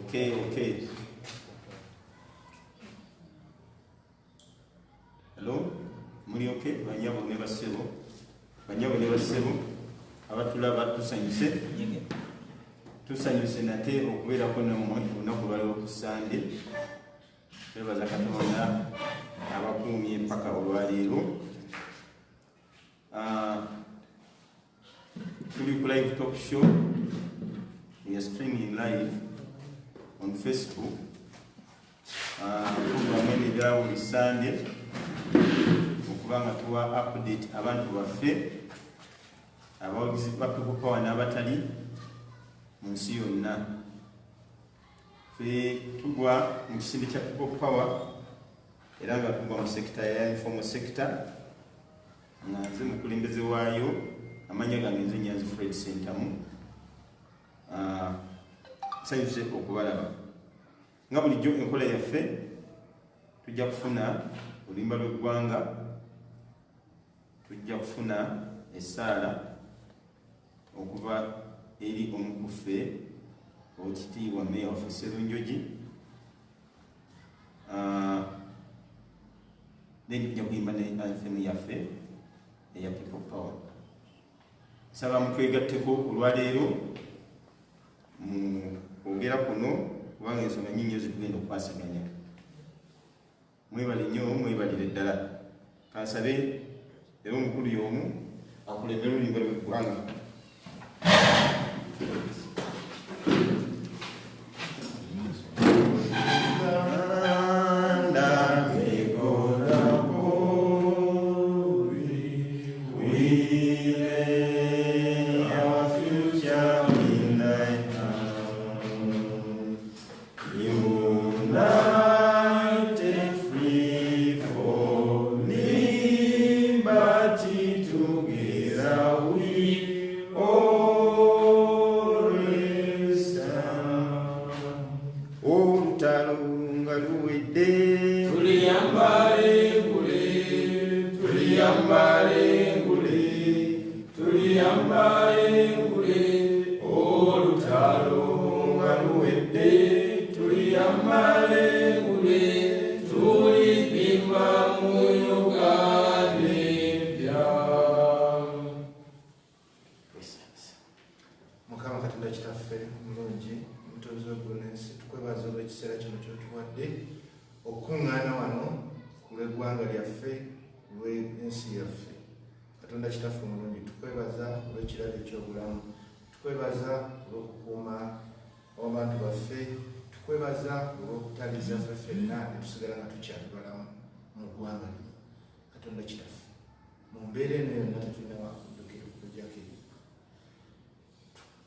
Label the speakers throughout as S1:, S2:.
S1: Okay. Okay. Hello. Muri okay? Banyabo ne basebo. Abatulaba tusanyuse. Tusanyuse nate okubeera ko namwe olunaku lwaleero ku Sande. Twebaza Katonda abakuumye empaka olwaleero. Tuli ku live talk show. We are streaming live on Facebook. Programu eda buli Sunday okubanga tuwa update abantu baffe abawagizi ba People Power n'abatali mu nsi yonna. Ffe tugwa mu kisinde kya People Power era nga tugwa mu sekita ya informal sector nga nze mukulembeze waayo amanya gange nze Nyanzi Fred Sentamu. Nsanyuse okubalaba nga bulijjo enkola yaffe tujja kufuna oluyimba lw'eggwanga, tujja kufuna essaala okuva eri omukuffe Oweekitiibwa Meeya waffe Sserunjogi, then tujja kuyimba ne anthem yaffe eya People Power. Nsaba mutwegatteko olwaleero mu kwogera kuno kubanga ensonga nnyingi zitugenda okukwasaganya. Mwebale nnyo, mwebalire ddala. Kansabe era omukulu y'omu akulembera oluyimba lw'eggwanga.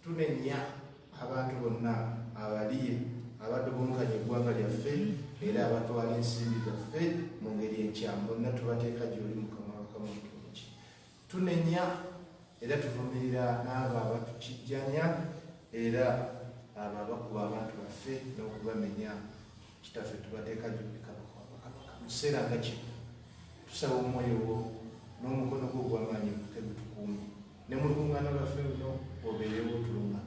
S2: Tunenya abantu bonna abaliye abadobonkanya eggwanga lyaffe era abatwala ensimbi zaffe mu ngeri enkyamu bonna tubateeka gy'oli Mukama w'akamulungi. Tunenya era tuvumirira n'abo abatukijjanya era abo abakuba abantu baffe n'okubamenya. Kitaffe tubateeka gy'oli Kabaka w'Abakabaka. Mu kiseera nga kino tusaba omwoyo wo n'omukono gwo ogw'amaanyi gutukuumye ne mu lukuŋŋaana lwaffe luno obeerewo tulunga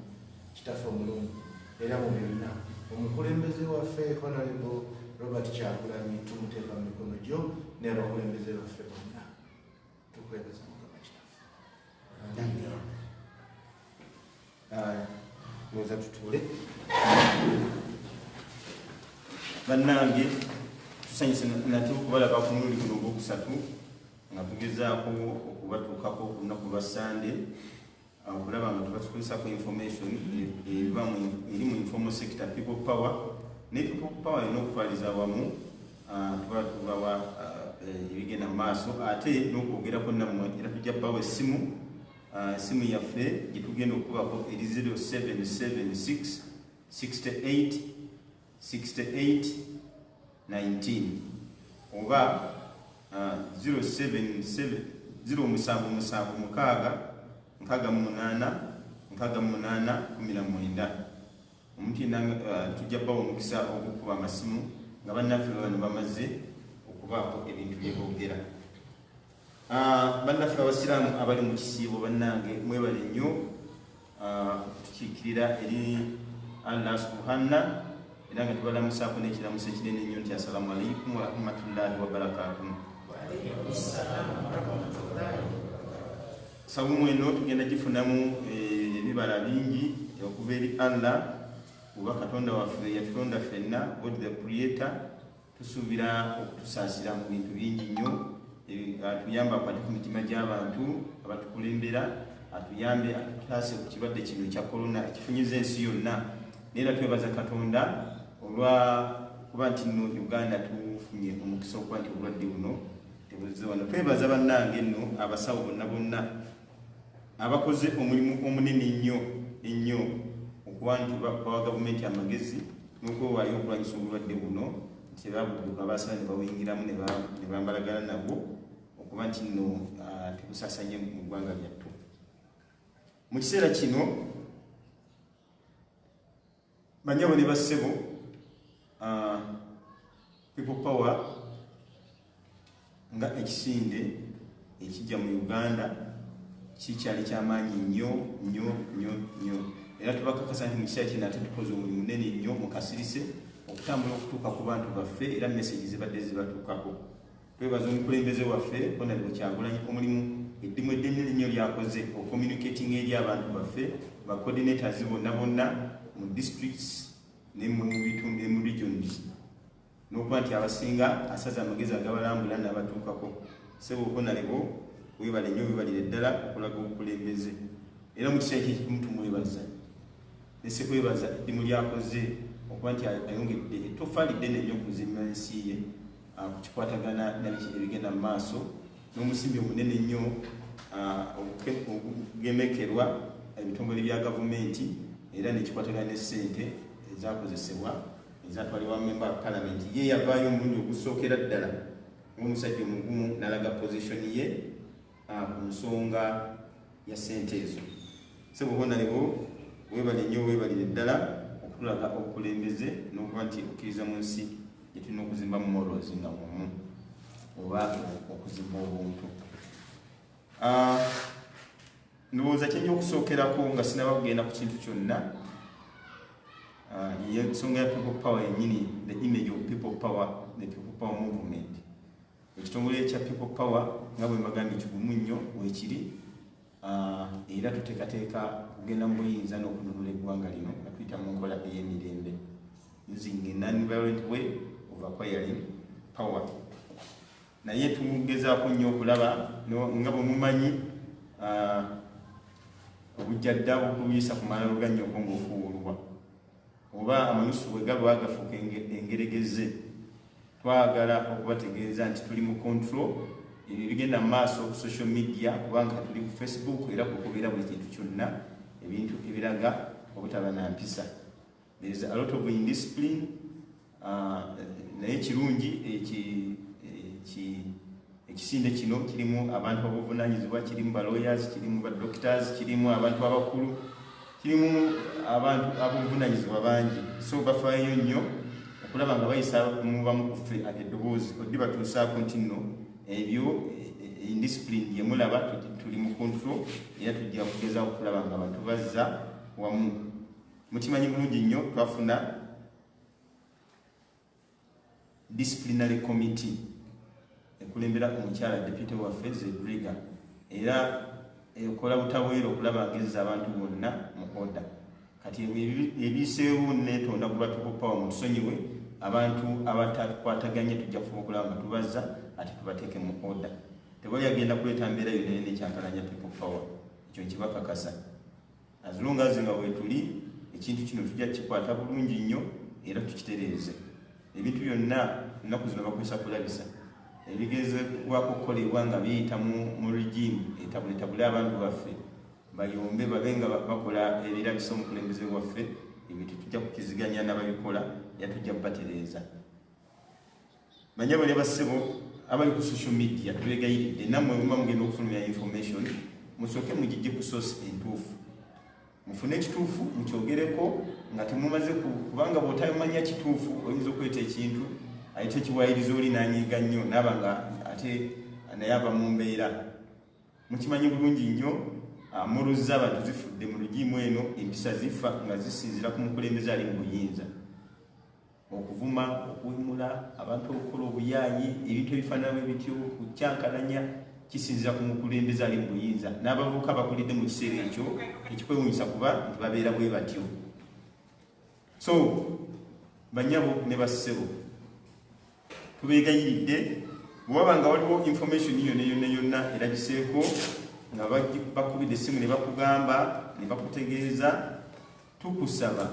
S2: Kitaffe omulungi era mu byonna. Omukulembeze waffe Honorable Robert Kyagulanyi tumuteeka mu mikono gyo n'abakulembeze baffe bonna. Tukwebaza Mukama Kitaffe.
S1: Muza tutuule. Bannange tusanyuse nate okubalaba ku mulundi guno ogwokusatu nga tugezaako okubatuukako ku lunaku lwa Sande okulaba nga tubatutuusako information eri mu informal sector People Power ne People Power erina okutwaliza awamu tubawa ebigenda mu maaso ate n'okwogerako nammwe era tujja kubawa essimu yaffe gye tugenda okubako eri 0776 68 68 19 oba 0777668 omuntu tujja bawa omukisa okukuba amasimu nga bannaffe bano bamaze okubaako ebintu bye boogera. Bannaffe abasiraamu abali mu kisiibo bannange mwebale nnyo tukiikirira eri Allah subhana era nga tubalamusaako n'ekiramuso ekinene ennyo nti assalamu alaikum warahmatullahi wabarakatuh. Sawumu eno tugenda gifunamu ebibala bingi okuva eri Allah kuba Katonda waffe yatutonda ffenna, God the creator. Tusuubira okutusaasira mu bintu bingi nnyo, atuyamba akwate ku mitima gy'abantu abatukulembera, atuyambe atutaase ku kirwadde kino ekya korona ekifunyiza ensi yonna. Neera twebaza Katonda olwa kuba nti nno Uganda tufunye omukisa okuba nti obulwadde buno tebuzze wano. Twebaza bannange nno abasawo bonna abakoze omulimu omunene ennyo okuba nti bawa gavumenti amagezi n'okwewaayo okulwanyisa obulwadde buno, nti babudduka baasala ne bawingiramu ne bambalagana nabwo okuba nti nno tebusasanye mu ggwanga lyattu. Mu kiseera kino banyabo ne bassebo, people power nga ekisinde ekijja mu Uganda kikyali kyamaanyi nnyo era tubakakasa nti mu kiseera kino ate tukoze omulimu munene nnyo mu kasirise okutambula okutuuka ku bantu baffe era message zibadde zibatuukako. Twebaza omukulembeze waffe Honorable Kyagulanyi omulimu eddimu eddene nnyo lyakoze ocommunicating eri abantu baffe ba coordinators bonna mu districts ne mu bitundu mu regions, n'okuba nti abasinga asaza amagezi agabalambula n'abatuukako. Sebo Honorable webale nnyo, webalire ddala okulaga obukulembeze era mu kiseera ekimu tumwebaza nese kwebaza eddimu lyakoze okuba nti ayongedde ettofaali ddene nnyo okuzimba ensi ye ku kikwatagana nabiki ebigenda mu maaso n'omusimbi omunene nnyo okugemekerwa ebitongole bya gavumenti era nekikwatagana n'essente ezakozesebwa ezatwalibwa member of parliament. Ye yavaayo omulundi ogusookera ddala ng'omusajja omugumu n'alaga position ye ku nsonga ya ssente ezo. Sebo Honorable webale nnyo, webalire ddala okutulaga obukulembeze n'okuba nti okkiriza mu nsi gye tulina okuzimba mu morals nga mumu oba okuzimba obuntu. Ndowooza kyenja okusookerako nga sinaba kugenda ku kintu kyonna ensonga ya people power yennyini, the image of people power, the people power movement. Ekitongole ekya people power nga bwe mbagambye kigumu nnyo weekiri, era tuteekateeka kugenda mu buyinza n'okununula eggwanga lino nga tuyita mu nkola ey'emirembe using a non-violent way of acquiring power. Naye tugezaako nnyo okulaba nga bwe mumanyi obujjadda okuyisa ku malalo ga nnyoko ng'ofuulwa oba amanusu bwe gaba agafuuka engeregeze. Twagala okubategeeza nti tuli mu control ebigenda mu maaso ku social media kubanga tuli ku Facebook era kukubeera buli kintu kyonna ebintu ebiraga obutaba na mpisa. There is a lot of indiscipline, naye kirungi ekisinde kino kirimu abantu abavunaanyizibwa, kirimu ba lawyers, kirimu ba doctors, kirimu abantu abakulu, kirimu abantu abavunaanyizibwa bangi. So bafaayo nnyo okulaba nga bayisa mubamu kuffe eddoboozi oddi batuusaako nti nno ebyo indiscipline gye mulaba tuli mu control era tujja kugezaako okulaba nga abantu bazza wamu. Mukimanyi bulungi nnyo twafuna disciplinary committee ekulembera omukyala deputy waffe Zedriga era ekola butabwera okulaba ngezza abantu bonna mu order. Kati ebiseewo netonda kuba tukupawa mu tusonyiwe abantu abatakwataganye tujja kufuba okulaba nga tubazza ate tubateeke mu order. Tewali agenda kuleeta mbeera yonna nekyankalanya people power, ekyo nkibakakasa. As long as nga weetuli ekintu kino tujja kikwata bulungi nnyo era tukitereeze. Ebintu byonna ennaku zino bakozesa kulabisa ebigezebwako okukolebwa nga biyita mu regime etabuletabule abantu baffe bayombe babe nga bakola ebirabisa omukulembeze waffe. Ebintu tujja kukiziganya n'ababikola era tujja kubatereeza. Banyabo ne bassebo abali ku social media tubegayiridde nammwe muba mugenda okufulumya information musooke mugijje ku source entuufu, mufune ekituufu mukyogereko nga temumaze kubanga bw'otamanya kituufu oyinza okweta ekintu ayite ekiwaayiriza oli n'anyiiga nnyo naaba nga ate naye aba mu mbeera. Mukimanyi bulungi nnyo amuluza abantu zifudde mu lugimu eno empisa zifa nga zisinzira ku mukulembeze ali mu buyinza okuvuma okuwemula abantu okukola obuyaayi ebintu ebifaanana bityo kukyankalanya kisinzira ku mukulembeze ali mu buyinza n'abavubuka bakulidde mu kiseera ekyo ekikwewuunyisa kuba nti babeera bwe batyo. So banyabo ne bassebo tubeegayiridde bwewaba nga waliwo information yonna eragiseeko nga bakubidde essimu ne bakugamba ne bakutegeeza, tukusaba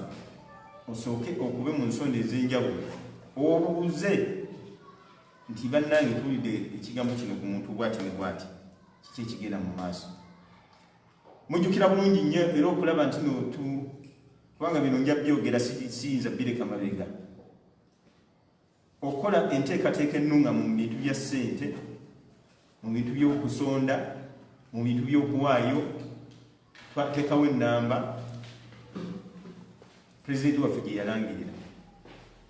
S1: osooke okube mu nsonda ez'enjawulo obuuze nti bannange tuwulidde ekigambo kino ku muntu bw'ati ne bw'ati kiki ekigenda mu maaso. Mujjukira bulungi nnyo era okulaba nti kubanga bino nja byogera siyinza bireka mabega. Okola enteekateeka ennungamu mu bintu bya ssente, mu bintu by'okusonda, mu bintu by'okuwaayo, twateekawo ennamba pulezidenti waffe gye yalangirira.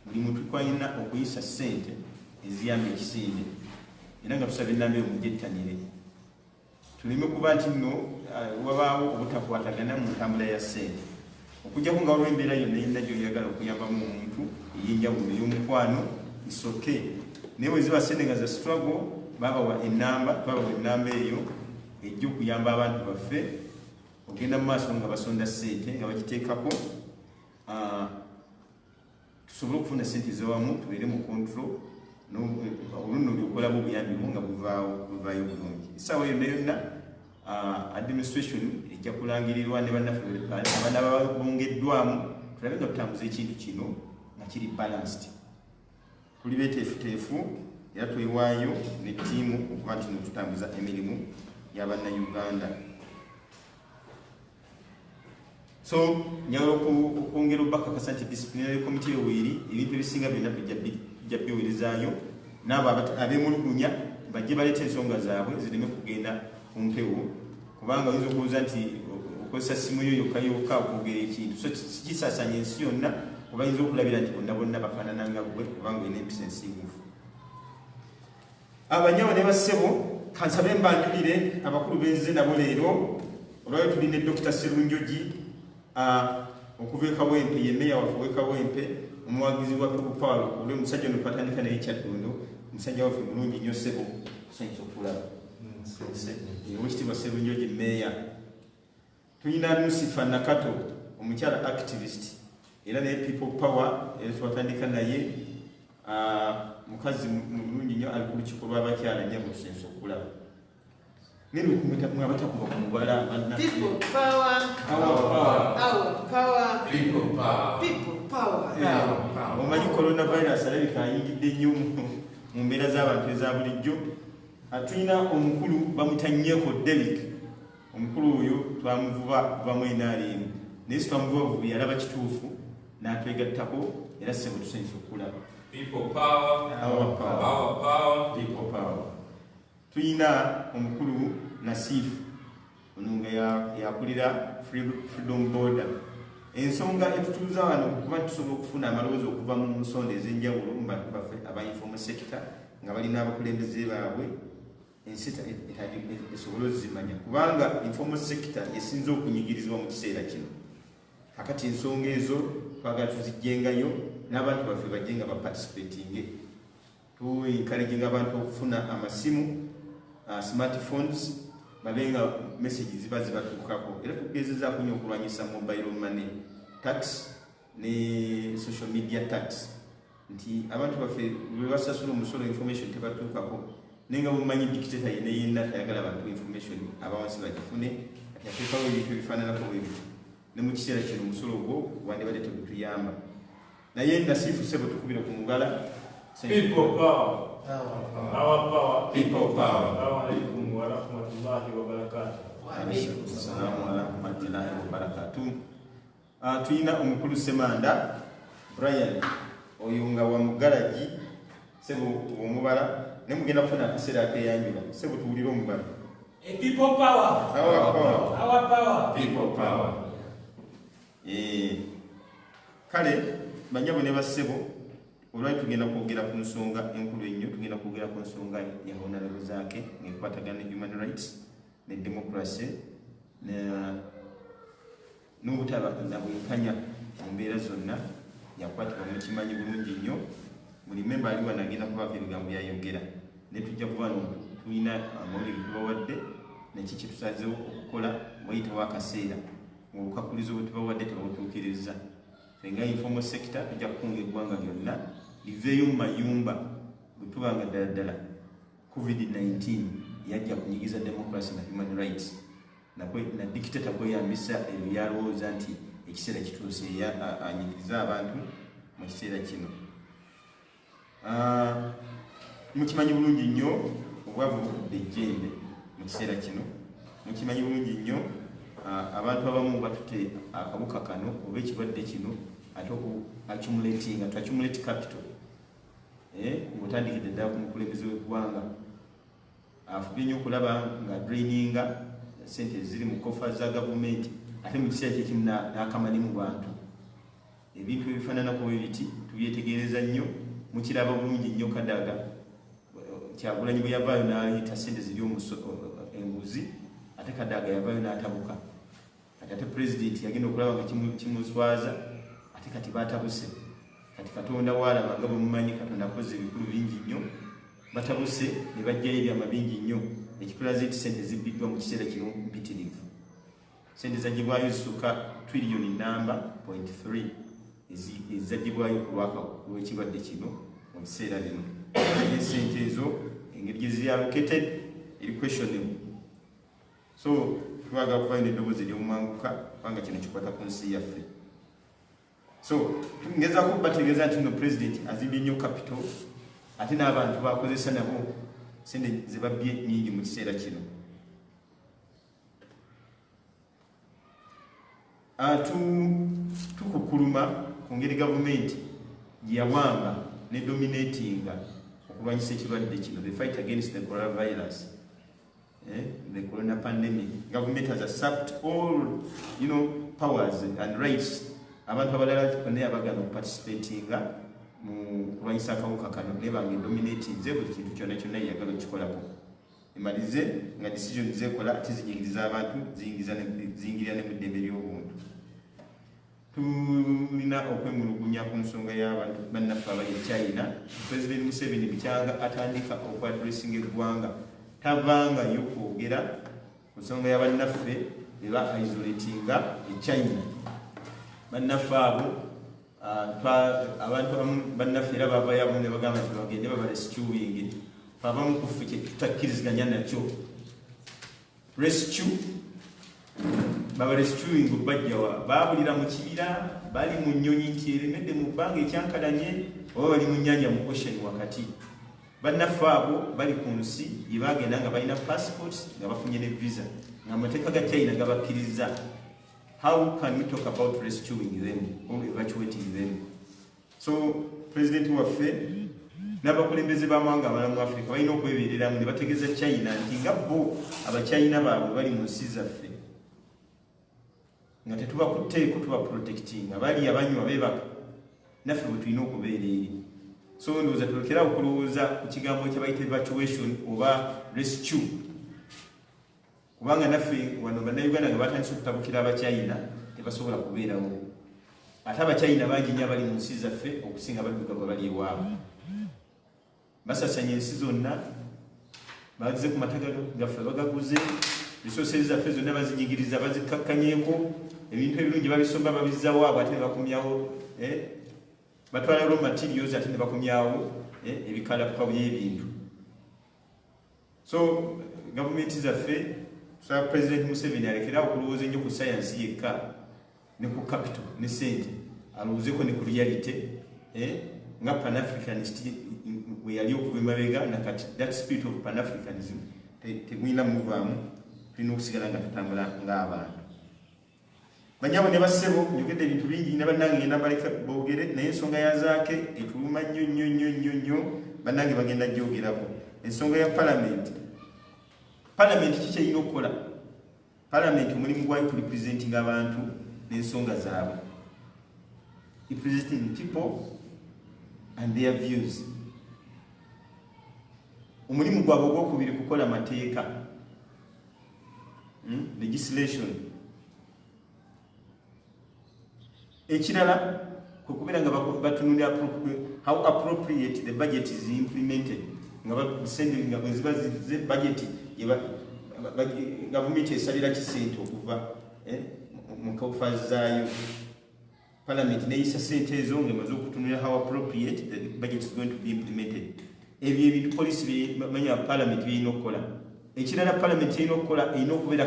S1: Buli muntu twalina okuyisa ssente eziyamba ekisinde era nga tusaba ennamba eyo mugyettanyire. Tuleme kuba nti nno wabaawo obutakwatagana mu ntambula ya ssente. Okujjako nga waliwo embeera yonna yenna gy'oyagala okuyambamu omuntu ey'enjawulo ey'omukwano isoke. Naye bwe ziba ssente nga za struggle babawa ennamba, twabawa ennamba eyo ejja okuyamba abantu baffe ogenda mu maaso nga basonda ssente nga bagiteekako tusobole okufuna ssente ezawamu tubeere mu control oluno olyokolabo obuyambi bwo nga buvaayo bulungi. Essaawa yonna yonna administration ejja kulangirirwa ne bannaffe abaana bongeddwamu tulabe nga tutambuza ekintu kino nga kiri balanced. Tuli beeteefuteefu era twewaayo ne ttiimu okuba nti tutambuza emirimu y'Abannayuganda. So njagala okwongera obbakakasa nti disciplinary committee eweeri ebintu ebisinga byonna bijja byowerezaayo n'abo abeemulugunya bajje baleeta ensonga zaabwe zireme kugenda ku mpewo, kubanga oyinza okubuuza nti okozesa simu yo yokka okwogera ekintu so kisaasanya ensi yonna kuba yinza okulabira nti bonna bafaanana nga ggwe kubanga olina empisa ensiibuufu. Abanyawo ne bassebo kansabe mbanjulire abakulu b'enzize nabo leero olwali tulina Dr. Sserunjogi okuva e Kawempe, ye mmeeya waffe w'e Kawempe, omuwagizi wa People Power olwe musajja ono twatandika naye Kyaddondo, musajja waffe mulungi nnyo ssebo tusanyusa okulaba Oweekitiibwa Sserunjogi mmeeya. Tulina Nusifa Nakato omukyala activist era naye People Power era twatandika naye mukazi mulungi nnyo ali ku lukiiko lw'abakyala nnyo tusanyusa okulaba. Nero mwabatakuba ku mubala
S3: People Power, our power,
S2: People Power,
S3: People Power.
S1: Omanyi coronavirus alabika ayingidde nnyo mu mbeera z'abantu eza bulijjo. Tulina omukulu bamuyita Nnyeko Derek. Omukulu oyo twamuvuba kuva mu NRM naye twamuvuba bubi yalaba kituufu n'atwegattako era ssebo tusanyusa okulaba.
S4: People Power,
S1: Our power,
S4: our power,
S1: People Power. Tulina omukulu Nasif ono nga yakulira Freedom Border. Ensonga etutuuza wano kuba tusobola okufuna amalowoozi okuva mu nsonda ez'enjawulo mu bantu baffe aba informal sector nga balina abakulembeze baabwe ensi esobole ozimanya kubanga informal sector esinze okunyigirizibwa mu kiseera kino. Kakati ensonga ezo twagala tuzijjengayo n'abantu baffe bajje nga baparticipatinge. Tu-encouraging abantu okufuna amasimu smartphones babe nga message ziba zibatuukako era tugezezaako nnyo okulwanyisa mobile money tax ne social media tax nti abantu baffe bwe basasula omusolo information tebatuukako naye nga bumanyi dictator yenna tayagala abantu information abawansi bagifune ati ateekawo ebintu ebifaananako bwe biti ne mu kiseera kino omusolo ogwo wandibadde tegutuyamba naye Nasifu ssebo tukubira ku mugala.
S4: People Power, our power,
S1: People Power.
S4: Assalamu alaikum wa rahmatullahi wa barakatuh.
S1: Assalamu warahmatullahi wabarakatuh. Tulina omukulu Semanda Brian oyo nga wa mugalaji ssebo omubala ne mugenda kufuna akaseera akeyanjula ssebo tuwulire omubala.
S4: People Power,
S1: Our power,
S4: our power,
S1: People Power. Kale banyabo ne bassebo olwali tugenda kwogera ku nsonga enkulu ennyo, tugenda kwogera ku nsonga ya honorable zaake ng'ekwatagana ne human rights ne democracy n'obutaba na bwenkanya mu mbeera zonna yakwatibwa mu kimanyi bulungi nnyo buli memba ali wano agenda kubaako ebigambo byayogera ne tujja kuba tulina amawulire tubawadde neki kitusazeewo okukola wayitawo akaseera ng'obukakulizo bwe tubawadde tebabutuukiriza fenga informal sector tujja kukunga eggwanga lyonna liveeyo mu mayumba bwe tubanga ddala ddala covid-19 yajja kunyigiza democracy na human rights na dictator kweyambisa ebyo byalowooza nti ekiseera kituuse anyigiriza abantu mu kiseera kino. Mukimanyi bulungi nnyo obwavu bukudde ejjembe mu kiseera kino. Mukimanyi bulungi nnyo abantu abamu batute akabuka kano oba ekirwadde kino ate accumulating to accumulate capital ng'otandikidde ddala ku mukulembeze w'eggwanga afubye nnyo okulaba nga draininga sente ziri mu kofa za gavumenti ate mu kiseera kyekimu n'akamani mu bantu. Ebintu ebifaananako bwe biti tubyetegereza nnyo mukiraba bulungi nnyo Kadaga Kyagulanyi bwe yavaayo n'ayita sente ziri enguzi ate Kadaga yavaayo n'atabuka kati ate pulezidenti yagenda okulaba nga kimuswaza ate kati batabuse kati Katonda waalaba nga bwemumanyi Katonda akoze ebikulu bingi nnyo batabuse ne bajjayo ebyama bingi nnyo ekikulaze nti sente zibbiddwa mu kiseera kino mpitirivu. Sente zagibwayo zisukka trillion namba 0.3 ezagibwayo ku lw'ekirwadde kino mu biseera bino. Sente ezo engeri gye ziri allocated eri questionable. So twagala kuvayo n'eddoboozi ery'omumanguka kubanga kino kikwata ku nsi yaffe. So ngezaako bategeeza nti no president azimbye nnyo capital ate n'abantu bakozesa nabo sente ze babbye nnyingi mu kiseera kino. Tukukuluma ku ngeri gavumenti gye yawamba ne dominatinga okulwanyisa ekirwadde kino, the fight against the coronavirus, the corona pandemic. Government has usurped all powers and rights. Abantu abalala bonna abagana okuparticipatinga mu kulwanyisa akawuka kano ne bange dominating ze buli kintu kyonna kyonna yagala okukikolako. Emalize nga decision zekola ate zinyigiriza abantu ziyingirira ne mu ddembe ly'obuntu. Tulina okwemulugunya ku nsonga y'abantu bannaffe abali China. President Museveni bikyanga atandika okwadressinga eggwanga tavangayo kwogera ku nsonga y'abannaffe eba isolatinga China. Bannaffe abo abantu bannaffe era bavayo abamu ne bagamba nti bagende babarescuing abamu ku ffe tutakkiriziganya nakyo. Rescue babarescuing bajjawa baabulira mu kibira bali mu nnyonyi nti eremedde mu bbanga ekyankalanye oba bali mu nnyanja mu ocean wakati. Bannaffe abo bali ku nsi gye bagenda nga balina passports nga bafunye ne visa nga amateeka ga China gabakkiriza. How can we talk about rescuing them or evacuating them? So president waffe n'abakulembeze b'amawanga amalala mu Africa balina okwebeereramu ne bategeeza China nti nga bo abachina baabwe bali mu nsi zaffe nga tetubakutteeko tuba protecting abali abanywa beebaka naffe bwe tulina okubeera eri. So ndowooza tulekera okulowooza ku kigambo kyabayita evacuation oba rescue kubanga naffe wano bannayuganda nga batandise okutabukira abachina tebasobola kubeerawo ate abachina bangi nnyo abali mu nsi zaffe okusinga abaddugavu bali ewaabwe. Basasanya ensi zonna bagize ku mataka gaffe bagaguze resources zaffe zonna bazinyigiriza bazikakkanyeeko ebintu ebirungi babisomba babizzawo abo ate ne bakomyawo batwala raw materials ate ne bakomyawo ebikalapa by'ebintu. So gavumenti zaffe tusaba President Museveni alekera okulowooza ennyo ku sayansi yekka ne ku capital ne sente alowoozeeko ne ku reality nga Pan-Africanist we yali okuva emabega nakati that spirit of Pan-Africanism tegulina muvaamu tulina okusigala nga tutambula ng'abantu. Banyabo ne bassebo njogedde ebintu bingi ne bannange ngenda baleka boogere naye ensonga ya zaake etuluma nnyo nnyo nnyo nnyo nnyo bannange bagenda gyogerako. Ensonga ya Parliament ki kyerina okukola? Parliament omulimu gwayo kurepresenting abantu n'ensonga zaabwe, representing people and their views. Omulimu gwabwe ogwokubiri kukola mateeka. legislation. Ekirala kukubira nga batunulira how appropriate the budget is implemented. Nga sending nga bweziba budget gavumenti esalira kisente okuva mu kaufa zaayo. Parliament neeyisa sente ezo ng'emaze okutunulira how appropriate the budget is going to be implemented. Ebyo ebintu poliisi bamanya Parliament byerina okukola. Ekirala Parliament erina okukola erina okubeera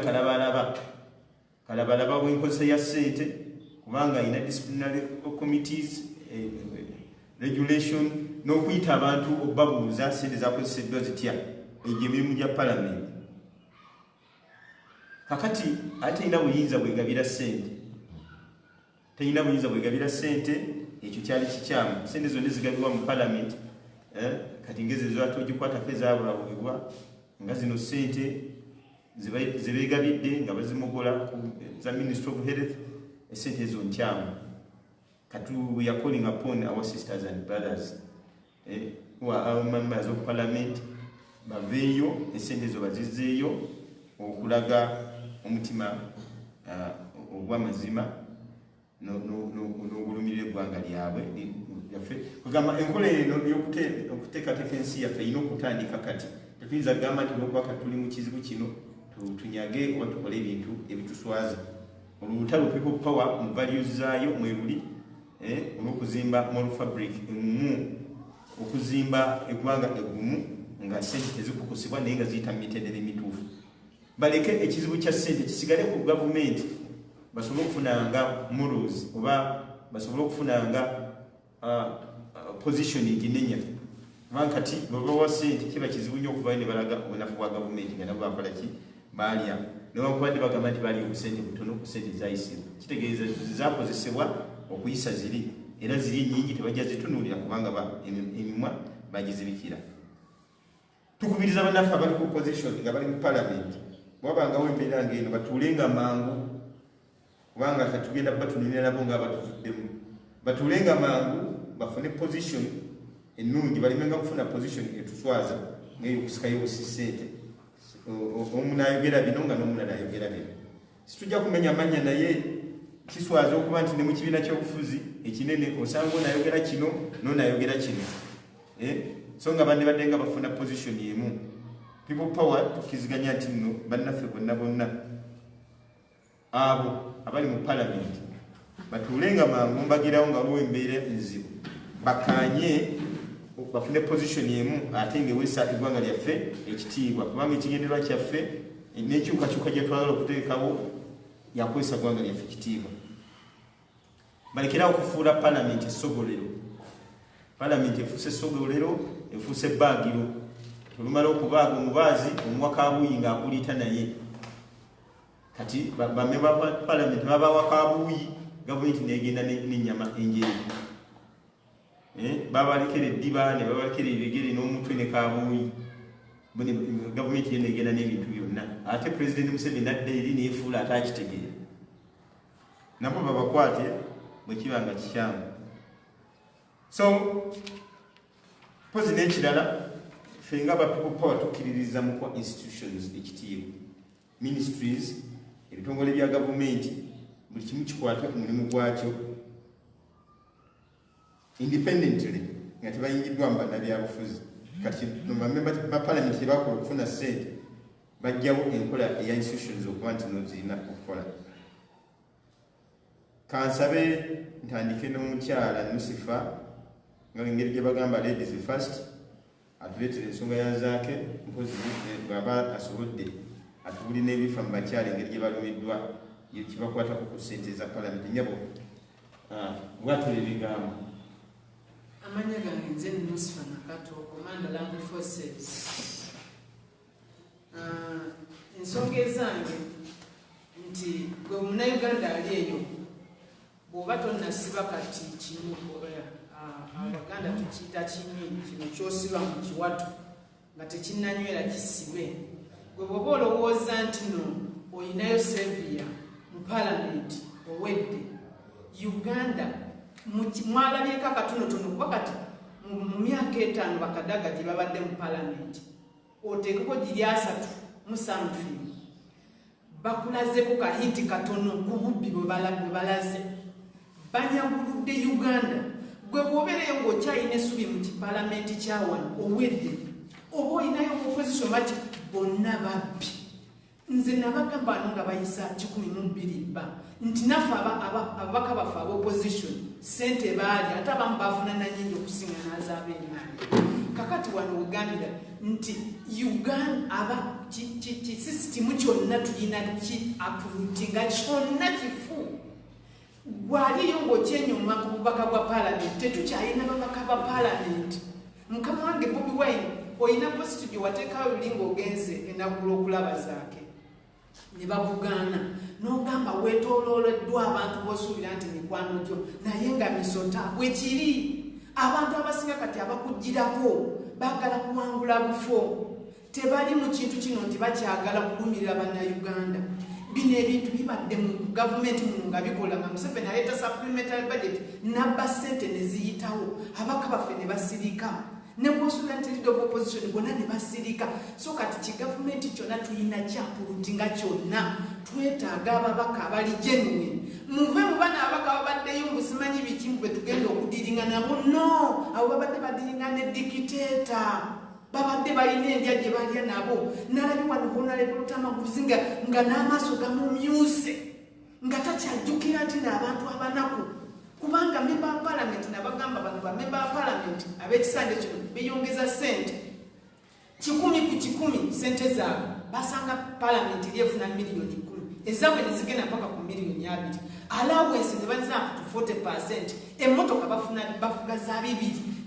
S1: kalabalaba w'enkozesa ya sente, kubanga erina disciplinary committees, regulation, n'okuyita abantu okubabuuza sente zakozeseddwa zitya. Egyo emirimu gya Parliament. Kakati ate erina buyinza bwegabira sente. Teyina buyinza bwegabira sente, ekyo kyali kikyamu. Sente zonna zigabibwa mu Parliament, kati ngeze zatu ogikwatako ezaabulabulibwa nga zino sente zebeegabidde nga bazimogola za Ministry of Health, esente ezo nkyamu. Kati we are calling upon our sisters and brothers who are our members of Parliament, baveeyo esente ezo bazizzeeyo okulaga omutima ogw'amazima n'ogulumirira eggwanga lyabwe yaffe. Kugamba enkola eno y'okuteekateeka ensi yaffe erina okutandika kati. Tetuyinza kugamba nti olwokuba kati tuli mu kizibu kino tunyage oba tukole ebintu ebituswaza. Olutalo people power mu values zaayo mweruli olw'okuzimba moral fabric egumu, okuzimba eggwanga egumu nga sente tezikukusibwa naye nga ziyita mu mitendera emituufu. Baleke ekizibu kya sente kisigale ku gavumenti, basobole okufunanga morals oba basobole okufunanga positioning nenya. Kubanga kati bwe bawa sente kiba kizibu nnyo okuvayo ne balaga obunafu bwa gavumenti nga nabo bakola ki baalya, newankubadde bagamba nti baali obusente butono ku sente zayisibwa. Kitegeeza zakozesebwa okuyisa ziri, era ziri nnyingi tebajja zitunuulira kubanga emimwa bagizibikira. Tukubiriza bannaffe abali ku position nga bali mu Parliament, bwabangawo embeera ng'eno batuulenga mangu, kubanga katugenda batunulira nabo nga batuvuddemu. Batuulenga mangu bafune position ennungi, balimenga kufuna position etuswaza ng'ey'okusikayo obusisente. Omu n'ayogera bino nga n'omulala ayogera bino. Situjja kumenya mannya naye kiswaza okuba nti ne mu kibiina ky'obufuzi ekinene osanga onayogera kino n'onayogera kino. So nga bandibadde nga bafuna position emu. People power tukiziganya nti nno bannaffe bonna abo abali mu Parliament batuulenga mangu mbagirawo nga waliwo embeera enzibu, bakanye bafune position emu ate ng'ewesa eggwanga lyaffe ekitiibwa, kubanga ekigendererwa kyaffe n'enkyukakyuka gye twagala okuteekawo yakwesa eggwanga lyaffe ekitiibwa. Balekerawo okufuula Parliament essogolero. Parliament efuuse essogolero, efuuse ebbaagiro. Olumala okubaaga omubaazi omuwa kaabuuyi ng'akulita naye. Kati bamemba ba Parliament babawa kaabuuyi, gavumenti n'egenda n'ennyama enjeru. Babalekera eddiba ne babalekera ebigere n'omutwe ne kaabuuyi. Gavumenti ye n'egenda n'ebintu byonna. Ate Pulezidenti Museveni adda eri n'efuula ate akitegeera. Nabo babakwate bwe kiba nga kikyamu. So, pozi n'ekirala, ffe nga ba people power tukkiririza mu kwa institutions ekitiibwa. Ministries, ebitongole bya gavumenti, buli kimu kikwata ku mulimu gwakyo independently nga tebayingiddwa mu bannabyabufuzi. Kati bamemba ba Parliament tebakola okufuna ssente, bajjawo enkola eya institutions okuba nti no zirina okukola. Kansabe ntandike n'omukyala Nusifa nga engeri gye bagamba ladies first, atuleetera ensonga ya zaake mpozi bw'aba asobodde atubulina ebifa mu bakyala engeri gye balumiddwa kibakwatako ku ssente za Parliament. Nyabo bwatula ebigambo.
S3: Amanya gange nze Nusifa Nakato, Commander Land Forces. Ensonga ezange nti gwe Munnayuganda ali eyo bw'oba tonnasiba kati kimu Abaganda tukiyita kimi kino kyosiba mu kiwato nga tekinnanywera kisibe. Gwe bw'oba olowooza nti no oyinayo Saviour mu Parliament owedde Uganda mwalabyeko akatonotono kuba kati mu myaka 5 bakadaga gye babadde mu Parliament oteekeko giri 3 mu something bakulazeko kahiti katono ku bubbi bwe balaze banyaguludde Uganda gwe bwobereyo ng'okyalina essubi mu kipalamenti kya wano owedde oba olinayo opposition bati bonna babbi nze nabagamba wano nga bayisa 12 bba nti naffe ababaka baffe ab'opposition ssente baali ate abamu bafuna nanyingi okusinga n'azaabenaani kakati wano wegambira nti Uganda kisisitimu kyonna tulina ki apulutinga kyonna kifu waliyo ng'okyenyuma ku bubaka bwa palamenti tetukyalina babaka ba palamenti mukama wange Bobi Wine olina positi gye wateekawo luli ng'ogenze enagula okulaba zaake ne bavugaana n'ogamba weetoolooleddwa abantu b'osuubira nti mikwano gyo naye nga misota bwekiri abantu abasinga kati abakugirako baagala kuwangula bufo tebali mu kintu kino nti bakyagala kulumirira bannayuganda bino ebintu bibadde mu gavumenti muno nga bikola nga Museveni aleeta supplementary budget nabba ssente ne ziyitawo abaka baffe ne basirika ne bwosuubira nti leader of opposition bonna ne basirika so kati kigavumenti kyonna tulina kyapulutinga kyonna twetaaga ababaka abali genuine muve mu bana ababaka babaddeyo mbusimanyi bikimu bwe tugenda okudiringa nabo no abo babadde badiringa ne dikiteeta babadde balina endya gye balya nabo nalabi wano honorable Tamaguzi nga n'amaaso gamumyuse nga takyajjukira nti n'abantu abanaku kubanga memba wa palamenti nabagamba bano bamemba wa palamenti ab'ekisanja kino beyongeza ssente 100 ku 100 ssente zaabwe basanga palamenti lyefuna miliyoni 10 ezaabwe ne zigenda mpaka ku miliyoni 2 allowance ne bazina ku 40%, emmotoka bafuga za 2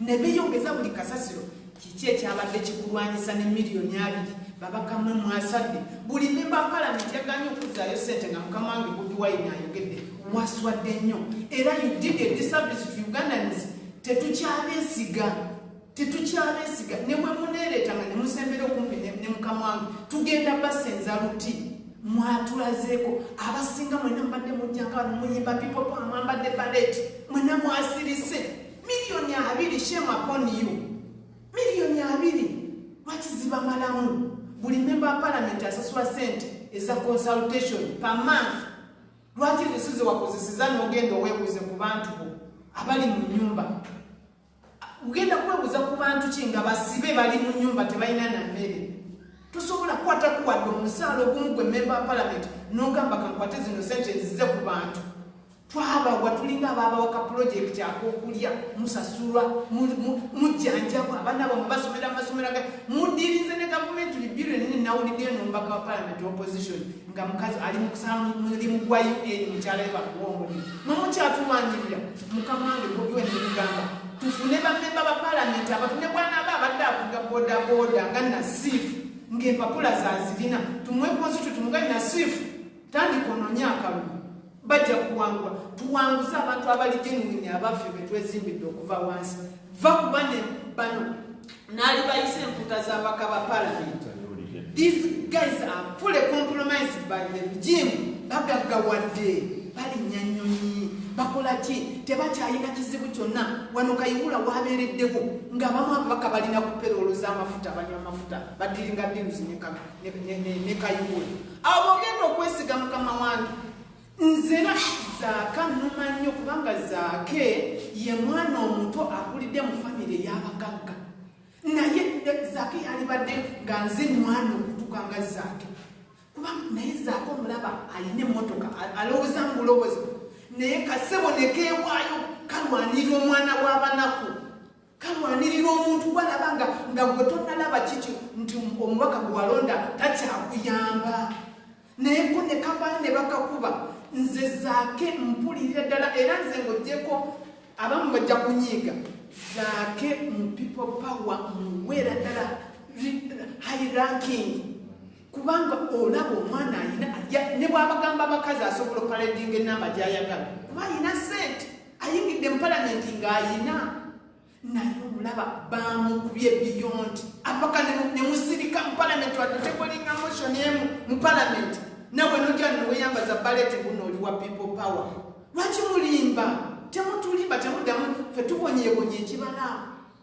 S3: ne beyongeza buli kasasiro kiki ekyabadde kikulwanyisa ne miliyoni 2 babakamwe mwasadde buli memba wa palamenti yaganye okuzaayo ssente nga mukama wange Bobi Wine ayogedde waswadde nnyo era you did a disservice to Ugandans tetukyabesiga ne bwe muneereetanga ne musembera okumpi ne mukama wange tugenda basenza luti mwatulazeeko abasinga mwena mbadde mujjanga wano muyimba people power mwambadde ballet mwena mwasirise miliyoni 2 shame upon you miliyoni 2 lwakiziba malamu buli memba wa palamenti asasula ssente eza consultation per month lwaki zisize wakozeseza n'ogenda oweebuze ku bantu bo abali mu nyumba ugenda kwebuza ku bantu ki nga basibe bali mu nyumba tebalina na mmere tosobola kukwata kuwadde omusaala ogumu gwe memba wa palamenti n'ogamba kankwate zino ssente zize ku bantu twabawa tulinga ababawaka pulojekiti ak'okulya musasulwa mujjanjabwa abaana bamwe basomera amasomero aga mudirize ne gavumenti libiro enene nawuliddeyo n'omubaka wa palamenti opposition nga mukazi ali mulimu gwa UDN mukyala we bakuwa omulimu mwemukyatulwanyirira mukama wange Bobi Wine nemugamba tufune bamemba ba palamenti abatumye bwana abadde avuga bodaboda nga nasiifu ng'empapula zazirina tumwe constitute tumugaye nasiifu tandika ononya akalulu bajja kuwangula tuwanguze abantu abali genuine abaffe betwezimbidde okuva wansi va ku bano naali bayise emputa z'abaka ba palamenti. These guys are fully compromised by the regime. Bagaggawadde balinnya nnyonyi bakola ki tebakyayina kizibu kyonna wano kayiwula wabeereddewo nga bamu ababaka balina kuperoolo z'amafuta banywa amafuta badiringa diruzi ne kayiwula awo bogenda okwesiga mukama wange nze Zaaka nnuma nnyo kubanga Zaake ye mwana omuto akulidde mu famire ey'abagagga naye Zaake yalibadde nga nze mwana okutuuka nga Zaake kubanga naye Zaake omulaba alina emmotoka alowooza mbulowooza naye kasebo ne keewaayo kalwanirira omwana w'abanaku kalwanirira omuntu gwalaba nga gwe tonnalaba kiki nti omubaka gwe walonda takyakuyamba naye ko ne kavaayo ne bakakuba nze Zaake mpulirira ddala era nze ng'oggyeko abamu bajja kunyiiga Zaake mu people power muweera ddala high ranking kubanga olaba omwana ayina ne bw'abagamba abakazi asobola opaledinga enamba gy'ayagala kuba ayina ssente ayingidde mu palamenti ng'ayina naye omulaba bamukubye beyond apaka ne musirika mu palamenti wadde tekolinga motion emu mu palamenti nawe nojja noweyambaza baleti buno oli wa people power lwaki mulimba temutulimba temuddamu ffe tubonyeebonye ekibala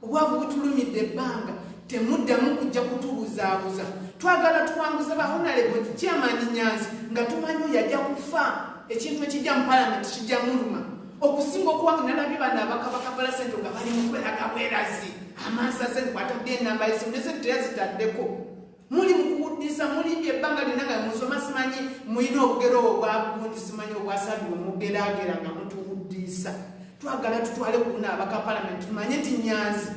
S3: obwavu butulumidde ebbanga temuddamu kujja kutubuzaabuza twagala tuwanguza ba honorable chairman Nyanzi nga tumanyi yajja kufa ekintu ekijja mu parliament kijja muluma okusinga okuwanga nalabye bano abakabaka palasento nga bali mu kweraga bwerazi amansa se kwatadde enamba esimu ne sente yazitaddeko muli mu kuwuddisa mulimbye ebbanga lyonna nga musoma simanyi mulina obugero obwabundi simanyi obwasabi omugeragera nga mutuwuddisa twagala tutwale ku buno abaka palamenti tumanye nti Nyanzi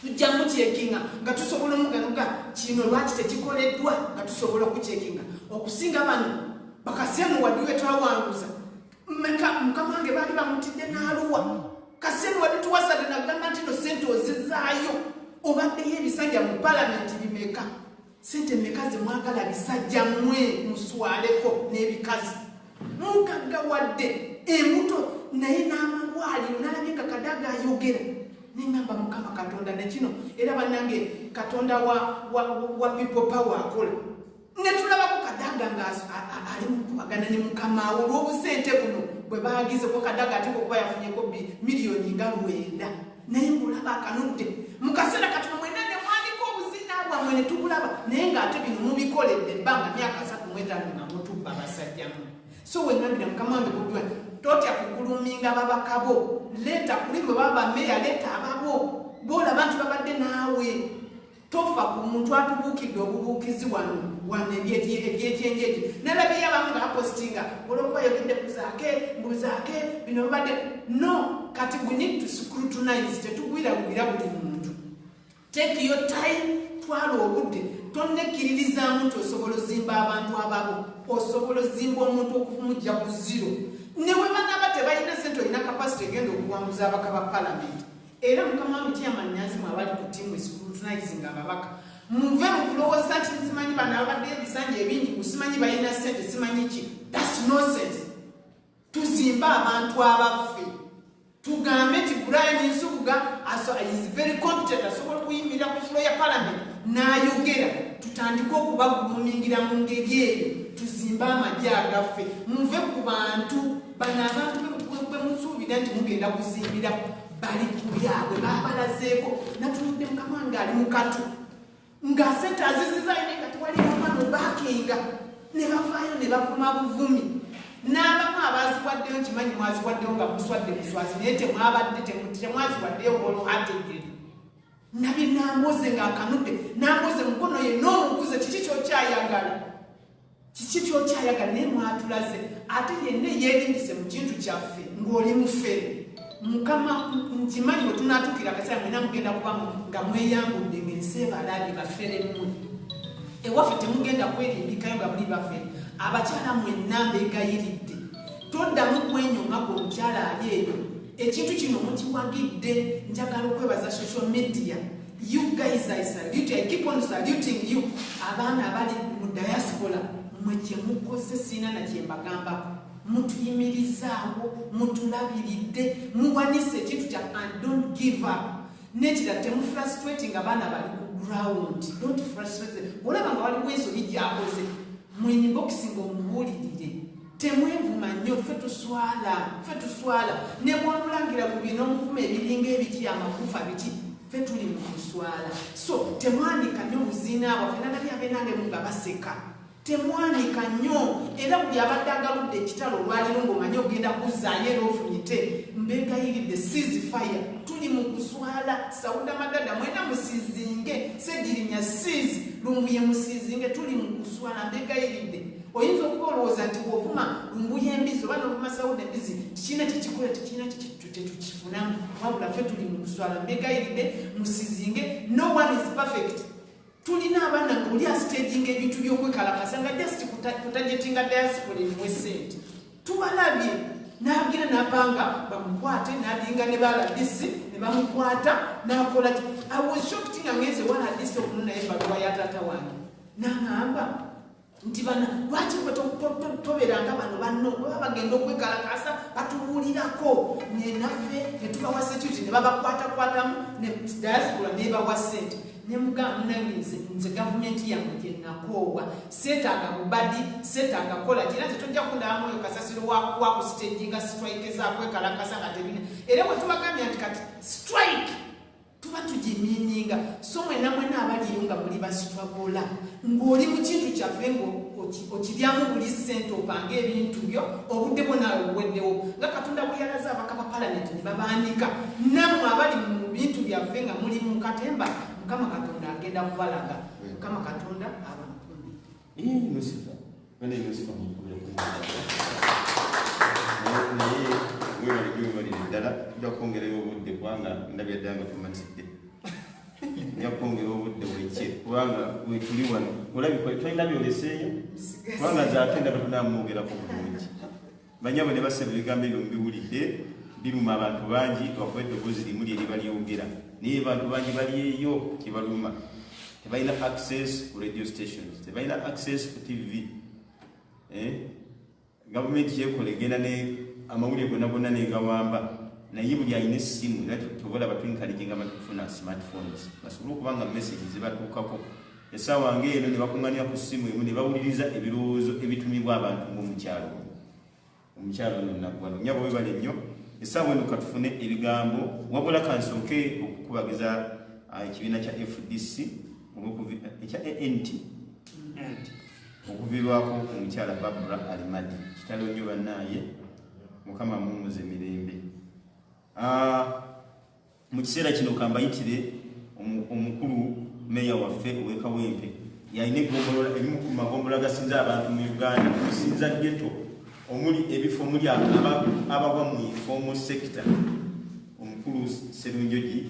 S3: tujja mukyekinga nga tusobola omuganuka kino lwaki tekikoleddwa nga tusobola okukyekinga okusinga bano bakasemu wadde twawanguza mukama wange baali bamutidde n'aluwa kasemu wadde tuwasale nagamba nti no sente ozizaayo obaddeyo ebisajja mu palamenti bimeka sente meka zemwagala bisajja mwe muswaleko n'ebikazi mukaggawadde embuto naye n'amagwaliro nalabye nga Kadaga ayogera nengamba mukama Katonda nekino era bannange Katonda wa people power akola netulabako Kadaga nga ali mukubagana ne mukama we olw'obusente buno bwe baagizeko Kadaga ate okuba yafunyeko miliyoni nga 9 naye mulaba akanudde mukaseera katono mwena ne mwandika obuzina bwammwe ne tubulaba naye ng'ate bino mubikoledde ebbanga myaka 35 nga mutubba basajjamu so wengambira mukama wange kudwa totya kukuluminga babakabo leta kulimwe baba meya leta ababo bola bantu babadde naawe tofa ku muntu atubuukidde obubuukizi wano ebyekyenjeji nalabye abamu nga apostinga olwokuba yogedde mbuzaake bino babadde no kati we need to scrutinize tetugwiragwira buli muntu take your time twala obudde tonnekkiririzamu nti osobola ozimba abantu ababo osobola ozimba omuntu okufumujja ku zero newe banaba tebalina sente olina kapasite egenda okuwanguza abaka ba palamenti era mukama wange chairman Nyanzi mwabali ku tiimu scrutinizing ababaka muve mu kulowooza nti simanyi bano abadde ebisanja ebingi kusimanyi balina sente simanyi ki that's nonsense tuzimba abantu abaffe tugambe nti Brian Nsubuga is very competent asobola okuyimirira ku floor ya palamenti n'ayogera tutandika okubagulumingira mu ngeri eyo tuzimba amagye agaffe muve ku bantu bano abantu bwe musuubira nti mugenda kuzimbira bali ku byabwe babalazeeko natunudde mukama wange ali mu katu nga sente azizizaine nga tewali omwana obaakinga ne bavaayo ne bavuma buvumi n'abamu abaziwaddeyo nkimanyi mwaziwaddeyo nga muswadde muswazi naye temwabadde temwaziwaddeyo olwhategeri nabye namboze ng'akanudde namboze mukono ye n'omuguze kiki kyokyayagala naye mwatulaze ate yenna yeerimbise mu kintu kyaffe ng'oli mufere mukama nkimanyi bwe tunaatuukira akaseera mwena mugenda kubamu nga mweyambudde ng'ensi ebalabi baffere mmuli ewaffe temugenda kwerimbikayo nga muli baffere abakyala mwenna mbeegayiridde toddamu kwenyonga ku omukyala ali eyo ekintu kino mukiwagidde njagala okwebaza social media you guys I salute I keep on saluting you abaana abali mu diaspora mwe kyemukoze siina na kyembagambako mutuyimirizaawo mutulabiridde muwanise ekintu kya and don't give up nekira temufrustrating abaana bali ku ground don't frustrate olaba nga waliwo ensobi gyakoze mwenyibokisi ng'omubuulirire temwevuma nnyo ffe tuswala ne bwomulangira ku bino omuvuma ebiringa ebiki amakufa biki ffe tuli mu kuswala so temwanika nnyo obuziina bwaffe nalabye abeenange nga baseka temwanika nnyo era buli abadde agaludde ekitalo olwaliro ng'omanye ogenda kuzzaayo era ofunyite mbeegayiridde ceasefire tuli mu kuswala Sauda Madada mwena musiizinge Segirinya siizi Lumbuye musiizinge tuli mu kuswala mbeegayiridde oyinza okuba olowooza nti bw'ovuma Lumbuye embizi oba n'ovuma Sauda embizi tekirina tekikola tekirina tetukifunamu wabula ffe tuli mu kuswala mbeegayiridde musiizinge no one is perfect tulina abaana nga oli asitaginga ebintu by'okwekalakasa nga just kutajetinga diaspora emuwe sente tubalabye n'agira n'apanga bamukwate n'adinga ne baladisi ne bamukwata n'akola ki I was shocked nga ngenze waladisi okunona ebbaluwa ya taata wange n'aŋŋamba nti bana lwaki bwe toberanga bano banno baba bagenda okwekalakasa batubuulirako nenaffe ne tubawa security ne babakwatakwatamu ne diaspora nebawa sente nemugamba nze gavumenti yange gye nakoowa seetaaga bubadi seetaaga kola kira tetojja kundabamu oyo kasasiro wakusitaginga strike zakwekalakasa nga tebina era bwe tubagambya nti kati strike tuba tugimiininga strugglinga so mwena abaliyo nga muli bastrugula ng'oli mu kintu kyaffe okiryamu buli ssente opanga ebintu byo obudde bwonaawe buweddewo nga katonda bwe yalaze abakaba palamenti ne babandika nammwe abali mu bintu byaffe nga muli mu katemba mukama katonda agenda kubalaga mukama katonda abamukuumi
S1: naye webalibyobalire ddala tujja kwongerayo obudde kubanga ndabya ddala nga tumatidde tujja kwongera obudde wekye kubanga wetuli wano olabikwa tulina byoleseeyo kubanga zaate ndaba tunamwogerako bulungi banyabo ne basaba ebigambo ebyo mubiwulidde biruma abantu bangi wakuba eddoboozi limu lye liba lyogera naye abantu bangi balieyo kyebaluma tebalina access ku radio stations tebalina access ku tv gavumenti yekola egenda amawulire gonna negawamba naye buli alina essimu era tubola batwinkaliginga batufuna smartphones basobole okubanga message zibatuukako essaawa ngaeno ne bakuŋŋanira ku ssimu emu ne bawuliriza ebirowoozo ebitumibwa abantu ng'omukyalo ono naggwano nyabo webale nnyo essaawa eno katufune ebigambo wabula kansooke okukubagiza ekibiina kya FDC ekya ANT okuviibwako omukyala Barbara Alimadi kitalo nnyo bannaaye mukama mumuze mirembe mu kiseera kino kambayitire omukulu meya waffe ow'ekawempe yalina egombolola ebimu ku magombolola gasinza abantu mu Uganda okusinza ghetto omuli ebifo omuli abagwa mu informal sector omukulu Serunjogi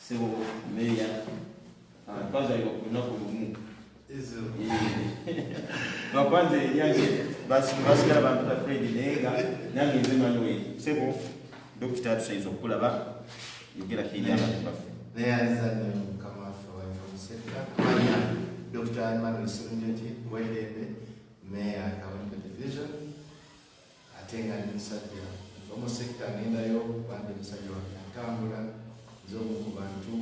S1: sebo meya twazalibwa ku lunaku lumu bakwanze yange basigala bantu ba Fred nenga nange nze Manuel sebo dokita tusaiza okulaba yogera kiyamba baffe
S2: neyazanye mukama waffe wa informal sector manya Dr. Emmanuel Serunjogi Wairembe meya Kawempe division atenga ni musajja informal sector nendayo bande musajja wa atambula zomu ku bantu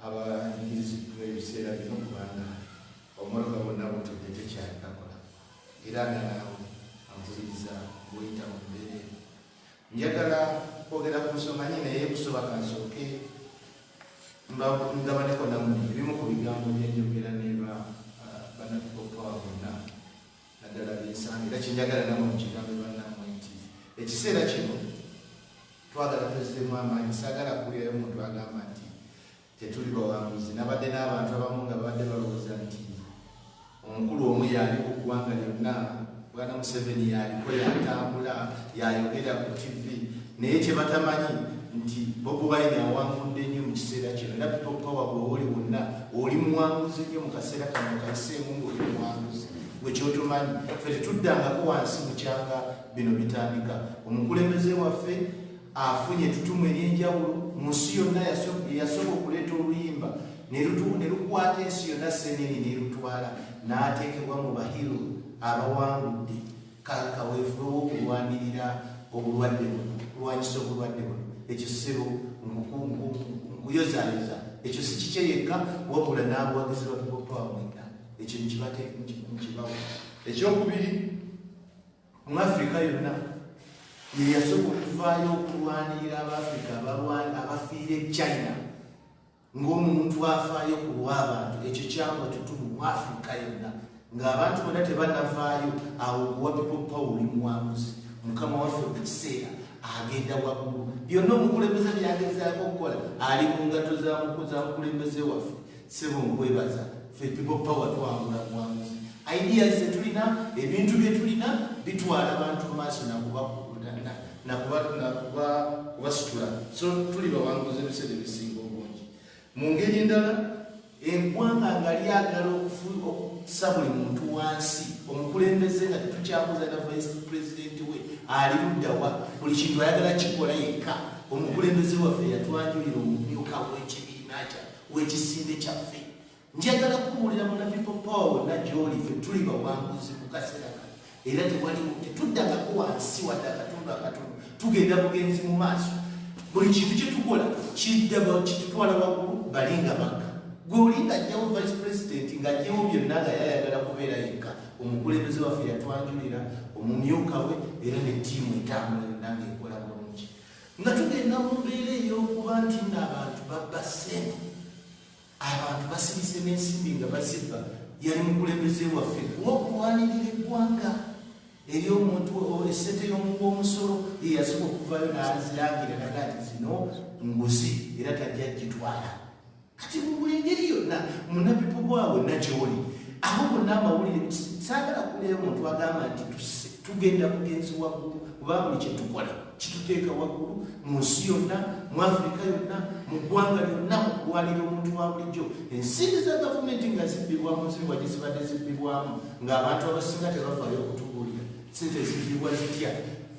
S2: abanyirizibwa ebiseera bino kubanga omuluka bonna butudde tekyalikakola era nga naawe ampuliriza bweyita mu mbeera eno njagala kwogera ku nsonga nyine naye kusoba kansooke ngabaneko nammwe ebimu ku bigambo byenjogera neeba banapopawa bonna naddala byensange era kyenjagala namwe mukigambo bannammwe nti ekiseera kino twagala tweziremu amaanyi saagala kulyayo omuntu agamba nti tetuli bawanguzi nabadde n'abantu abamu nga babadde balowooza nti omukulu omu yali ku ggwanga lyonna bwana Museveni yaliko yatambula yayogera ku TV naye kyebatamanyi nti Bobi Wine awangudde nnyo mu kiseera kino era people power bwe oli wonna oli muwanguzi nnyo mu kaseera kano kayiseemu ng'oli muwanguzi wekyotumanyi ffe tetuddangako wansi mu kyanga bino bitandika omukulembeze waffe afunye ettutumu ery'enjawulo mu nsi yonna yasooka okuleeta oluyimba ne lukwata ensi yonna seneni nerutwala n'ateekebwa mu bahiro abawangudde kaweefube w'okulwanirira obulwadde buno kulwanyisa obulwadde buno ekyo ssebo nkuyozaaleza ekyo si kikye yekka wabula n'abuwagizi ba people power mwenda ekyo nkibawa ekyokubiri mu Afrika yonna ye yasooka okuvaayo okulwanirira Abafrika abafiire China ng'omuntu afaayo ku lw'abantu ekyo kyangwa tutumu mu Afrika yonna ng'abantu bonna tebannavaayo awo okuwa people power oli muwanguzi mukama waffe mu kiseera agenda waggulu byonna omukulembeze byagezaako okukola ali mu ngato za mukulembeze waffe sebo nkwebaza ffe people power twawula muwanguzi ideas zetulina ebintu bye tulina bitwala abantu mu maaso nakubasitula so tuli bawanguzi ebiseera ebisinga obungi mu ngeri endala eggwanga nga lyagala okussa buli muntu wansi omukulembeze nga tetukyabuuza na vice president we ali luddawa buli kintu ayagala kikola yekka omukulembeze waffe yatwanjulira omumyuka w'ekibiina w'ekisinde kyaffe njagala kubuulira muna people power wonna gy'oli ffe tuli bawanguzi mu kaseera kano era tetuddangako wansi wadde akatundu akatono tugenda bugenzi mu maaso buli kintu kyetukola kitutwala waggulu balinga bakka gweoli ng'ajjawo vice president ng'ajjawo byonna nga yayagala kubeera yekka omukulembeze waffe yatwanjulira omumyuka we era ne ttiimu etambula yonna ng'ekola bulungi nga tugenda mu mbeera ey'okuba nti n'abantu babba ssente abantu basirise n'ensimbi nga bazibba yali mukulembeze waffe w'okulwanirira eggwanga eri omuntu essente y'omusolo yeyasooka okuvayo n'azirangira naga nti zino nguzi era tajja gitwala kati mu buli ngeri yonna munapipo bwawe nagyoli aho bonna amawulire saagala kuleyo omuntu agamba nti tugenda bugenzi waggulu kuba buli kyetukola kituteeka waggulu mu nsi yonna mu Afrika yonna mu ggwanga lyonna mu kulwanira omuntu wa bulijjo ensimbi za gavumenti nga zibbibwamu zibwa gye zibadde zibbibwamu ng'abantu abasinga tebavaayo okutubuulira sente zibbibwa zitya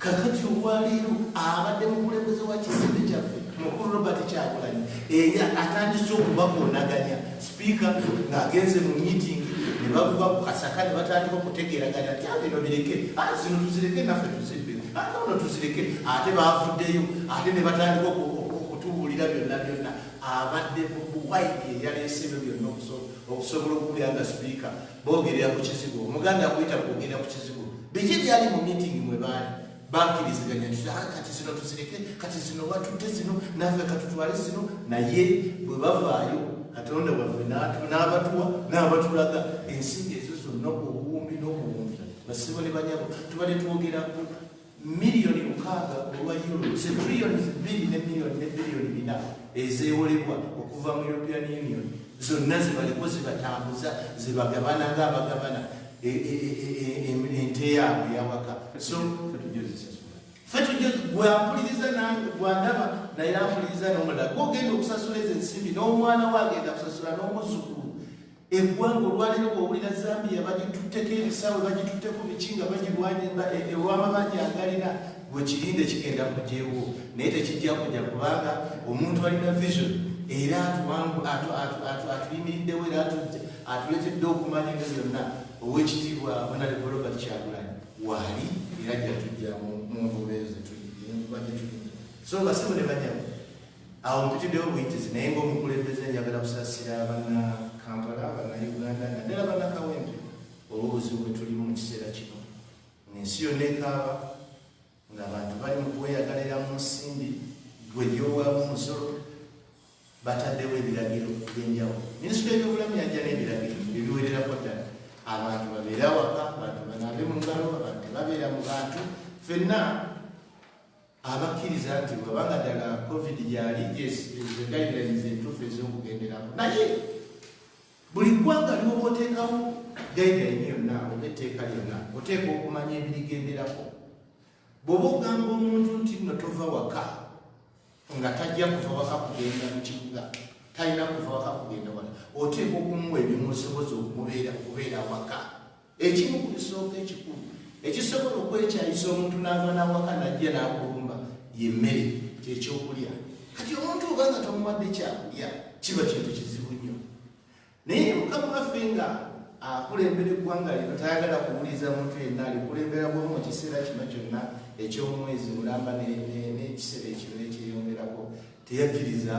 S2: kakati olwaleero abadde mukulembeze wa kisinde kyaffe mukulu Robert Kyagulanyi era atandise okubakoonaganya sipiika ng'agenze mu miitingi ne bavuga ku kasaka ne batandika okutegeeraganya ati bino bireke zino tuzireke naffe tuzibbe nono tuzireke ate baavuddeyo ate ne batandika okutubuulira byonna abadde buwaidi eyaleese ebyo byonna okusobola okuwulira nga sipiika boogerera ku kizibu omuganda akuyita kwogerera ku kizibu biki byali mu miitingi mwe baali bakkiriziganya nti kati zino tuzireke kati zino batudde zino naffe katutwale zino naye bwe bavaayo katonda waffe n'abatuwa n'abatulaga ensimbi ezo zonna obuwumbi n'obuwumbi basibo ne banyabo tubadde twogera ku miliyoni 6 olwa euro trillioni 2 ne biliyoni 4 ezeewolebwa okuva mu European Union zonna zibaliko zibatambuza zibagabana ng'abagabana ente yaabwe yawaka so gwampuliriza nange gwandaba naye ampuliriza n'omulala gwogenda okusasula ezo ensimbi n'omwana we agenda kusasula n'omuzukulu eggwanga olwaleero bw'owulira Zambia bagitutteko ebisaawe bagitutteko biki nga bagirwanya ew'amabanja agalina gwe kirinde kigenda kugyewo naye tekijja kujja kubanga omuntu alina vision era atuyimiriddewo era atuletedde okumanya ebyo byonna ow'ekitiibwa Honorable Robert Kyagulanyi waali era ajja tujja mu nvuba ezo so basibo ne banyamu awo mpitiddewo buyitizi naye ng'omukulembeze njagala kusasira Kampala Bannayuganda naddala Bannakawempe olw'obuzibu bwe tulimu mu kiseera kino ensi yonna ekaaba ng'abantu bali mu kweyagalira mu nsimbi gwe lyowaamu musolo bataddewo ebiragiro by'enjawulo minisitule y'ebyobulamu yajja n'ebiragiro ebiwererako ddala abantu babeere awaka abantu banaabe mu ngalo abantu tebabeera mu bantu ffenna abakkiriza nti bwabanga ddala covid gyali guidelines entuufu ez'okugenderako naye buli ggwanga lyoba oteekawo guideline yonna oba etteeka lyonna oteeka okumanya ebirigenderako bw'oba ogamba omuntu nti nno tova waka nga tajja kuva waka kugenda mu kibuga talina kuva waka kugenda wala oteeka okumuwa ebimusoboza okubeera waka ekimu ku bisooka ekikulu ekisobola okwekyayisa omuntu n'ava n'awaka najja n'akulumba yemmere kyekyokulya kati omuntu obanga tomuwadde kyakulya kiba kintu kizibu nnyo naye mukama waffe nga akulembera eggwanga lino tayagala kuwuliza muntu yenna alikulembera bwomu mu kiseera kino kyonna eky'omwezi mulamba n'ekiseera ekiro nekyeyongerako teyakkiriza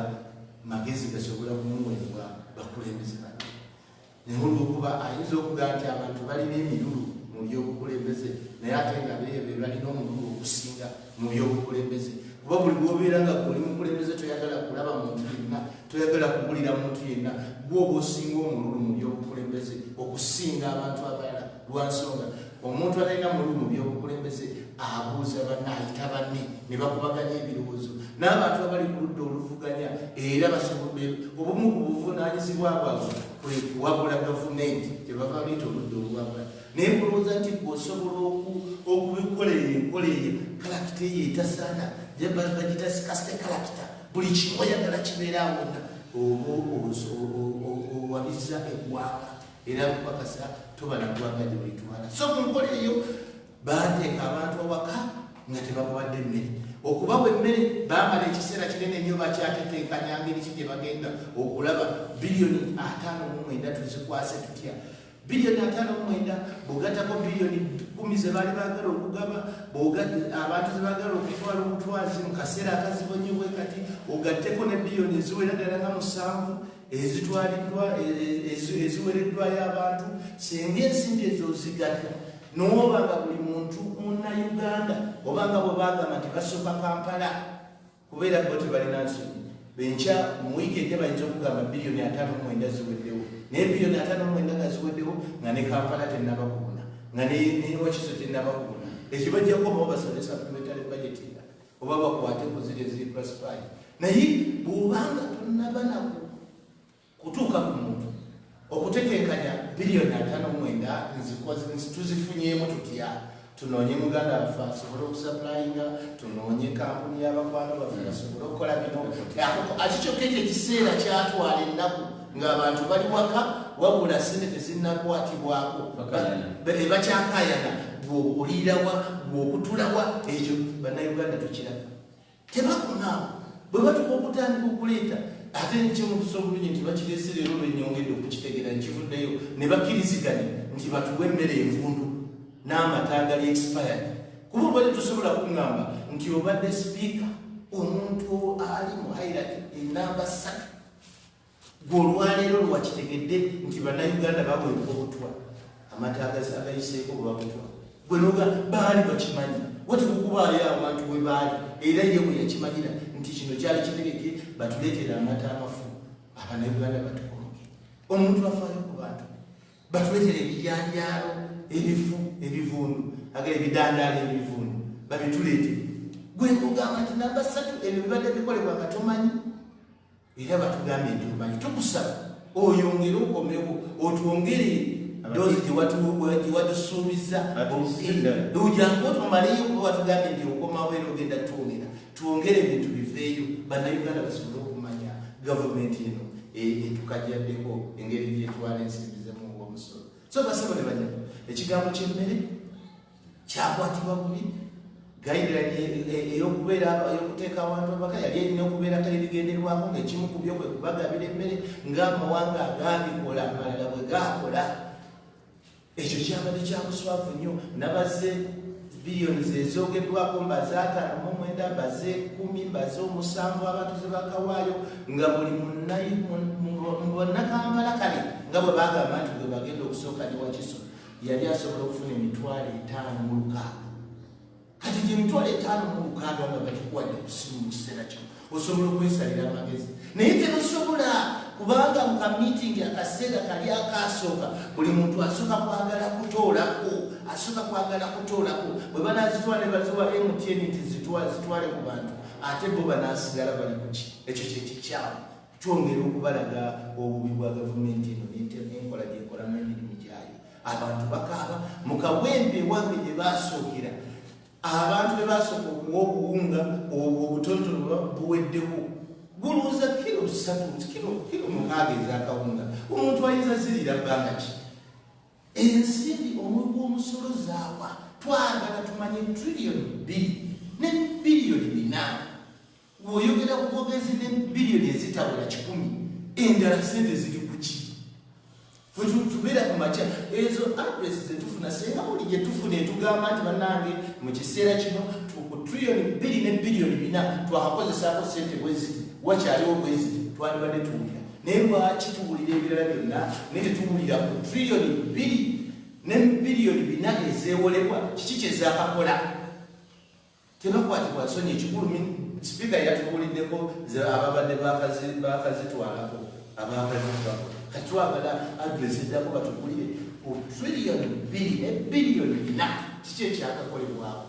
S2: magezi gasobola kumuweebwa bakulembeze bano naye olwokuba ayinza okugaa nti abantu balina emirulu mu byobukulembeze naye ate nga beebe balina omululu okusinga mu byobukulembeze kuba buli bwobeera nga goli mukulembeze toyagala kulaba muntu yenna toyagala kuwulira muntu yenna gwoba osinga omululu mu byobukulembeze okusinga abantu abalala lwansonga omuntu atalina mululu mu byobukulembeze abuuza banne ayita banne ne bakubaganya ebirowoozo n'abantu abali ku ludda oluvuganya era basobodde obumu ku buvunaanyizibwa bwabwe kwe kuwabula gavumenti tebava liita oludda olwabula naye kulowooza nti gweosobola okubikoleyo enkola eyo kalakita eyo etasaana bagita sikasite kalakita buli kimu oyagala kibeera wonna oba owabizza eggwanga era kupakasa tobala ggwanga gyolitwala so ku nkola eyo bateeka abantu awaka nga tebakuwadde emmere okubawa emmere bamala ekiseera kinene nnyo bakyateteekanya ngeri ki gye bagenda okulaba biliyoni 59 tuzikwase tutya biliyoni 59 bw'ogattako biliyoni 10 ze baali baagala okugaba abantu ze baagala okutwala obutwazi mu kaseera akazibu ennyo bwe kati ogatteko ne biliyoni eziwera ddala nga 7 ezitwaliddwa eziwereddwayo abantu singa ensimbi ezo zigatta n'obanga buli muntu munnayuganda obanga bwe bagamba nti basooka Kampala kubeera bo tebalina nsonyi benkya mu wiiki ejja bayinza okugamba bilioni 5.9 ziweddewo naye bilioni 5.9 nga ziweddewo nga ne Kampala tennaba kubona nga ne Wakiso tennaba kubona ekyo bajja kukomawo basale supplementary budget oba bakwate ku ziri eziri classified naye bw'obanga tonnaba nako kutuuka ku muntu okuteteekanya bilioni 5.9 tuzifunyeemu tutya tunoonye muganda waffe asobole okusaplayinga tunoonye kampuni y'abakwano baffe basobole okukola bino ati kyokka ekyo ekiseera kyatwala ennaku ng'abantu bali waka wabula sente tezinnakwatibwako bakyakayana bw'oliirawa bw'okutulawa ekyo bannayuganda tukiraba tebakunaawo bwe batuka okutandika okuleeta ate nekyemutusa obulungi nti bakireese leero lwenyongedde okukitegeera nkivuddeyo ne bakkiriziganya nti batuwe emmere envundu n'amata agali expired kuba bali tusobola kuŋŋamba nti obadde sipiika omuntu ali mu hairaki enamba 3 gw'olwaleero lwakitegedde nti bannayuganda babwebuka obutwa amata agayiseeko bwebabutwa bwenoga baali bakimanyi watikukubayo abantu bwe baali era ye bwe yakimanyira nti kino kyali kitegeke batuleetera amata amafu abannayuganda batukomoke omuntu afaayo ku bantu batuleetera ebijanjaalo ebifu ebivundu agala ebidandaala ebivundu babituleetere gwe kugamba nti namba 3 ebyo bibadde bikolebwa nga tomanyi era batugambye nti omanyi tukusaba oyongere okomewo otwongere dozi gyewadusuubiza ojanga otumaleyo kuba watugambye nti okomawo era ogenda twongera twongere ebintu biveeyo bannayuganda basobole okumanya gavumenti eno etukajjaddeko engeri gyetwala ensimbizemu omusolo so basaba ne banyako ekigambo ky'emmere kyakwatibwa bubi guideline eyokuteeka abantu abaka yali erina okubeera kale bigenderwako ngaekimu ku byokwe kubagabira emmere ng'amawanga agabikola amalala bwe gakola ekyo kyabadde kyakuswavu nnyo nabaze biliyoni zezoogeddwako mbaze 5.9 mbaze 10 mbaze 7 abantu ze bakawaayo nga buli munnakampala kale nga bwe bagamba nti bwe bagenda okusooka ne Wakiso yali asobola okufuna emitwalo 5 kati gyemitwalo 5 nga bagikuwadde kusimu mu kiseera kino osobola okwesalira amagezi naye tebasobola kubanga mu kamitingi akaseera kali akasooka buli muntu asooka kwagala kutoolako bwe banazitwala ne baziwa MTN nti zitwale ku bantu ate bo banasigala bali kuki ekyo kyekikyamu kyongera okubalaga obubi bwa gavumenti eno n'enkola gyekolamu emirimu gyayo abantu bakaaba mu kawempe ewange gye basookera abantu be basooka okuwa obuwunga obutonotono buweddewo guluuza kilo 3 kilo 6 ezakawunga omuntu ayinza zirira bbanga ki ensimbi omuli gw'omusolo zaawa twagala tumanye triliyoni 2 ne biliyoni 4 bw'oyogera ku bwogezi ne biliyoni ezitawula 100 endala sente ziri kuki tubeera ku makya ezo adresi zetufuna senga buli gye tufuna etugamba nti bannange mu kiseera kino ku triliyoni 2 ne biliyoni 4 twakakozesaako sente bweziti wakyaliwo bweziti twalibadde tuwulira naye lwaki tuwulira ebirala byonna naye tetuwulira ku triliyoni 2 ne biliyoni 4 ezeewolebwa kiki kyezakakola tebakwatibwa nsonyi ekikulu sipiika yatubuliddeko ababadde bakazitwalako abakazitwalako kati twagala adresi eddako batugulire ku triliyoni 2 ne biliyoni 4 kiki ekyakakolebwako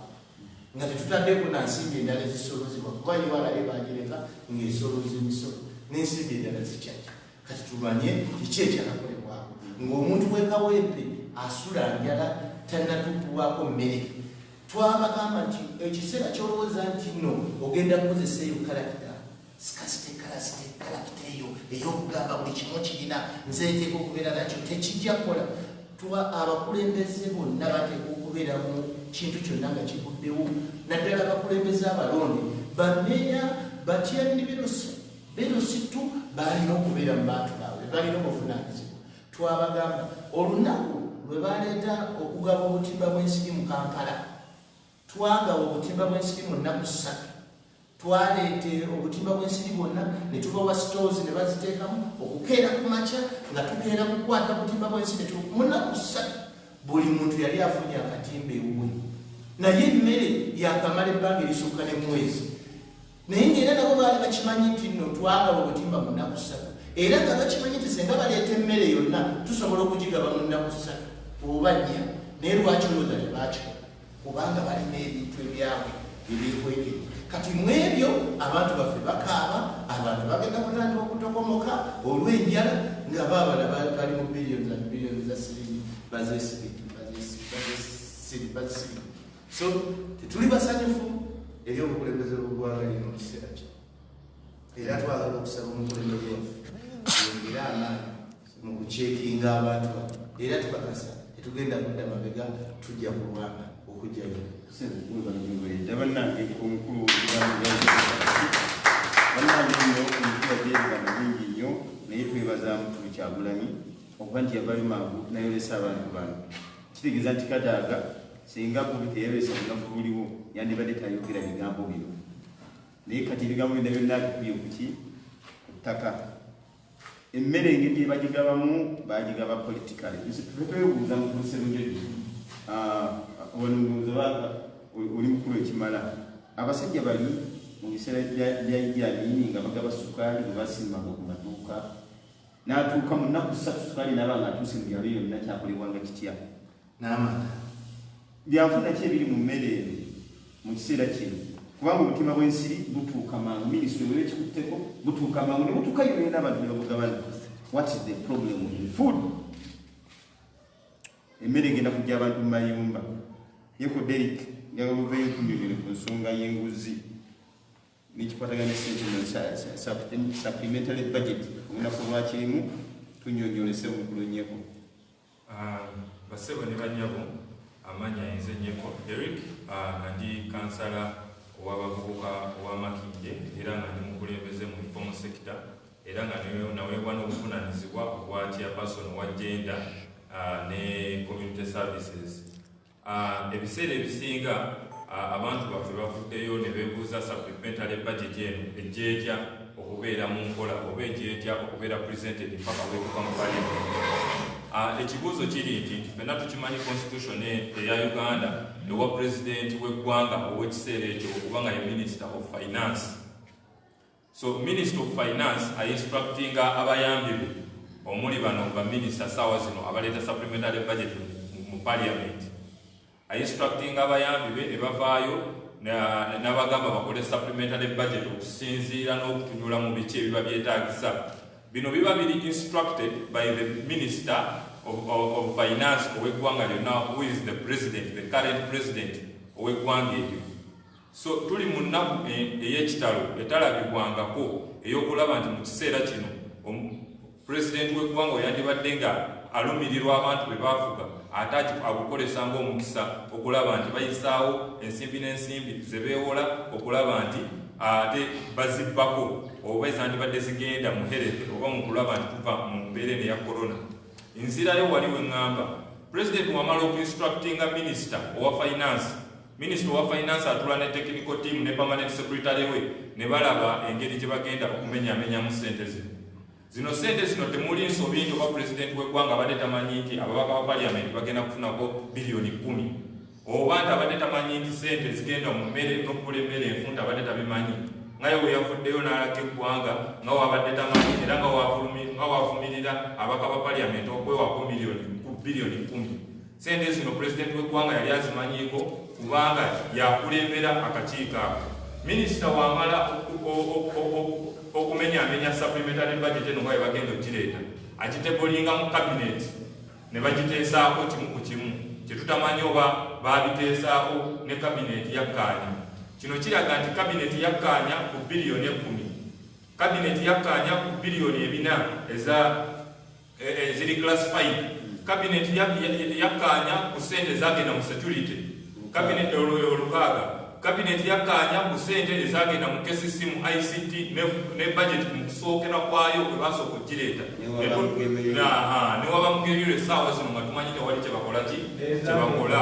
S2: nga tetutaddeko na nsimbi endala ezisolozibwa kuba yewalabe bagireka ng'esolooza emisolo n'ensimbi endala zikyajja kati tumanye kiki ekyakakolebwako ng'omuntu wekawempe asula njala tannatukuwako mmere twabagamba nti ekiseera kyolowooza nti nno ogenda kukozesa eyo kalakita sikasite kalakita eyo ey'okugamba buli kimu kirina nzeeteeka okubeera nakyo tekijja kukola abakulembeze bonna bateeka okubeera mu kintu kyonna nga kiguddewo naddala abakulembeze abalonde bameya batyandi berositu balina okubeera mu bantu baabwe balina obuvunaanyizibwa twabagamba olunaku lwe baleeta okugaba obutimba bw'ensiri mu Kampala twagaba obutimba bw'ensiri mu nnaku 3 twaleete obutimba bw'ensiri bwonna ne tubawa stores ne baziteekamu okukeera ku makya nga tukeera kukwata obutimba bw'ensiri mu nnaku 3 buli muntu yali afunye akatimba ewuwe naye emmere yakamala ebbanga erisukka ne mwezi naye ng'era nabo baali bakimanyi nti nno twagaba obutimba mu nnaku 3 era nga bakimanyi nti singa baleeta emmere yonna tusobola okugigaba mu nnaku 3 oba 4 naye lwaki olowooza tebakikola kubanga balina ebintu ebyabwe ebyekwekera kati mu ebyo abantu baffe bakaaba abantu bagenda kutandika okutokomoka olw'enjala nga baabala bali mu biliyoni za siringi bazesibiti so tetuli basanyufu eri obukulembeze bw'eggwanga lino mu kiseera kino era twagala okusaba omukulembeze waffe yongere amaanyi mu kucekinga abantu era tukakasa tetugenda kudda mabega tujja kulwana okujjayo
S1: bannange omukulu bannange nno omukulu ajeebigano bingi nnyo naye twebazaamu tuli Kyagulanyi okuba nti yavali mangu nayolesa abantu bano kitegeeza nti Kataaga singa kubi teyabeesa obunafu buliwo yandibadde tayogera bigambo bino naye kati ebigambo byonna byonna bikubye kuki ku ttaka emmere engeri ebagigabamu bagigaba politikale twebuuza mu kulusebunjodi wanondoza oli mukulu ekimala abasajja bali mu biseera bya Idi nga bagaba sukaali bwe basimanga ku maduuka n'atuuka mu nnaku 3 sukaali n'aba nga atuuse mu byalo byonna kyakolebwanga kitya
S2: n'amata
S1: byanfuna ki ebiri mu mmere eno mu kiseera kino kubanga obutima bw'ensiri butuuka mangu minisitule bwe bekikutteko butuuka mangu ne butuuka yonna n'abantu ne babugabana. What is the problem with food? Emmere egenda kujja abantu mu mayumba yeko Derek njagala oveeyo tunyonyole ku nsonga y'enguzi n'ekikwatagana ne supplementary budget olunaku lwakirimu tunyonyolese omukulonyeko
S5: basebo ne banyabo amanya yenze nyeko Derek nga ndi kansala ow'abavubuka ow'Amakindye era nga ndi mukulembeze mu informal sector era nga naweebwa n'obuvunaanyizibwa obwa chairperson wa gender ne community services. Ebiseera ebisinga abantu baffe bavuddeyo ne beebuuza supplementary budget eno ejjeetya okubeera mu nkola oba ejjeetya okubeera presented paka weekuka mu parliament. Ekibuuzo kiri nti ffenna tukimanyi constitution eya Uganda ewa president w'eggwanga ow'ekiseera ekyo okuba nga ye minister of finance. So minister of finance instructinga abayambi be omuli bano ba minister saawa zino abaleeta supplementary budget mu parliament. Instructinga abayambi be ne bavaayo n'abagamba bakole supplementary budget okusinziira n'okutunyula mu biki ebiba byetaagisa. Bino biba biri instructed by the minister of finance ow'eggwanga lyonna, who is the president, the current president ow'eggwanga eryo. So tuli mu nnaku ey'ekitalo etalabibwangako ey'okulaba nti mu kiseera kino president w'eggwanga oyandibadde nga alumirirwa abantu be baafuga ate agukolesa ng'omukisa okulaba nti bayisaawo ensimbi n'ensimbi ze beewola okulaba nti ate bazibbako oba ezandibadde zigenda muherede oba mu kulaba nti tuva mu mbeera eno eya korona. Nzirayo wali we ŋŋamba president wamala okuinstructinga minister owa finance. Minister wa finance atula ne technical team ne permanent secretary we ne balaba engeri gye bagenda okumenyaamenyamu ssente zino. Zino ssente zino temuli nsobi nti oba president w'eggwanga abadde tamanyi nti ababaka ba parliament bagenda kufunako biliyoni 10 oba nti abadde tamanyi nti ssente zigenda mu mmere n'okugula emmere enfunda abadde tabimanyi nga ye bwe yavuddeyo n'alaka eggwanga nga wabadde tamanyi era nga wavumirira ababaka ba parliament okwewako biliyoni 10. Ssente zino president w'eggwanga yali azimanyiiko kubanga yakulembera akakiiko ako. Minisita wamala okumenyaamenya supplementary budget eno nga bwe bagenda ogireeta agitebolinga mu cabinet ne bagiteesaako kimu ku kimu kyetutamanyi oba baabiteesaako ne cabinet yakkaanya. Kino kiraga nti cabinet yakkaanya ku biliyoni 10, cabinet yakkaanya ku biliyoni 4 eziri classified, cabinet yakkaanya ku ssente ezagenda mu security, cabinet olukaaga, cabinet yakkaanya ku ssente ezagenda mu KCC mu ICT ne budget mu kusookera kwayo kwe basooka okugireeta ne waba mugerirwa essaawa zino nga tumanyi tewali kyebakola kyebakola.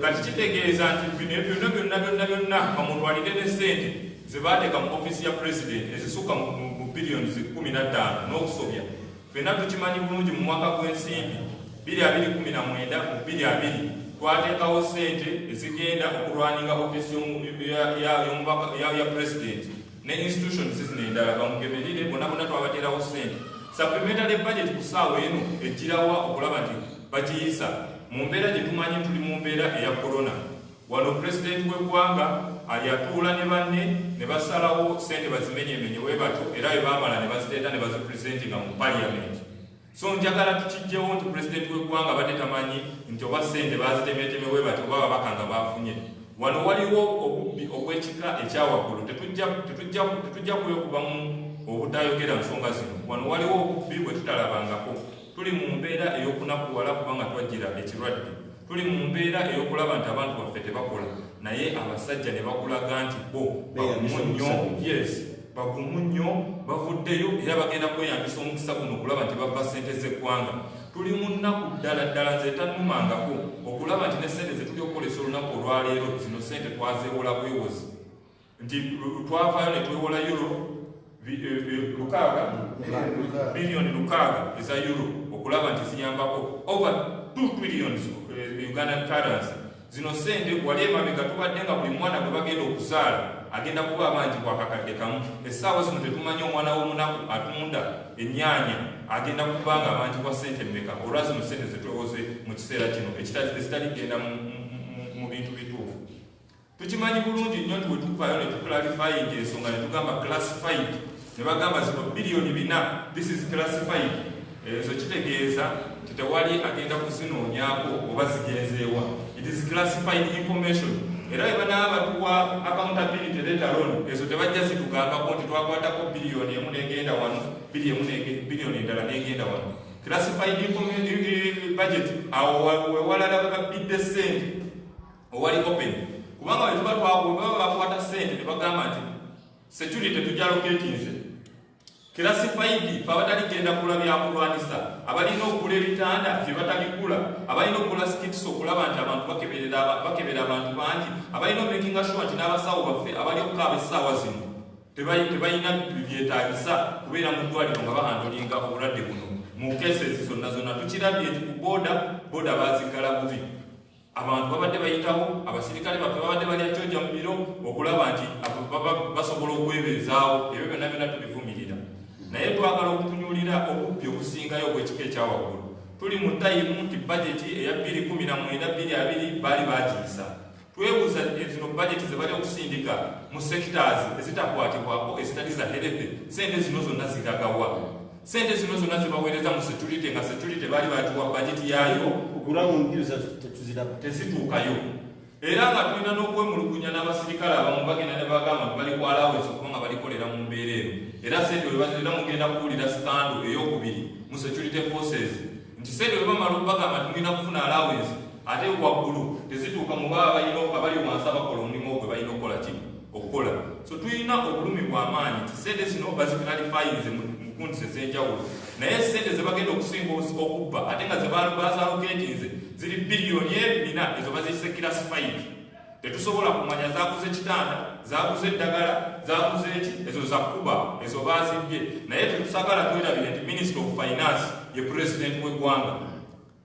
S5: Kati kitegeeza nti bino byonna bamutwalire ne ssente ze baateeka mu offisi ya president ezisukka mu biliyoni 15 n'okusobya. Ffenna tukimanyi bulungi mu mwaka gw'ensimbi 2019 mu 2020 twateekawo ssente ezigenda okulwaninga offisi ya president ne institutions zino endala bamugemerere bonna twabaterawo ssente. Supplementary budget ku ssaawa eno ejjirawa okulaba nti bagiyisa mu mbeera gye tumanyi tuli mu mbeera eya corona. Wano pulezidenti w'eggwanga yatuula ne banne ne basalawo ssente bazimenyemenye bwe batyo era bwe baamala ne baziteeta ne bazipurezentinga mu parliament. So njagala tukijjewo nti pulezidenti w'eggwanga badde tamanyi nti oba ssente bazitemeteme bwe batyo oba babaka nga bafunye. Wano waliwo obubbi obw'ekika ekyawaggulu. Tetujja kwekuba mu obutayogera nsonga zino. Wano waliwo obubbi bwe tutalabangako. Tuli mu mbeera ey'okunakuwala kubanga twajjira ekirwadde. Tuli mu mbeera ey'okulaba nti abantu baffe tebakola naye abasajja ne bakulaga nti bo bagumu nnyo bavuddeyo era bagenda kweyambisa omukisa guno okulaba nti babba ssente z'eggwanga. Tuli mu nnaku ddala nze tannumangako okulaba nti ne ssente ze tuli okukolesa olunaku olwaleero zino ssente twazeewola bwewozi nti twavaayo ne twewola euro biliyoni 6 eza euro okulaba nti ziyambako over 2 trillion Ugandan currency. Zino ssente wali emabega tubadde nga buli mwana gwe bagenda okuzaala agenda kuba abangi kwakakadde kamu. Essaawa zino tetumanyi omwana w'omunaku atunda ennyaanya agenda kuba nga abangi kwa ssente mmeka. Olwa zino ssente zetwewoze mu kiseera kino ezitaligenda mu bintu bituufu. Tukimanyi bulungi nnyo nti bwe tukuvaayo ne tuclarifyinga ensonga ne tugamba classified ne bagamba zino biliyoni 4 this is classified. Ezo kitegeeza tewali agenda kuzinoonyaako oba zigenzeewa. It is classified information. Era bwe banaaba batuwa accountability letter on ezo tebajja zitugambako nti twakwatako biliyoni emu n'egenda wano biliyoni endala n'egenda wano. Classified budget awo wewalala babidde ssente owali open kubanga bwe tuba bakwata ssente ne bagamba nti security tujaloketinze classified abataligenda kula byakulwanisa abalina okugula ebitanda bye bataligula abalina okugula skits okulaba nti abantu bakebera abantu bangi abalina making sure nti n'abasawo baffe abali okukaaba essaawa zino tebalina byetaagisa kubeera mu ddwaliro nga bahandolinga obulwadde buno. Mu cases zonna tukirabye nti ku booda bazigala bubi abantu babadde bayitawo abasirikale baffe babadde balya kyoja mu biro okulaba nti basobola okwebeezaawo ebyo byonna tubivumirira. Naye twagala okutunyulira obubbi obusingayo obw'ekika ekyawaggulu. Tuli mu tayimu nti bajeti eya 2019-2020 baali bagiyisa. Twebuuza zino bajeti ze bali okusindika mu sectors ezitakwatibwako ezitali za health ssente zino zonna ziragawa. Ssente zino zonna zibaweereza mu security nga security baali batuwa bajeti yaayo tezituukayo. Era nga tulina n'okwemulugunya n'abasirikale abamu bagenda ne bagamba bali ku allowance kubanga balikolera mu mbeera eno. Era ssente bwe bazirina mugenda kuwulira sikando ey'okubiri mu security forces nti ssente bwe bamala okubagamba tugenda kufuna allowance ate waggulu tezituuka mu baba abali wansi abakola omulimu gwe balina okukola. So tulina obulumi bw'amaanyi nti ssente zino baziclarifyinze mu nkundi ez'enjawulo naye ssente ze bagenda okusinga okubba ate nga ze bazaloketinze ziri biliyoni 4 ezo baziyise classified. Tetusobola kumanya zaguze kitanda zaguze eddagala zaguze eki ezo zakuba ezo bazibbye naye tetusagala twerabire nti Minister of Finance ye president w'eggwanga.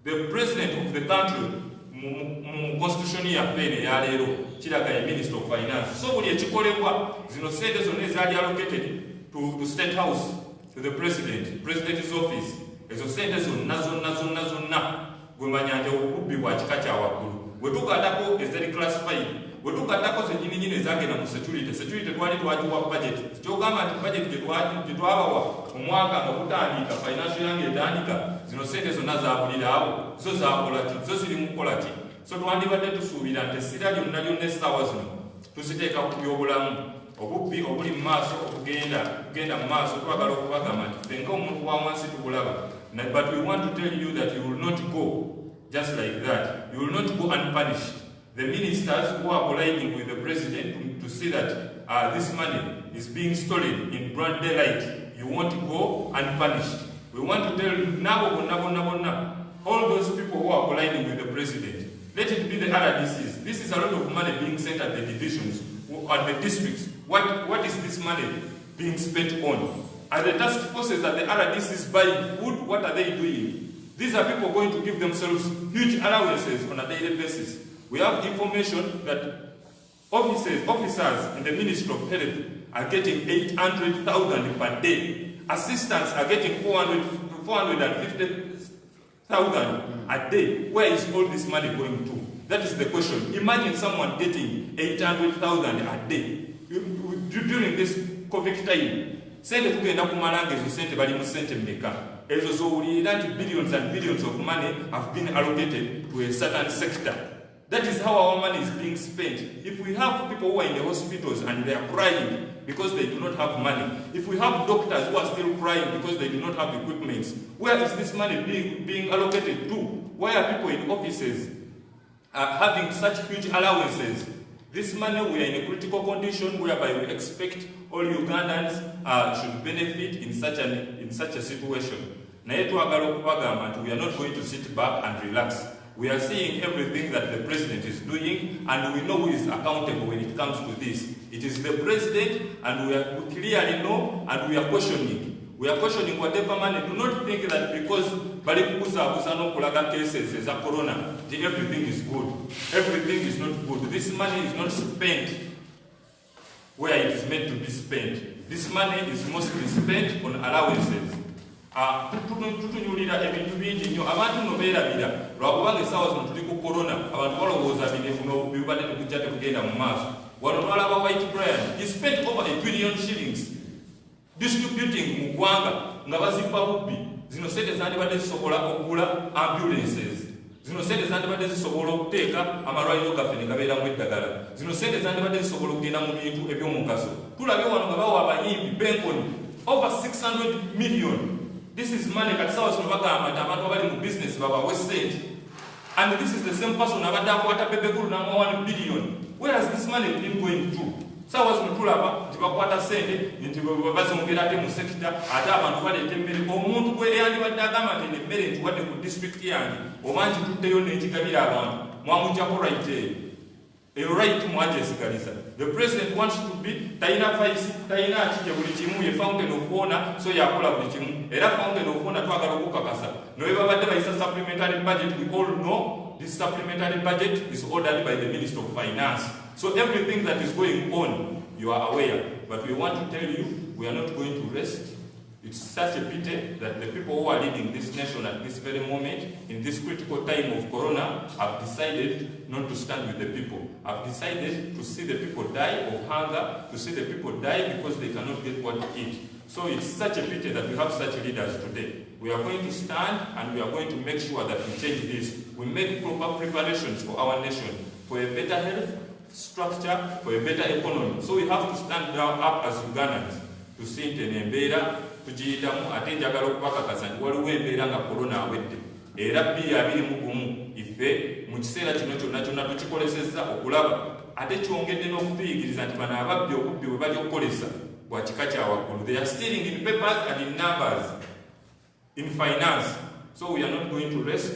S5: The president of the country mu constitution yaffe eyaleero kiraga ye Minister of Finance. So buli ekikolebwa zino ssente zonna ezaali allocated to State House to the president's office ezo ssente zonna gwe manya nti obubbi bwa kika kya waggulu. Bwe tugattako ezali classified bwe tugattako zennyininyini ezagenda mu security twali twagiwa budget. Kyogamba nti budget gye twabawa omwaka nga gutandika financial yange etandika zino ssente zonna zabulira abo zo zakola ki zo ziri mu kukola ki. So twandibadde tusuubira nti essira lyonna essaawa zino tuziteeka ku byobulamu. Obubbi obuli mu maaso okugenda mu maaso twagala okubagamba nti ffe ng'omuntu wa wansi tubulaba. But we want to tell you that you will not go just like that. You will not go unpunished. The ministers who are colliding with the president to see that this money is being stolen in broad daylight, you won't go unpunished. We want to tell all those people who are colliding with the president, let it be the RDCs. This is a lot of money being sent at the divisions, at the districts. What is this money being spent on? Are the task forces at the RDCs buying food? What are they doing? These are people going to give themselves huge allowances on a daily basis. We have information that officers in the Ministry of Health are getting 800,000 per day. Assistants are getting 450,000 a day. Where is all this money going to? That is the question. Imagine someone getting 800,000 a day during this COVID time. Sente tugenda kumalanga ezo sente bali mu sente mmeka. Ezo zowulira nti billions and billions of money have been allocated to a certain sector. That is how our money is being spent. If we have people who are in the hospitals and they are crying because they do not have money, if we have doctors who are still crying because they do not have equipment, where is this money being allocated to? Why are people in offices having such huge allowances? This money, we are in a critical condition whereby we expect all Ugandans should benefit in such a situation. We are not going to sit back and relax. We are seeing everything that the president is doing, and we know who is accountable when it comes to this. It is the president, and we clearly know, and we are questioning. We are questioning whatever money. Do not think that because Balikusa cases is a corona, everything is good. Everything is not good. This money is not spent where it is meant to be spent. This money is mostly spent on allowances. Tutunyulira ebintu bingi nnyo abantu nno beerabira lwakubanga essaawa zino tuli ku corona abantu balowooza bibadde tekujja tekugenda mu maaso. Wano twalaba White Brian, he spent over $1 billion distributing mu ggwanga nga bazimba bubbi. Zino sente zandibadde zisobola okugula ambulances. Zino sente zandibadde zisobola okuteeka amalwaliro gaffe ne gabeeramu eddagala. Zino sente zandibadde zisobola okugenda mu bintu eby'omugaso. Tulabye wano nga bawa abayimbi benkoni over 600 million. This is money kati sawa zino bagamba nti abantu abali mu business babawe sente. And this is the same person abadde akwata bebekulu n'amuwa 1 billion. Where has this money been going to? Sawa zino tulaba nti bakwata sente nti bazongera ate mu sekita ate abantu baleeta emmere. Omuntu gwe yandibadde agamba nti emmere ntiwadde ku district yange oba nti tuddeyo n'ekigabira abantu mwamuggyako right eyo. A right mwajesigaliza. The president wants to be taina vice, taina akije buli kimu, ye fountain of honor, so yakola buli kimu. Era fountain of honor twagala okukakasa. Nowe babadde bayisa supplementary budget, we all know this supplementary budget is ordered by the Minister of Finance. So everything that is going on, you are aware. But we want to tell you, we are not going to rest. It's such a pity that the people who are leading this nation at this very moment, in this critical time of corona, have decided not to stand with the people. Have decided to see the people die of hunger, to see the people die because they cannot get what to eat. So it's such a pity that we have such leaders today. We are going to stand and we are going to make sure that we change this. We make proper preparations for our nation, for a better health structure, for a better economy. So we have to stand down up as Ugandans to see in Embera, tugiyitamu ate njagala okubakakasa nti waliwo embeera nga korona awedde era 2021 ife mu kiseera kino kyonna kyonna tukikolesezza okulaba ate kyongedde n'okutuyigiriza nti bano ababbi obubbi bwe bali okukolesa bwa kika kya waggulu. They are stealing in papers and in numbers in finance. So we are not going to rest.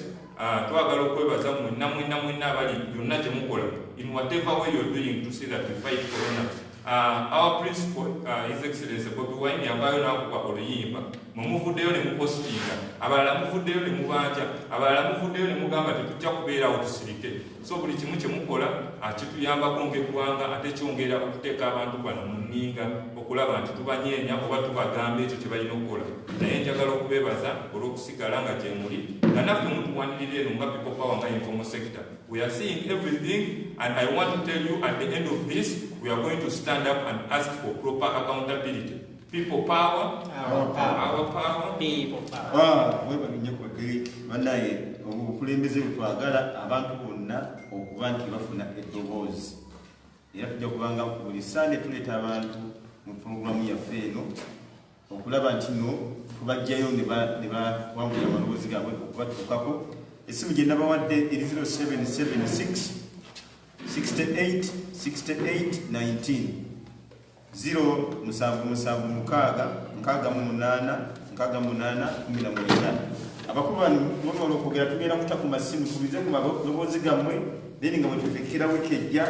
S5: Twagala okwebaza mwenna abali byonna kye mukola in whatever way you're doing to see that we fight corona. Our principal, His Excellency Bobi Wine, yavayo n'akuba oluyimba mumuvuddeyo ne mupostinga abalala muvuddeyo ne mubanja abalala muvuddeyo ne mugamba tetujja kubeerawo tusirike. So buli kimu kye mukola kituyambako ng'eggwanga ate kyongera okuteeka abantu bano mu nninga okulaba nti tubanyeenya oba tubagamba ekyo kye balina okukola. Naye njagala okubeebaza olw'okusigala nga gye muli nga naffe mutuwanirira eno nga People Power nga informal sector. We are seeing everything, and I want to tell you at the end of this, we are going to stand up and ask for proper accountability. People power, our power,
S4: people power.
S1: Banaye obukulembeze butwagala abantu bonna okuba nti bafuna eddoboozi. Era tujja kubanga buli Sande tuleeta abantu mu pulogulaamu yaffe eno okulaba nti no tubajjayo ne bawulira amaloboozi gaabwe okubatuukako. Essimu gye nabawadde eri 0776 68 68 19 07786 abakulu bano bonola okwogera tugenda kuta ku masimu tubize ku maloboozi gammwe then nga bwetufikira wiki ejja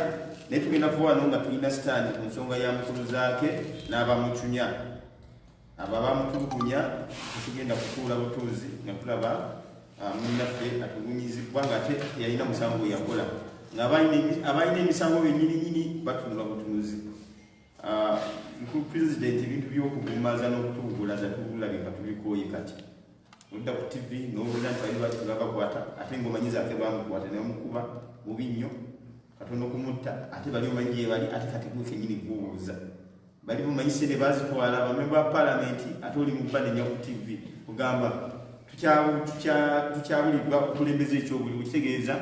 S1: naye tugenda kuwano nga tulina stand ku nsonga ya mukulu zaake n'abamucunya abo abamutulugunya tugenda kutuula butuuzi nga tulaba munnaffe atulugunyizibwa nga ate yalina musango yakola nga abalina emisango bennyininyini batunula butunuzi. Mkulu President ebintu by'okugumaza n'okutuubulaza tubulabika tubikooye kati. Odda ku TV n'obulira nti bali babakwata ate ng'omanyiza ate bamukwata ne bamukuba bubi nnyo katono kumutta ate bali omanyi gye bali ate kati gwe kennyini gw'obuuza. Bali bumanyi sente baazitwala abamemba ba paalamenti ate oli mu banenya ku TV kugamba tukyabulibwa okulembeza ekyobuli kitegeeza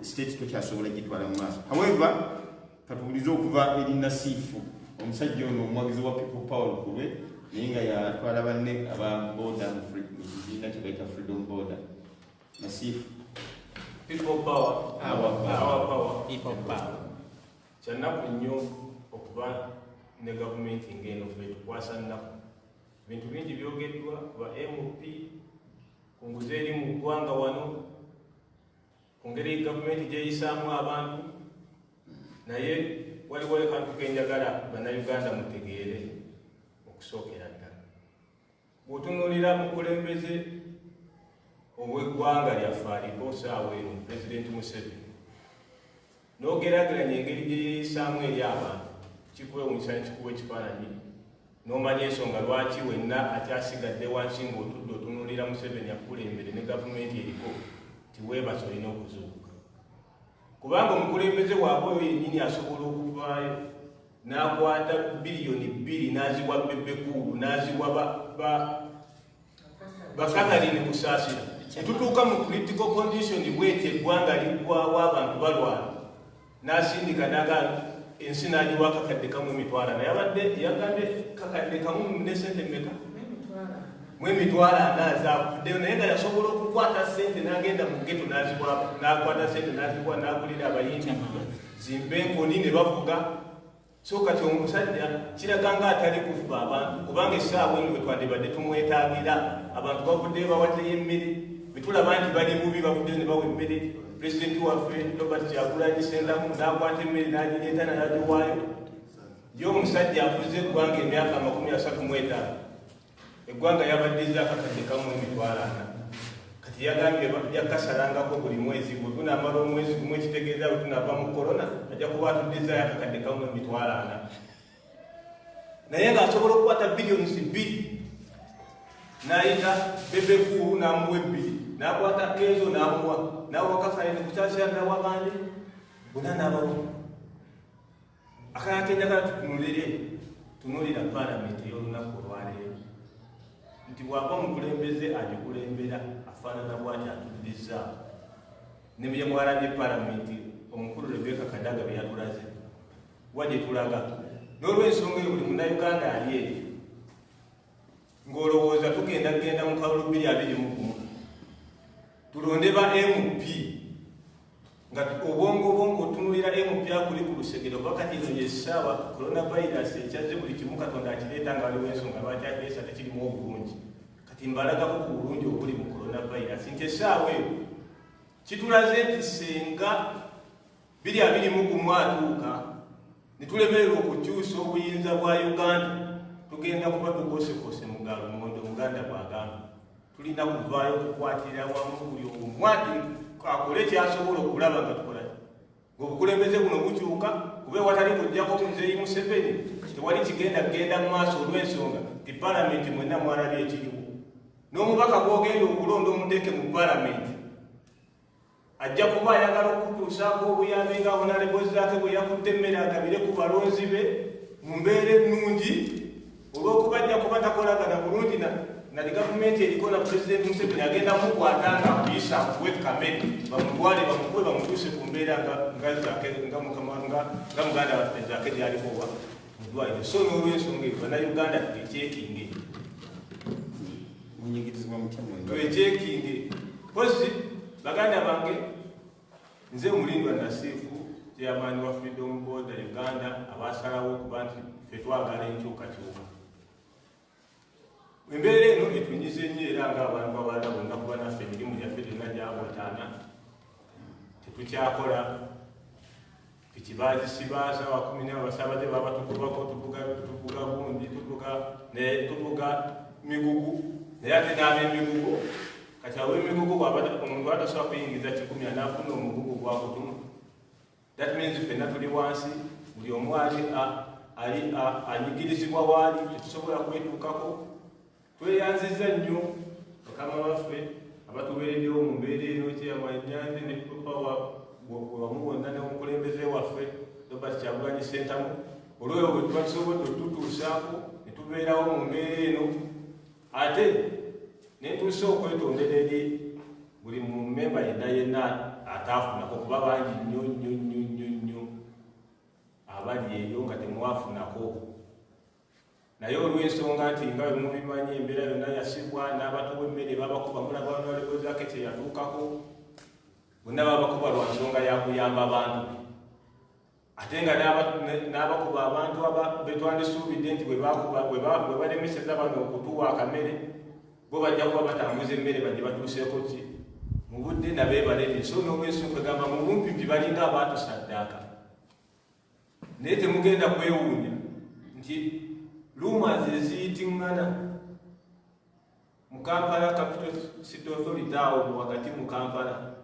S1: state tokyasobola gitwala mu maaso. However, katubulize okuva eri Nasiifu omusajja ono omwagizi wa People Power Lukulwe naye nga yatwala banne aba boda mu kibiina kye bayita Freedom Border. Nasiifu.
S4: People Power. Our power.
S3: People Power.
S4: Kyanaku nnyo okuba ne gavumenti ng'eno ffe tukwasa nnaku. Bintu bingi byogeddwa ba MOP ku nguzi eri mu ggwanga wano ku ngeri gavumenti gyeyisaamu abantu naye waliwo akantu kenjagala bannayuganda mutegeere okusookera ddala. Bw'otunuulira mukulembeze ow'eggwanga lyaffe aliko saawa eno Pulezidenti Museveni n'ogeraageranya engeri gye yeeyisaamu eri abantu kikwewuunyisa ne kikuwa ekifaananyi n'omanya ensonga lwaki wenna akyasigadde wansi ng'otudde otunuulira Museveni akulembere ne gavumenti eriko tiweebase olina okuzuukuka. Kubanga omukulembeze waabwe oyo yennyini asobola okuvaayo n'akwata biliyoni 2 n'aziwa Bebekulu n'aziwa Bakathaline Kusaasira. Netutuuka mu critical condition bw'eti eggwanga liggwawo abantu balwala n'asindika n'agamba ensi n'agiwa akakadde kamu emitwalo ana yabadde yagambye kakadde kamu ne sente mmeka mu emitwalo ana azaakuddeyo naye nga yasobola okukwata sente n'agenda mu geto n'akwata sente n'azibwa n'agulira abayimbi zimbenkoni ne bavuga. So kati omusajja kiraga nga atali kufuba abantu kubanga essaawa eno bwe twandibadde tumwetaagira abantu bavuddeyo bawaddeyo emmere betulaba nti bali bubi bavuddeyo ne bawa emmere. Pulezidenti waffe Robert Kyagulanyi Ssentamu n'akwata emmere n'agireeta n'agiwaayo. Ye omusajja afuze eggwanga emyaka 35. Eggwanga yabaddiza akakadde kamu emitwalo ana. Kati yagambye bajja kasalangako buli mwezi bwe tunaamala omwezi gumu ekitegeeza bwe tunaava mu korona ajja kuba atuddizaayo akakadde kamu emitwalo ana. Naye ng'asobola okukwata biliyoni 2 n'ayita Bebekulu n'amuwa 2 n'akwata Kenzo n'amuwa n'awa Bakathaline Kusaasira n'awa bandi bonna n'abawa. Akalala kenjagala tunuulira paalamenti y'olunaku olwaleero nti bw'ava omukulembeze agikulembera afaanana bw'ati atuddizaawo ne bye mwalabye paalamenti omukulu Rebecca Kadaga bye yatulaze wa gye tulaga. N'olw'ensonga eyo buli munnayuganda ali eri ng'olowooza tugenda mu kalulu 2021 tulonde ba MP nga obwongo otunulira MP akuli ku lusegero bakati eno yessaawa coronavirus ekyaze buli kimu Katonda akireeta nga waliwo ensonga lwaki ateesa tekirimu obulungi kati mbalagako ku bulungi obuli mu coronavirus nti essaawa eyo kitulaze nti senga 2021 atuuka ne tulemererwa okukyusa obuyinza bwa Uganda tugenda kuba tukosekose mugalo muwondo Muganda bw'agamba. Tulina kuvaayo okukwatirira wamu buli omu akole kyasobola okulaba nga tukola. Ng'obukulembeze buno bukyuka kube watali kujjako Muzeeyi Museveni tewali kigenda mu maaso olw'ensonga ti paalamenti mwenna mwalabye ekiriwo. N'omubaka gw'ogenda okulonda omuteeke mu paalamenti ajja kuba ayagala okutuusaako obuyambi nga honorable zaake bwe yakudde emmere agabire ku balonzi be mu mbeera ennungi olw'okuba ajja kuba takolagana bulungi na gavumenti eriko na Pulezidenti Museveni agenda mukwata nga kuyisa kuwe kamere bamutwale bamukube bamutuuse ku mbeera nga muganda waffe zaake gyaliko wa mu ddwaliro. So n'olw'ensonga eyo bannayuganda twekyekinge pozi baganda bange nze Mulindwa Nasiifu chairman wa Freedom Border Uganda abasalawo okuba nti ffe twagala enkyukakyuka. Embeera eno etunyize nnyo era ng'abantu abalala bonna kuba naffe emirimu gyaffe gyonna gyabwataana tetukyakola piki baazisiba saawa 10 abasaabaze baba tukubako tuvuga bundi tuvuga migugu naye ate n'ab'emigugu kati aw'emigugu omuntu atasobola kuyingiza 10 anaafuna omugugu gwakutuma. That means ffenna tuli wansi buli omu ali anyigirizibwa waali tetusobola kwetuukako. Tweyanziza nnyo bakama baffe abatubeereddewo mu mbeera eno Kyeyamanyanzi ne Power wamu bonna n'omukulembeze waffe Robert Kyagulanyi Ssentamu olweyo bwe tuba tusobodde otutuusaako ne tubeerawo mu mbeera eno ate ne ntuusa okwetondera eri buli mumemba yenna ataafunako kuba bangi nnyo abali eyo nga temwafunako. Naye olw'ensonga nti nga bwe mubimanyi embeera yonna yasibwa n'abatuwa emmere babakuba mulaba nalebozaako kyeyatuukako bonna babakuba lwa nsonga ya kuyamba abantu ate nga n'abakuba abantu betwandisuubidde nti bwe balemeseza bano okutuwa akamere bo bajja kuba batambuza emmere bajje batuuseeko ki mu budde nabeebaleme. So n'olw'ensonga gamba mu bumpimpi balinga abaatusaddaaka naye temugenda kwewuunya nti rumors eziyitiŋŋana mu Kampala Capital City Authority awo wakati mu Kampala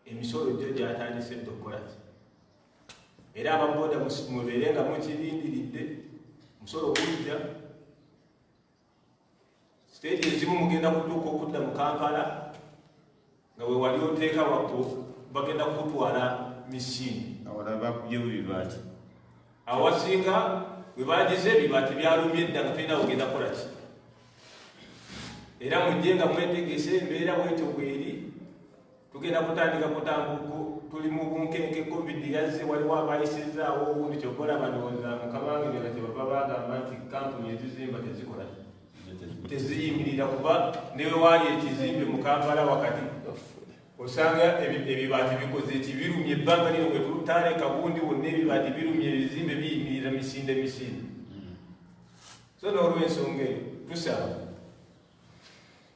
S4: emisolo gyo gyatandise okukola ki era ababoda mubeere nga mukirindiridde musolo gujja stage ezimu mugenda kutuuka okudda mu Kampala nga we wali oteeka bagenda kutwala misini
S1: awala bakubyewo bibaati
S4: awasinga bwe bagize ebibaati byalumye edda nga tulina kugenda kukola ki era mujje nga mwetegese embeera bwetyo bweri tugenda kutandika kutambuko tuli mu bunkenke covid yazze waliwo abayisizaawo obundi kyokola banooza mukabange nga kyebava bagamba nti kampuni ezizimba tezikola teziyimirira kuba newe waali ekizimbe mu Kampala wakati osanga ebibaati bikoze eki birumye ebbanga lino bwe tulutaaleka bundi bwonna ebibaati birumye ebizimbe biyimirira misinde. So n'olw'ensonga eyo tusaba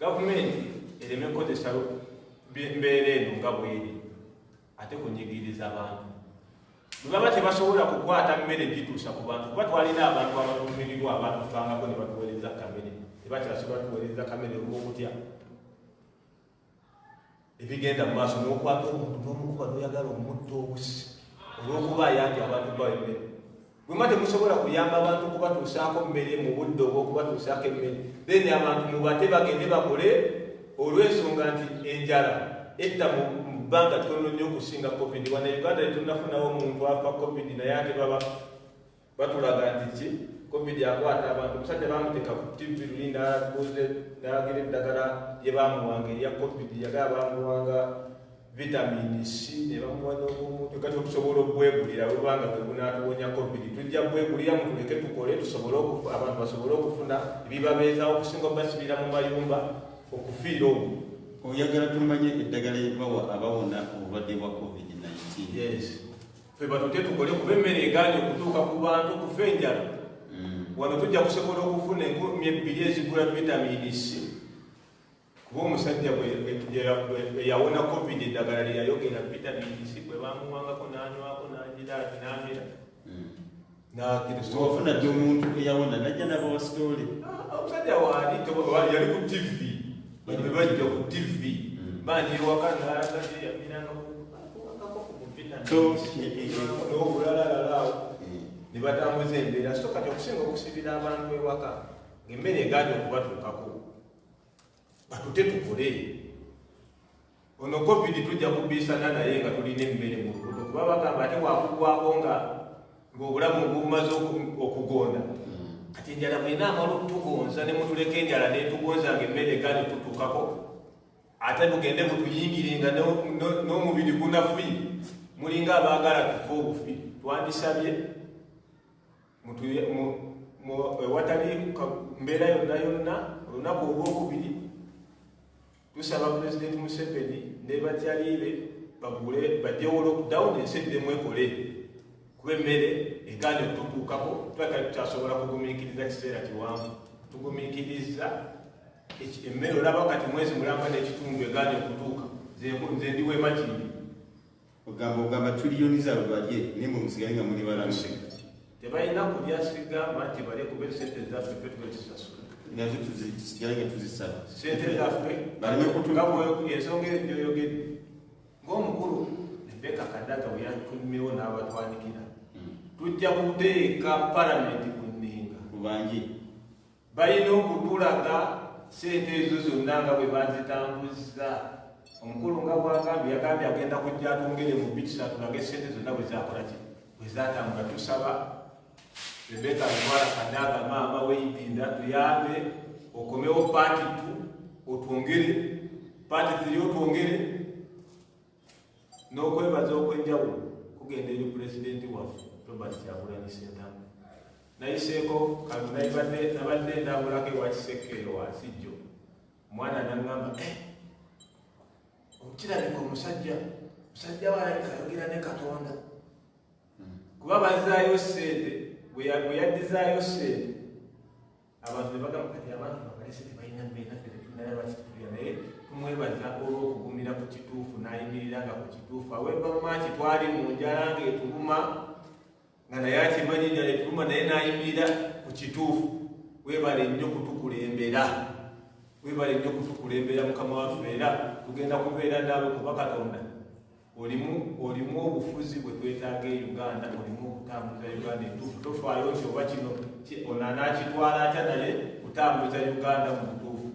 S4: gavumenti ereme kukozesa mbeera eno nga bweri ate kunyigiriza abantu bwe baba tebasobola kukwata mmere gituusa ku bantu kuba twalina abantu abatumirirwa abatufangako ne batuweereza kamere tebakyasobola tuweereza kamere olw'okutya ebigenda mu maaso n'okwata omuntu n'omukuba n'oyagala omutta obusi olw'okuba ayanja abantu bawa emmere. Bwe muba temusobola kuyamba abantu kubatuusaako mmere mu budde oba okubatuusaako emmere then abantu mubate bagende bakole olw'ensonga nti enjala etta mu bbanga ttono nnyo okusinga covid. Wano Uganda tetunnafunawo omuntu afa covid naye ate baba batulaga nti ki covid akwata abantu. Omusajja bamuteeka ku TV luli n'alagira eddagala lye bamuwanga erya covid yagala bamuwanga vitamini C ne bamuwa n'obwomuntu kati okusobola obwegulira webanga tebunaatuwonya covid tujja bwegulira mutuleke tukole tusobole abantu basobole okufuna ebibabeezaawo okusinga obasibira mu mayumba okufiira obwo.
S1: oyagala tumanye eddagala ebawa abawona obulwadde bwa covid-19.
S4: Yes, ffe batute tukole kuba emmere egaanye okutuuka ku bantu kufa enjala wano tujja kusobola okufuna 2 ezigula vitamini C kuba omusajja eyawona covid eddagala lyeyayogera vitamini C bwe bamuwangako n'anywako n'agiraati n'amira
S1: wafuna dde omuntu eyawona najja nabawa sitoole
S4: omusajja waali yali ku TV bajja ku TV bandiwaka n'alaga yamiranga n'obulalalalawo ne batambuza embeera so kati okusinga okusibira abantu ewaka ng'emmere egaanye okubatuukako batute tukole. Ono covid tujja kubiisana naye nga tulina emmere mu lubuto kuba bagamba ate wakugwako ng'obulamu bumaze okugonda kati enjala bwena amala okutugonza ne mutuleka enjala netugonza ng'emmere egaanye tutuukako ate mugende mutuyingire nga n'omubiri gunafuye mulinga abaagala tufe obufi. Twandisabye watali mbeera yonna olunaku olwokubiri tusaba President Museveni ne batyaliibe bagule bajjewo lockdown ensi eddemu ekole kuba emmere egaanye okututuukako tukyasobola kugumiikiriza kiseera kiwanvu tugumiikiriza emmere olaba kati mwezi mulamba n'ekitundu egaanye okutuuka nze ndiwe makindi
S1: ogamba tuliyoniza lwalye naye mwe musigale nga muli balamu
S4: tebalina kulya sigamba nti bale kuba esente zaffe ffe twezisasula
S1: nazo tusigale nga tuzisaba
S4: sente zaffe ensonga egyoyogedde ng'omukulu Rebecca Kadaga bwe yatumiwo n'abatwanikira tujja kuteeka palamenti ku nninga
S1: kubangi
S4: balina okutulaga sente ezo zonna nga bwe bazitambuza. Omukulu nga bwagambye yagambye agenda kujja atwongere mu bitisa tulage sente zonna bwe zakola ki bwe zatambula. Tusaba Rebeka Lumwala Kadaga maama weeyidinda tuyambe okomewo paati 2 otwongere paati 3 otwongere n'okwebaza okwenjawulo kugenda eri pulezidenti waffe Robert Kyagulanyi Ssentamu. Nayiseeko nabadde ndambulako ewa Kisekkeero Wasijjo, omwana n'aŋŋamba okirabika omusajja waalabika ayogera ne Katonda kuba bazaayo ssente bwe yaddizaayo ssente abantu ne bagamba kati abantu babalese tebalina mbeera ffe tetunalaba kitulya naye tumwebaza olw'okugumira ku kituufu n'ayimirira nga ku kituufu. Awemba mumaaki twali mu njala ng'etuluma nga naye akimanyi enjala etuluma naye n'ayimirira ku kituufu. Weebale nnyo kutukulembera, weebale nnyo kutukulembera Mukama waffe, era tugenda kubeera naawe kuba Katonda olimu obufuzi bwe twetaaga e Uganda, olimu okutambuza Uganda entuufu. Tofaayo nti oba kino ono anaakitwala atya naye kutambuza Uganda mu butuufu.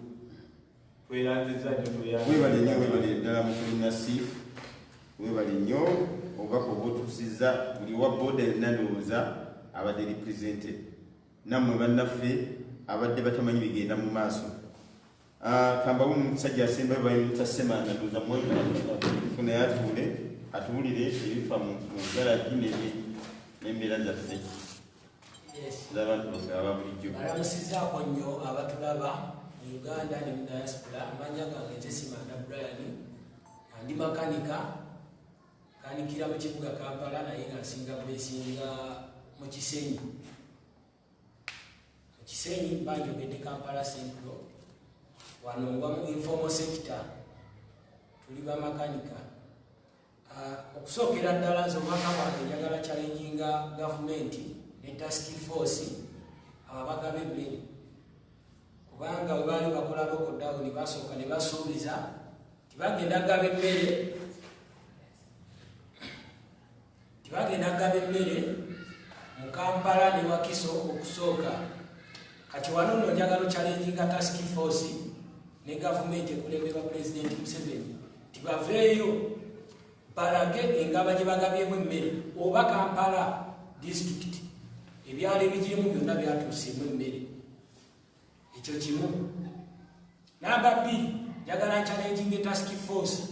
S4: Tweyanziza nnyo tweyanziza.
S1: Weebale nnyo, weebale ddala Mukulu Nassif, weebale nnyo obubaka obwotuusizza buli wa booda erina ndowooza abadde represented. Nammwe bannaffe abadde batamanyi bigenda mu maaso. Kambawo omusajja asembayo bamutassemanga ndowooza mwefuna yatuule atuwulire ebifa mu galagi n'embeera zaffe z'abantu baffe aba bulijjo.
S6: Balamusizaako nnyo abatulaba mu Uganda ne mu diaspora. Amanya gange nze Simanda Brian, ndi makanika kanikira mu kibuga Kampala naye nga nsinga bwesinga mu Kisenyi. Mu Kisenyi banjogedde Kampala Central, wano nga mu informal sector tuli bamakanika. Okusookera ddala nze omwaka gwange njagala challenginga gavumenti ne task force ababaga b'emmere, kubanga bwe baali bakola lockdown basooka ne basuubiza tibagenda gaba emmere mu Kampala ne Wakiso okusooka. Kati wano nno njagala challenginga task force ne gavumenti ekulembera Pulezidenti Museveni tibaveeyo balage engaba gye bagabyemu emmere, oba Kampala district ebyalo ebigirimu byonna byatuuseemu emmere. Ekyo kimu. Namba 2, njagala challenging task force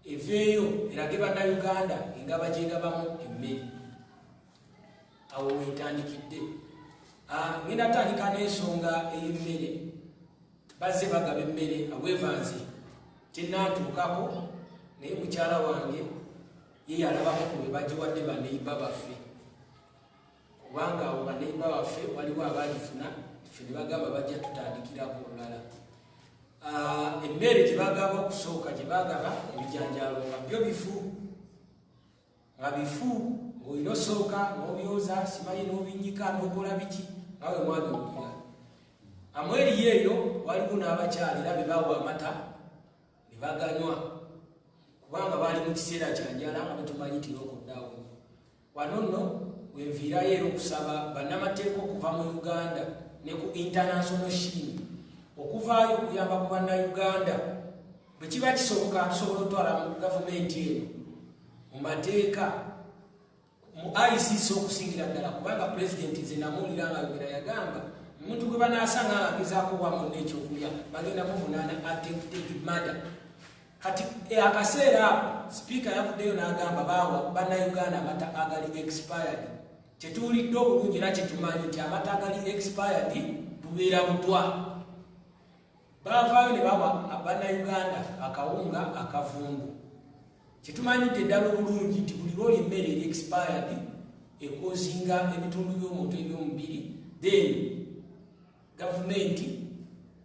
S6: eveeyo erage bannayuganda engaba gyegabamu emmere. Awo wetandikidde. Ngenda tandika n'ensonga ey'emmere. Bazze bagaba emmere awevanze kyennaatuukako naye mukyala wange ye yalabako ku bwe bagiwadde baneiba baffe, kubanga abo baneiba baffe waliwo abagifuna ffe ne bagamba bajja tutandikirako olulala. Emmere gye bagaba okusooka gye bagaba ebijanjaalo nga byo bifu ng'olina osooka n'obyoza simanyi n'obinyika n'okola biki nga bwe mwabiwulira. Amweri eyo waliwo n'abakyali era be bawa amata ne baganywa kubanga baali mu kiseera kya njala nga betumanyi tirokoddawo. Wano nno wenviirayo era okusaba bannamateeka okuva mu Uganda ne ku international scene okuvaayo okuyamba ku bannayuganda bwe kiba kisoboka tusobola otwala mu gavumenti eno mu mateeka mu ICC okusingira ddala, kubanga pulezidenti nze namuwulira nga ayogera yagamba omuntu gwe banaasanga agezaako wa munne ekyokulya bagenda muvunaana attempted murder. Kati akaseera ako sipiika yavuddeyo n'agamba baawa bannayuganda amata agali expired. Kyetuwulidde obulungi era kyetumanyi nti amata agali expired tubeera butwa. Baavaayo ne bawa bannayuganda akawunga akavungu. Kyetumanyidde ddala obulungi nti buli lwoli emmere eri expired ekozinga ebitundu by'omuntu eby'omubiri, then gavumenti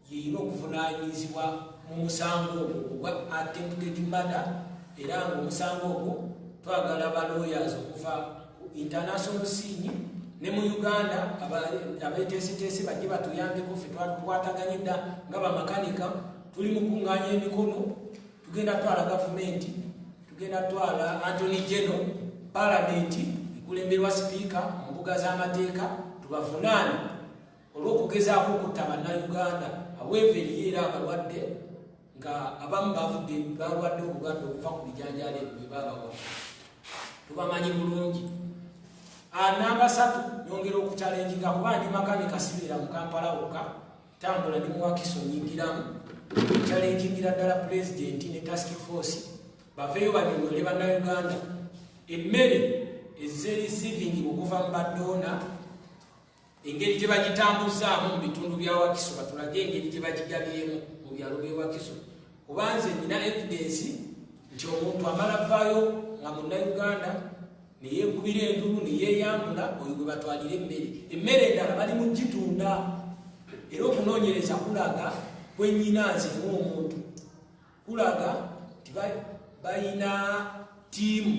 S6: yeyina okuvunaanyizibwa mu musango ogwo ogwa attempted murder, era ng'omusango ogwo twagala ba lawyers okuva ku international scene ne mu Uganda abeeteeseteese bajje batuyambeko ffe twatukwataganye dda nga bamakanika tuli mu kuŋŋaanya emikono. Tugenda twala gavumenti, tugenda twala Anthony General, Parliament kulemberwa sipiika mu mbuga z'amateeka tubavunaane olw'okugezaako okutta bannayuganda aweeveriyo era abalwadde nga abamu balwadde obulwadde okuva ku bijanjaalo ebyo bye babawa tubamanyi bulungi. Namba 3 nyongera okukyalenjinga kuba ndi makanika sibeera mu Kampala wokka tambula ndi muwakiso nyingiramu kyalenjingira ddala pulezidenti ne task force baveeyo banyonyole bannayuganda emmere ez'ereceiving okuva mu badoona engeri gye bagitambuzaamu mu bitundu bya Wakiso batulage engeri gye bagigabyemu mu byalo by'e Wakiso kuba nze nina evidence nti omuntu amala vaayo nga munnayuganda neyekubira endulu neyeyambula oyo gwe batwalira emmere endala bali mu gitunda era okunoonyereza kulaga kwenyinanze ng'omuntu kulaga nti balina tiimu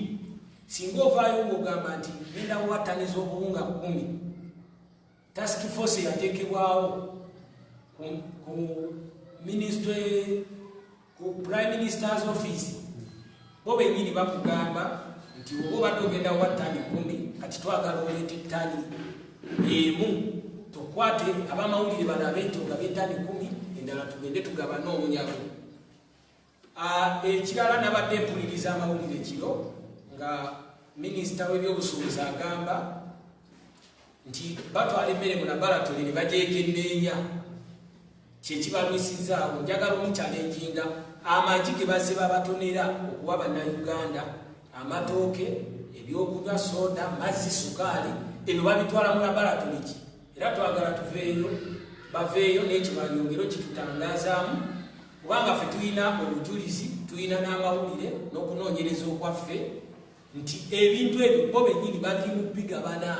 S6: singa ovaayo ng'ogamba nti genda kuwataniza obuwunga 10 task force yateekebwawo ku prime minister's office bo bennyini bakugamba nti oba obadde ogenda wa ttani 10 kati twagala oleeta ettani emu tukwate abamawulire bano abentonga b'ettani 10 endala tugende tugabane omunyago. Ekirala nabadde mpuliriza amawulire kiro nga minisita w'ebyobusuubuzi agamba nti batwala emmere mu laboratori ne bagyekenneenya kyekibalwisizaawo. Njagala omukyalenjinga amagi ge bazze babatonera okuwa bannayuganda amatooke ebyokunywa soda mazzi sukaali ebyo babitwala mu laboratori ki era twagala tuveeyo baveeyo n'ekibayongero kitutangazaamu kubanga ffe tulina obujulizi tulina n'amawulire n'okunoonyereza okwaffe nti ebintu ebyo bo bennyini bali mu bigabana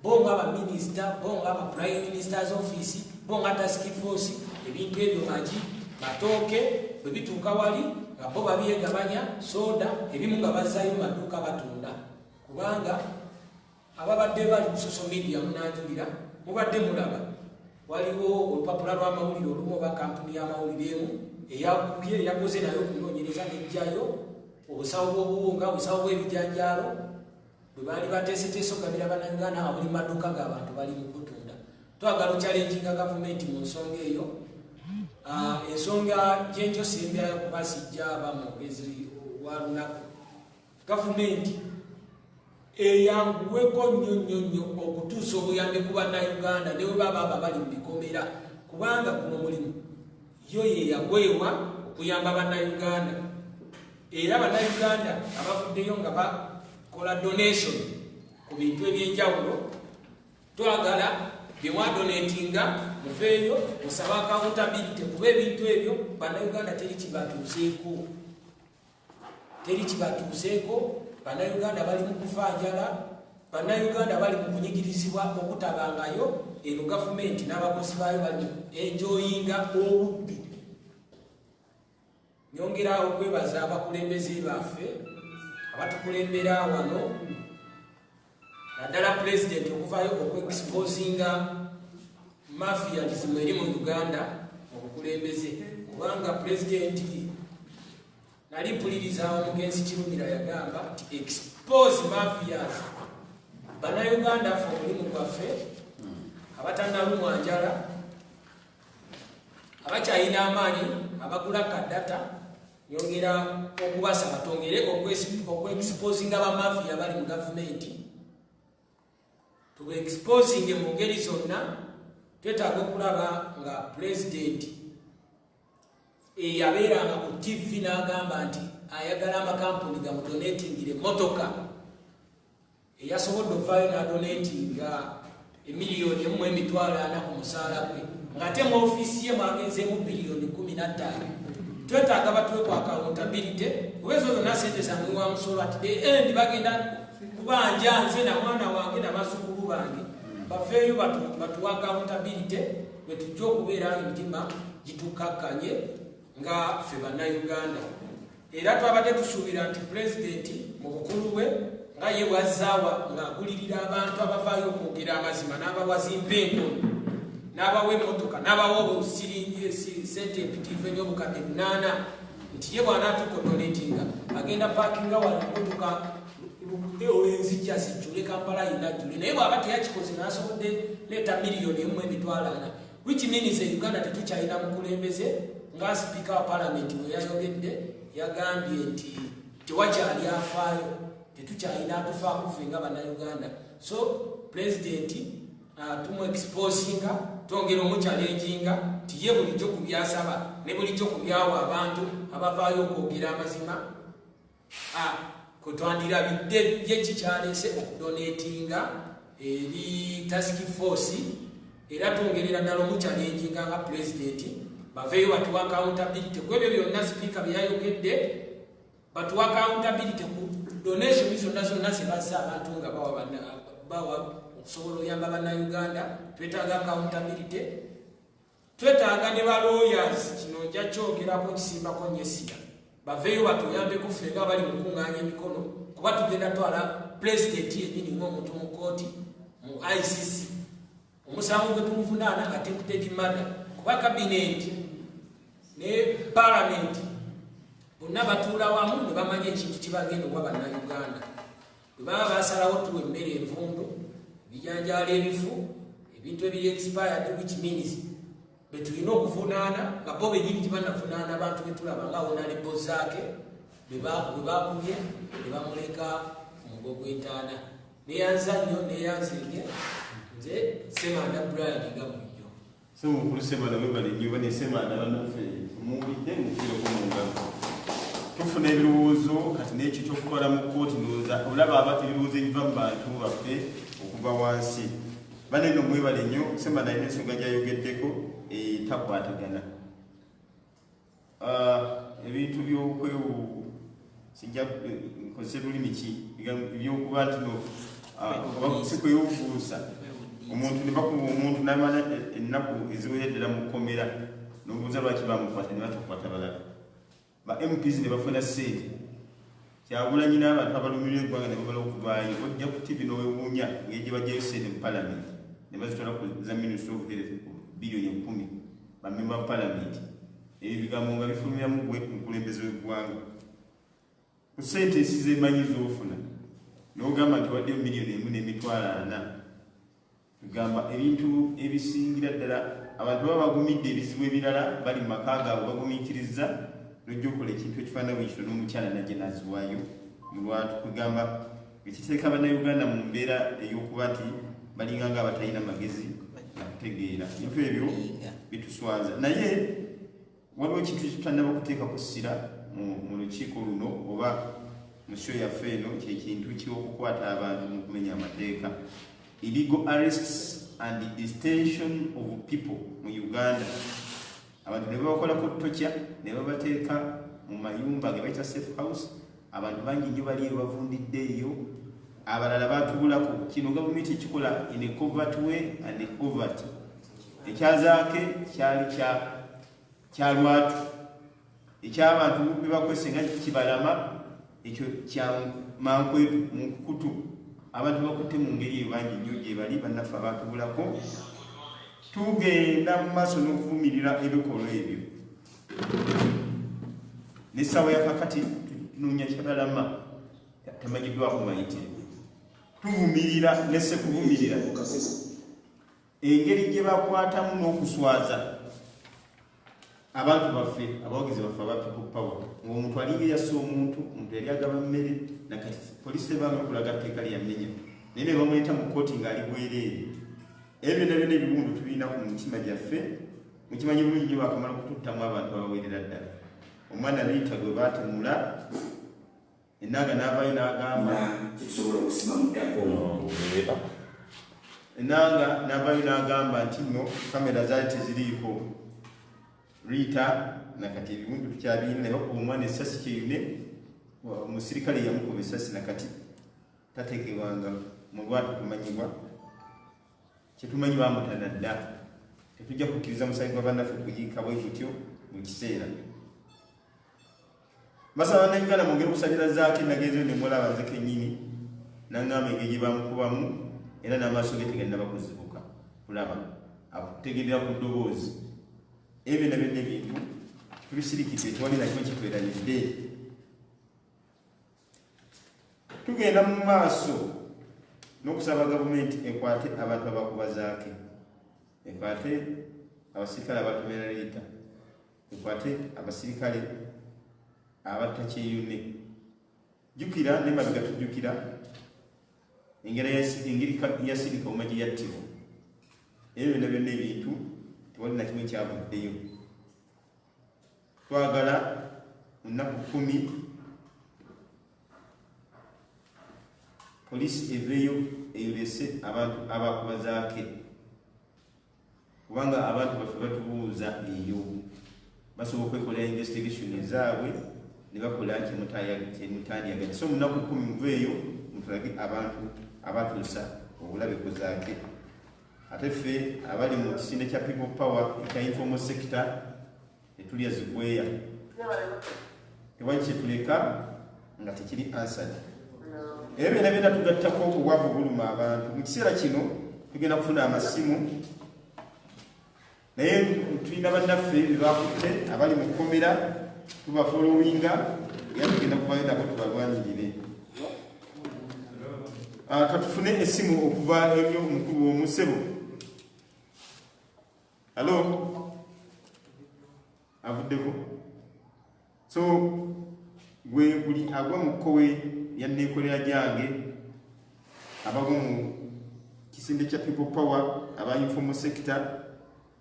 S6: bo nga abaminisita bo nga aba prime minister's office bo nga task force ebintu ebyo magi matooke bwe bituuka wali nga bo babyegabanya soda ebimu nga bazzaayo mu maduuka batunda kubanga ababadde bali ku social media munanjulira mubadde mulaba waliwo olupapula lw'amawulire olumu oba kampuni y'amawulire emu eyakubye eyakoze nayo okunoonyereza n'ejjayo obusawo bw'obuwunga obusawo bw'ebijanjaalo bwe baali bateeseteese okugabira bannayuganda nga buli maduuka g'abantu bali mu kutunda. Twagala okyalenjinga gavumenti mu nsonga eyo. Ensonga gyenjo sembyayo kuba sijja aba mwogezi wa lunaku gavumenti eyanguweko nnyo okutuusa obuyambi ku bannayuganda ne bwe baba bali mu bikomera kubanga guno mulimu yo yeyagwewa okuyamba bannayuganda era bannayuganda abavuddeyo nga bakola donation ku bintu ebyenjawulo twagala bye mwadonatinga muveeyo musaba accountability kuba ebintu ebyo bannayuganda teri kibatuuseeko bannayuganda bali mu kufa njala bannayuganda bali mu kunyigirizibwa okutabangayo eno gavumenti n'abakozi baayo bali enjoyinga obubbi. Nyongerawo okwebaza abakulembeze baffe abatukulembera wano naddala pulezidenti okuvaayo okweexposinga mafialism eri mu Uganda obukulembeze kubanga pulezidenti nali mpuliriza omugenzi Kirumira yagamba nti expose mafias bannayuganda ffe omulimu gwaffe abatannalumwa njala abakyalina amaanyi abagula kadata nyongera okubasaba tongere okweexposinga bamafiya bali mu gavumenti tubeexposinge mu ngeri zonna. Twetaaga okulaba nga pulezidenti eyabeeranga ku TV n'agamba nti ayagala amakampuni gamudonatingire emmotoka eyasobodde okuvaayo n'adonatinga $1,400,000 ku musaala gwe ng'ate mu ofiisi ye mwagenzeemu $15,000,000. Twetaaga batuwe ku accountability kuba ezo zonna sente zange wa musolo ati the end bagenda kubanja nze na mwana wange n'abazzukulu bange baveeyo batuwa accountability bwe tujja okubeera emitima gitukakkanye nga ffe bannayuganda. Era twabadde tusuubira nti pulezidenti mu bukulu bwe nga ye bwazzaawa ng'agulirira abantu abavaayo okwogera amazima n'abawazimpa enkono n'abawa emmotoka n'abawa obusiringi sente empitiivu eby'obukadde 8 nti ye bw'anaatukodonetinga agenda paakinga wano emmotoka enzijja zijjule Kampala inajjule naye bw'aba teyakikoze n'asobodde leeta miliyoni emu emitwalo ana which means Uganda tetukyalina mukulembeze nga sipiika wa palamenti bwe yayogedde yagambye nti tewakyali afaayo tetukyalina atufaako ffe nga bannayuganda so pulezidenti tumuexposinga twongera omukyalenjinga nti ye bulijjo ku byasaba ne bulijjo ku byawa abantu abavaayo okwogera amazima kwetwandirabidde ye kikyaleese okudonetinga eri task force era twongerera ddala omukyalenjinga nga pulezidenti baveeyo batuwa accountability ku ebyo byonna sipiika byayogedde batuwa accountability ku donation zonna zebazza abantu nga bawa okusobola oyamba bannayuganda twetaaga accountability twetaaga ne ba lawyers kino nja kyogerako kisimbako nyesira baveeyo batuyambeko ffe nga bali mukuŋŋaanya emikono kuba tugenda twala pulezidenti yennyini ng'omuntu mu kooti mu ICC omusango gwe tumuvunaana attempted murder kuba kabineti ne palamenti bonna batuula wamu ne bamanya ekintu kibagenda owa bannayuganda bwe baba basalawo tuwa emmere envundu ebijanjaalo ebifu ebintu ebiri expired which means betulina okuvunaana nga bo benyini tibanavunaana abantu betulaba nga wonalebo zaake bwe bakubye ne bamuleka mugo gw'entaana neyanza nnyo neyanzenge nze Semanda Brian nga bulijjo
S1: mukulu Semanda webale nnyo bane Semanda banaffe muwulidde mufireko mu ngalo tufuna ebirowoozo kati n'ekyo kyokukola mu kooti ndowooza olaba aba ebirowoozo ebiva mu bantu baffe okuva wansi bane nno mwebale nnyo Semanda alina ensonga gyayogeddeko takwatagana ebintu byokwewu sijja nkozesa lulimi ki ebyokuba nti no sikwewubuusa omuntu ne bakuba omuntu namala ennaku eziwereddera mu kkomera n'obuuza lwaki bamukwata ne batakwata balala ba MPs ne bafuna ssente Kyagulanyi n'abantu abalumirwa eggwanga ne babala okuvaayo ojja ku TV n'owewuunya ng'egye bajjayo ssente mu palamenti ne bazitwala ku za Ministry of Health bilioni 10 bamemba mu palamenti ebyo bigambo nga bifulumiramu gwe mukulembeze w'eggwanga ku ssente esizeemanyi z'ofuna n'ogamba nti waddeyo miliyoni 1.4 tugamba ebintu ebisingira ddala abantu baba bagumidde ebizibu ebirala bali mu maka gaabwe bagumiikiriza n'ojja okukola ekintu ekifaanana bwe kityo n'omukyala najje n'aziwaayo mu lwatu kugamba ekiteeka bannayuganda mu mbeera ey'okuba nti balinga nga abatalina magezi nakutegeera ebintu ebyo bituswaza naye waliwo ekintu ekitutannaba okuteekako ssira mu lukiiko luno oba mu sho yaffe eno kyekintu ky'okukwata abantu mu kumenya amateeka illegal arrests and detention of people mu Uganda abantu ne babakolako ttokya ne babateeka mu mayumba ge bayita safe house abantu bangi nnyo baliyo bavundidde eyo abalala batubulako kino gavumenti ekikola in a covert way and overt ekyazaake kyali kya lwatu ekyabantu bwe bakwese nga kibalama ekyo kya mankwetu mu kutu abantu bakutte mu ngeri eyo bangi nnyo gye bali bannaffe abatubulako tugenda mu maaso n'okuvumirira ebikolwa ebyo n'essaawa yakakati tunoonya kyabalama temanyiddwako mayitire tuvumirira nesse kuvumirira engeri gye bakwatamu n'okuswaza abantu baffe abawagizi baffe aba people power ng'omuntu alinga eyassa omuntu yali agaba mmere nakati poliisi tebanga okulaga tteeka lyamenya naye ne bamuleeta mu kooti ng'ali bwereere ebyo nabyo n'ebiwundu tulina ku mitima gyaffe mukimanyi bulungi nnyo bakamala okututtamu abantu abawerera ddala omwana liita gwe baatemula enanga n'avaayo n'agamba enanga n'avaayo n'agamba nti nno kamera zaali teziriiko Rita nakati ebiwundu tukyabirina ne bakuba omwana essasi kyeyune omusirikale yamukuba essasi nakati tateekebwanga mu lwatu kumanyibwa kyetumanyi bamutana dda tetujja kukkiriza musayi gwa bannaffe kuyiika bwe tutyo mu kiseera basaba bannayuganda mwongere okusabira zaake nagenzeyo ne mulaba nze kennyini naŋŋamba engeri gye bamukubamu era n'amaaso ge tegalina bakuzibuka kulaba akutegerera ku ddoboozi ebyo nabyo n'ebintu tubisirikidde tewali nakyo kitweranidde tugenda mu maaso n'okusaba gavumenti ekwate abantu abakubazaake, ekwate abasirikale abatomera liita, ekwate abasirikale abatta kyeyune. Jjukira ne mabega tujjukira engeri yasirika omuma gye yattibwa. Ebyo byonna byonna ebintu tewali na kimu kyavuddeyo. Twagala mu nnaku 10 poliisi eveeyo eyolese abantu abakubazaake, kubanga abantu baffe batubuuza eyo basobola okwekolera investigation ezaabwe ne bakola kyemutandyagadde. So mu nnaku 10 muveeyo mutulage abantu abatuusa obulabe ku zaake. Ate ffe abali mu kisinde kya people power ekya informal sector netulya zigweya, tewali kyetuleka nga tekiri answered. Ebyo byonna byonna tugattako obwavu buluma abantu. Mu kiseera kino tugenda kufuna amasimu, naye tulina bannaffe bebakutte abali mu kkomera, tubafolowinga era tugenda kuvayo nabo tubalwanirire. Katufune essimu okuva ebyo omukulu w'omusebo. Halo, avuddeko. So gwe buli agwa mu kkowe yanneekolera gyange, abagwa mu kisinde kya people power, aba informal sector,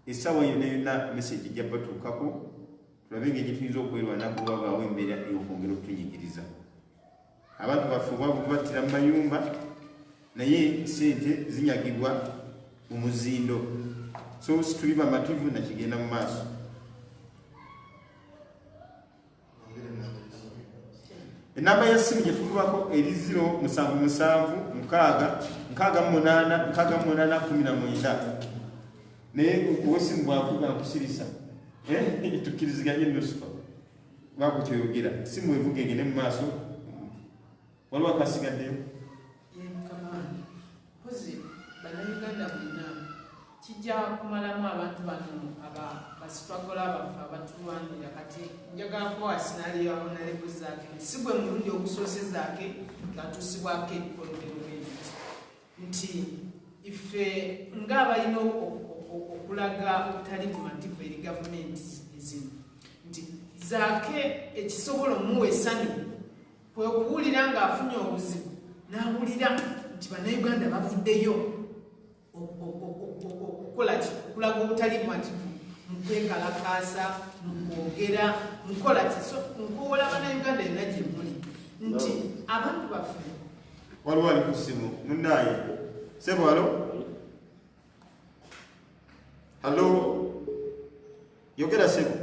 S1: essaawa yonna yonna message ejja batuukako, tulabe engeri tuyinza okwerwanako oba baawo embeera ey'okwongera okutunyigiriza. Abantu baffe obwavu battira mu mayumba, naye sente zinyagibwa mu muzindo. So situli bamativu nakigenda mu maaso. Enamba ya simu gye tukubako eri 077668819. Naye okuwesimu bwavuga nkusirisa. Tukkiriziganye nusufa. Baako kyoyogera. Simu evuga egende mu maaso. Waliwo akasigaddeyo?
S3: Kamani, pozi bannayuganda bonna kijja kumalamu abantu bano basitwakola abaffe abatulwanira. Kati njagala kuwa sinaliyo honorable Zaake, si gwe mulundi ogusosezaake ng'atuusibwako ebikologerobenti nti ife ng'abalina okulaga obutali bumativu eri gavumenti ezimu nti Zaake ekisobola omuwa essanyu kwe okuwulira ng'afunye obuzibu n'awulira nti bannayuganda bavuddeyo okukola ki, okulaga obutali bumativu mu kwekalakaasa, mu kwogera, mu kukola ki. So nkuwola bannayuganda yonna gye muli nti abantu baffe.
S1: Waliwo ali ku ssimu munnaaye. Sebo, halo? Halo? Yogera Sebo.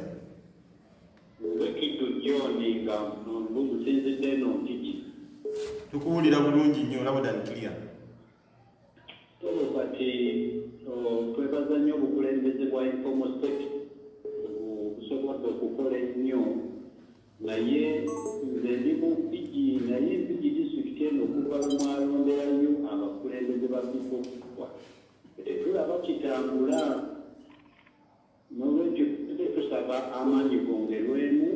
S1: Tukuwulira bulungi nnyo, labda nclear.
S7: Kati twebaza nnyo obukulembeze bwa informal sector busobodde okukola ennyo, naye nze ndi mu Mpigi, naye Mpigi disitulikiti eno okuva lumwalonderayo abakulembeze ba bifofwa tetulaba kitambula. N'olwekyo tusaba amaanyi gongerwemu,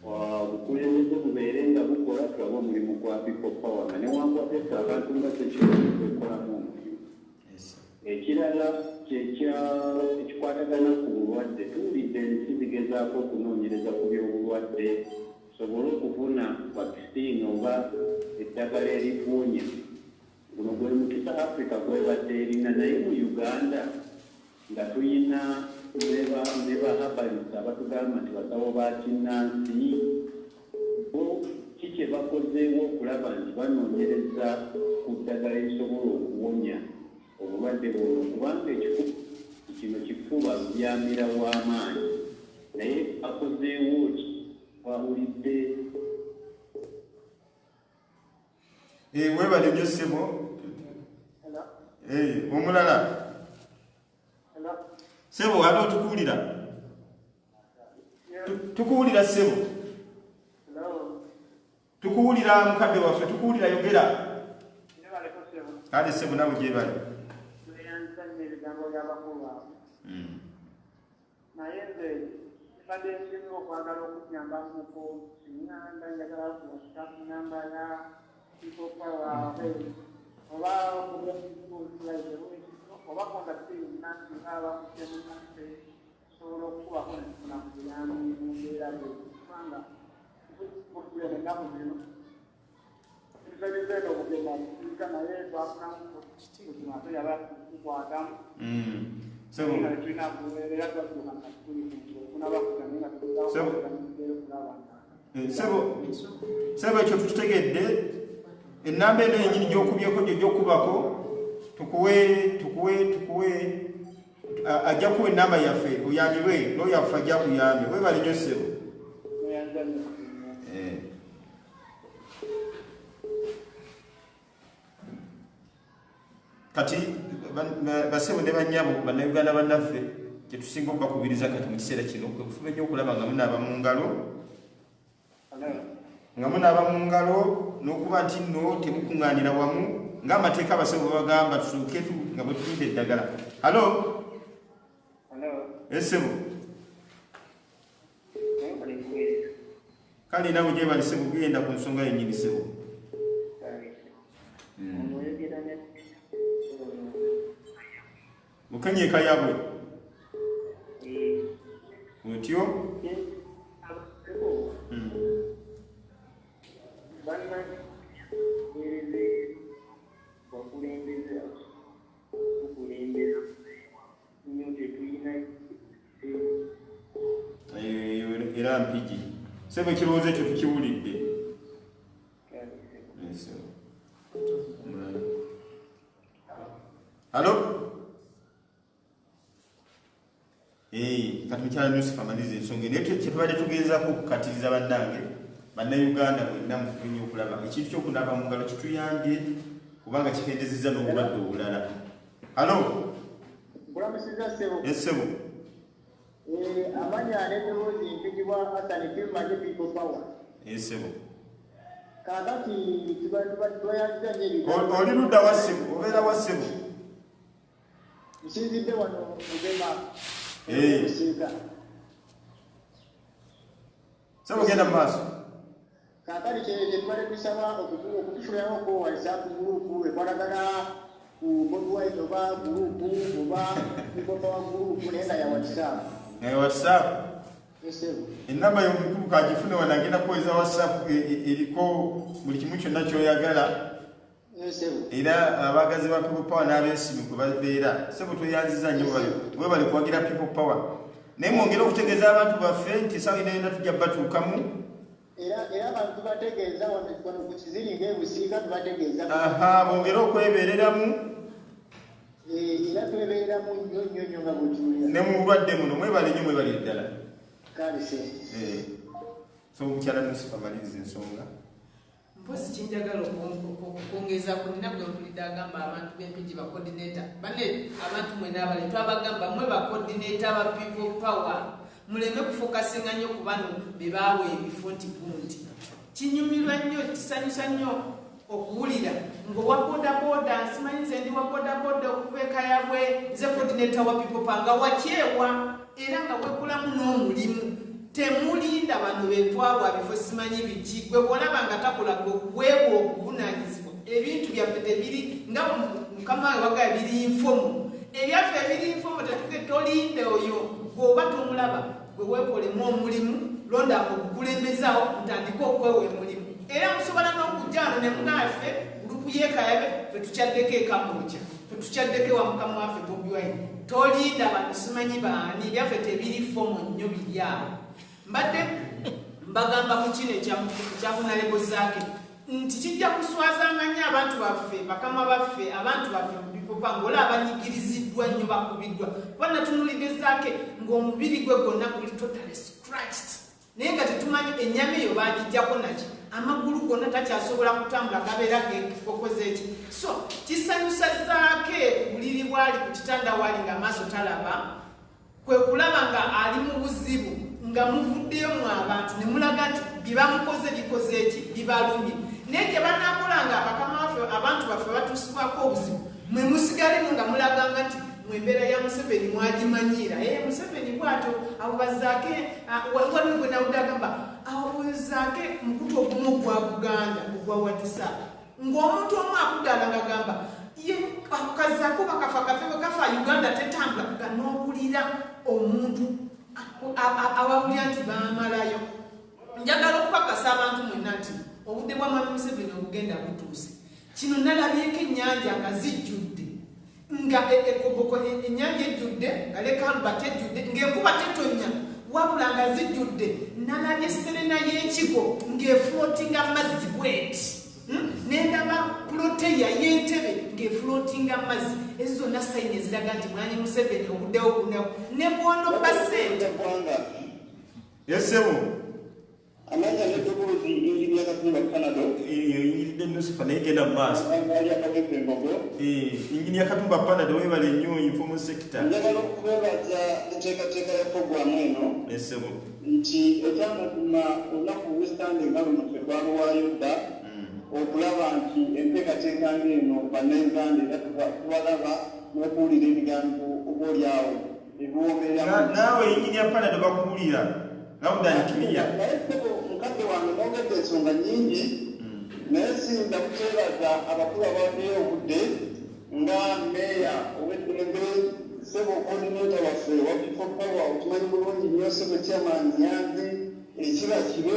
S7: obukulembeze bubeere nga bukola, tulaba omulimu gwa people power nga newankubadde ffe abantu nga tekyekolamu omulimu. Ekirala ekikwatagana ku bulwadde, tuwulidde ensi zigezaako okunoonyereza ku by'obulwadde tusobole okufuna vaccine oba eddagala erifuunya. Guno gwe mukisa Africa gwebadde erina, naye mu Uganda nga tuyina ne bahabalisa abatugamba nti basawo ba kinnansi, ki kye bakozeewo okulaba nti banoonyereza ku ddagala erisobola okuwonya obulwadde buno, kubanga ekifuba kino kifuba lubyamira w'amaanyi, naye bakozeewo ki twawulidde.
S1: Webale nnyo Sebo. Omulala Sebo, ate tukuwulira? Tukuwulira Sebo? Tukuwulira mukadde waffe, tukuwulira, yogera. Kale Sebo nawe gyebale.
S8: Naye nze mbadde nsinga okwagala okuyamba muko siŋŋanda, njagala kubasita ku namba ya people power oba oba kontakiti nanti aba kutemunate sobola okubako nekufuna kuyambi mumbeera kubanga okulera ennaku zino ebizabizeno okugenda kusiika naye twafunamu kutimate yaba kukwatamu tulina kubeera twatuuka nga tuli okufuna bakuganye nga
S1: Sebo ekyo tukitegedde ennamba eno yenyini gyokubyeko gyokubako tukuwe ajja kuwa ennamba yaffe oyambibwe n'oyaffe ajja kuyambe webale nnyo ssebo. Kati basebo ne banyabo bannayuganda bannaffe kyetusinga okubakubiriza kati mu kiseera kino kwe kufuba nnyo okulaba nga munaaba mu ngalo n'okuba nti nno temukuŋŋaanira wamu ng'amateeka abasebo bagamba tusooke nga bwe tulinde eddagala. Halo esebo kale nawe gyebali sebo genda ku nsonga yennyini sebo. Mukenyeeka yabwe otyo era mpigi sebo ekirowoozo ekyo tukiwulidde. Halo kati mukyala Yusufu amaliza ensonga naye kyetubadde tugezaako okukatiriza bannayuganda bwenna mufube nnyo okulaba ekintu ky'okunaaba mu ngalo kituyambye kubanga kikendezezza n'obulwadde obulala. Halo esebo
S8: amanya n'ebibuuzi mpigibwa Hassan Kirumanyi people power
S1: esebo
S8: kakati tubayanziza
S1: oli ludda wa ssebo obeera wa ssebo
S8: nsinzidde wano mugema kusiika
S1: sebo genda mu maaso
S8: kakati kyetubadde tusaba okutufuniramu ko WhatsApp gurupu ekwatagana ku Bobiwine oba gurupu oba people power gurupu naye nga ya WhatsApp
S1: ennamba y'omukulu kagifune wano agenda kuweza WhatsApp eriko buli kimu kyonna ky'oyagala era abagazi ba people power n'abeesimu kwe babeera sebo tweyanziza nnyo bwe bali kuwagira people power naye mwongere okutegeeza abantu baffe nti sawa inayenda tujja batuukamu
S8: era abantu bategeeza wano ku kiziringa ebusiika tubategeeza
S1: bongere okwebeereramu
S8: era twebeeramu nnyo nga bwetuulira
S1: ne mu bulwadde muno mwebale nnyo mwebalire ddala
S8: kalise
S1: so mukyala Yusufu amaliriza ensonga
S3: mpozi kinjagala okwongezaako nina gwe mpulidde agamba abantu b'empigi bacoordinator bane abantu mwena abale twabagamba mwe bacoordinator ba people power muleme kufokasinga nnyo ku bano be baawa ebifo nti gundi kinyumirwa nnyo kisanyusa nnyo okuwulira ng'owa bodaboda nsimanyi nze ndi wa bodaboda okuva ekayabwe nze coordinator wa people power nga wakyewa era nga wekulamu n'omulimu temulinda bano betwabwa bifo simanyi biki gwe bwolaba nga takola weebwa okuvunaanyizibwa ebintu byaffe tebiri nga mukama we wagaya biri infomu ebyaffe ebiri infomu tolinda oyo gweoba tomulaba gwe weekolemu omulimu londa okukulembezawo ntandike okwewa emulimu era musobola n'okujjaano ne munaffe gurupu yeekayabe fe tukyaddeko ekamukya fe tukyaddeko ewa mukama waffe Bobiwine tolinda bano simanyi baani byaffe tebiri fomu nnyo biri awo mbadde mbagamba ku kino ekyakunalebo zaake nti kijja kuswazanga nnyo abantu baffe bakama baffe abantu baffe mu bipopa ng'ola abanyigiriziddwa nnyo bakubiddwa kuba natunulidde zaake ng'omubiri gwe gwonna guli totally scratched naye nga tetumanyi ennyama eyo baagijjako naki amagulu gonna takyasobola kutambula gabeera gekokoze eki so kisanyusa zaake buliri bwali ku kitanda wali nga maaso talaba kwe kulaba nga ali mu buzibu nga muvuddeyo mu abantu ne mulaga nti byebamukoze bikoze eki bibalumye naye gye banaakolanga bakama waffe abantu baffe batuusibwako obuzibu mwe musigalemu nga mulaganga nti mu embeera ya Museveni mwagimanyiira Museveni bw'atyo abo bazaake waliwo gwe nawudde agamba abo bazaake mukutu ogumu ogwa Buganda ogwa WhatsApp ng'omuntu omu akuddaala ng'agamba ye kazaako bakafa kafebe kafa Uganda tetambula kuga n'owulira omuntu awawulira nti baamalayo. Njagala okukakasa abantu mwenna nti obudde bwa Mwami Museveni obugenda butuuse. Kino nalabyeko ennyanja nga zijjudde nga ekoboko ennyanja ejjudde nga lekalubata ejjudde ng'enkuba tetonnya wabula nga zijjudde. Nalabye serena y'ekigo ng'eflootinga mazzi bweti. Nendaba ploteya y'entebe ng'eflootinga mazzi. Ezo zonna sayini eziraga nti Mwami Museveni obuddewo bunewo ne bwondo basente.
S1: Yesebo
S7: amanya ne tukuzi ingini Katumba Panado
S1: ingini Nusifa naye genda mu maaso. Ingini ya Katumba Panado webale nnyo informal sector.
S7: Njagala okubeebaza enteekateeka ya pogulamu eno
S1: Yesebo
S7: nti ekyamutuma olunaku lw'esitande nga luno ffe twaluwaayo dda okulaba nti enteekateeka ng'eno bannayuganda era tubalaba n'okuwulira ebigambo oboolyawo ebiwoomera.
S1: Naawe ingini ya Panado bakuwulira naye
S7: mukadde wange mwogedde ensonga nnyingi naye sinda kuteebaza abakulu abawaddeyo obudde nga meeya ow'eddembe Sebo coordinator waffe wa People Power okimanyi bulungi nnyo Sebo chairman Nyanzi ekiba kibe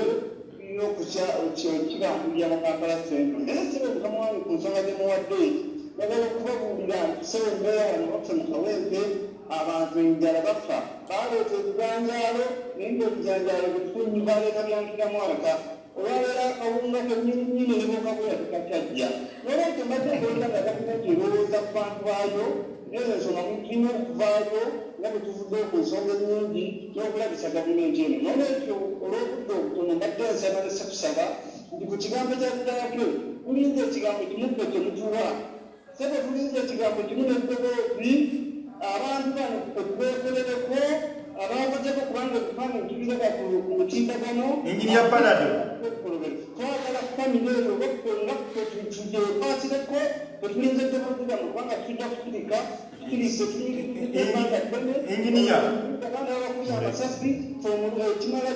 S7: n'okukibangulira mu Kampala Central. Naye Sebo mukama wange ku nsonga ze muwadde njagala okubabuulira nti Sebo meeya wano waffe mu Kawempe abantu enjala bafa baleeta ebijanjaalo naye ng'ebijanjaalo bifunyi baleeta byankira mwaka olwabeera akawunga kennyininyini ne mukabula tekakyajja nolwekyo mbadde nkolera nga gavumenti erowooza ku bantu baayo era ensonga mukirina okuvaayo nga bwe tuvudde ku nsonga ennyingi n'okulabisa gavumenti eno nolwekyo olw'obudde obutono mbadde nsaba ne sekusaba nti ku kigambo kya ddaake tulinza ekigambo kimu ffe kyemutuwa sebe tulinza ekigambo kimu n'eddoboozi abantu bano okubeekolereko abakozeko kubanga ebifaananyi tubiraba ku mutimbagano
S1: ingini ya Panado
S7: twagala famire eyo nga tugyekwasireko tetulinza eddoboozi bano kubanga tujja kuturika tukirise
S1: inginiya
S7: abaana abakuya amasasi kimala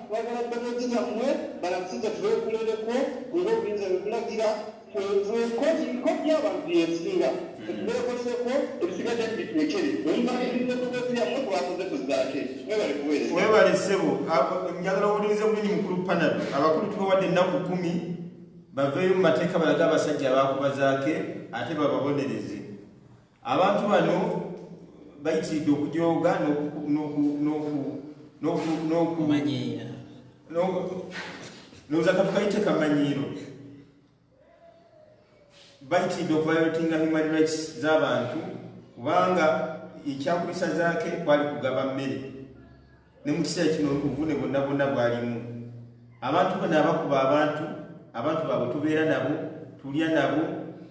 S7: twagala eddoboozi bammwe balamusijja tubeekolereko era obuyinza bwebulagira koti y'abantu yesinga tubeekozeko ebisigadde bitwekere oyimairizekobeziyamu twakoze tuzaake webale kuweereza
S1: webale Sebo njagala owulirize bulungi mukulu Panado abakulu tubawadde ennaku 10 baveeyo mu mateeka balaga abasajja abakubazaake ate bababonereze. Abantu bano bayitiridde okujooga n'okuza katukayite kamanyiiro bayitiridde okuviolatinga human rights z'abantu kubanga ekyakulisa zaake kwali kugaba mmere ne mu kiseera kino obuvune bonna bonna bwalimu. Abantu bano abakuba abantu baabwe tubeera nabo tulya nabo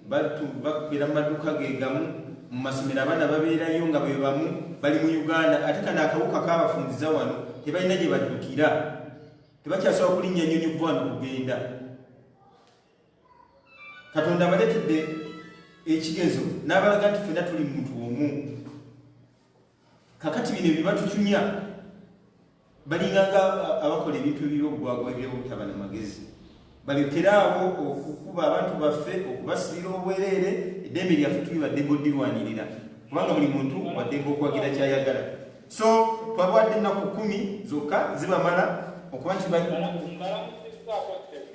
S1: bakubeera mu maduuka ge gamu mu masomero abaana babeerayo nga be bamu bali mu Uganda ate kano akawuka kaabafunziza wano tebalina gye baddukira tebakyasobola kulinnya nnyonyi kuva wano kugenda. Katonda abaleetedde ekigezo n'abalaga nti ffenna tuli muntu omu. Kakati bino ebibatucunya balinganga abakola ebintu eby'obugwagwa eby'obutaba n'amagezi balekeraawo okukuba abantu baffe okubasirira obwereere eddembe lyaffe tulibadde ng'oddirwanirira kubanga buli muntu waddenga okwagira kyayagala. So twabawadde ennaku 10 zokka zibamala okuba nti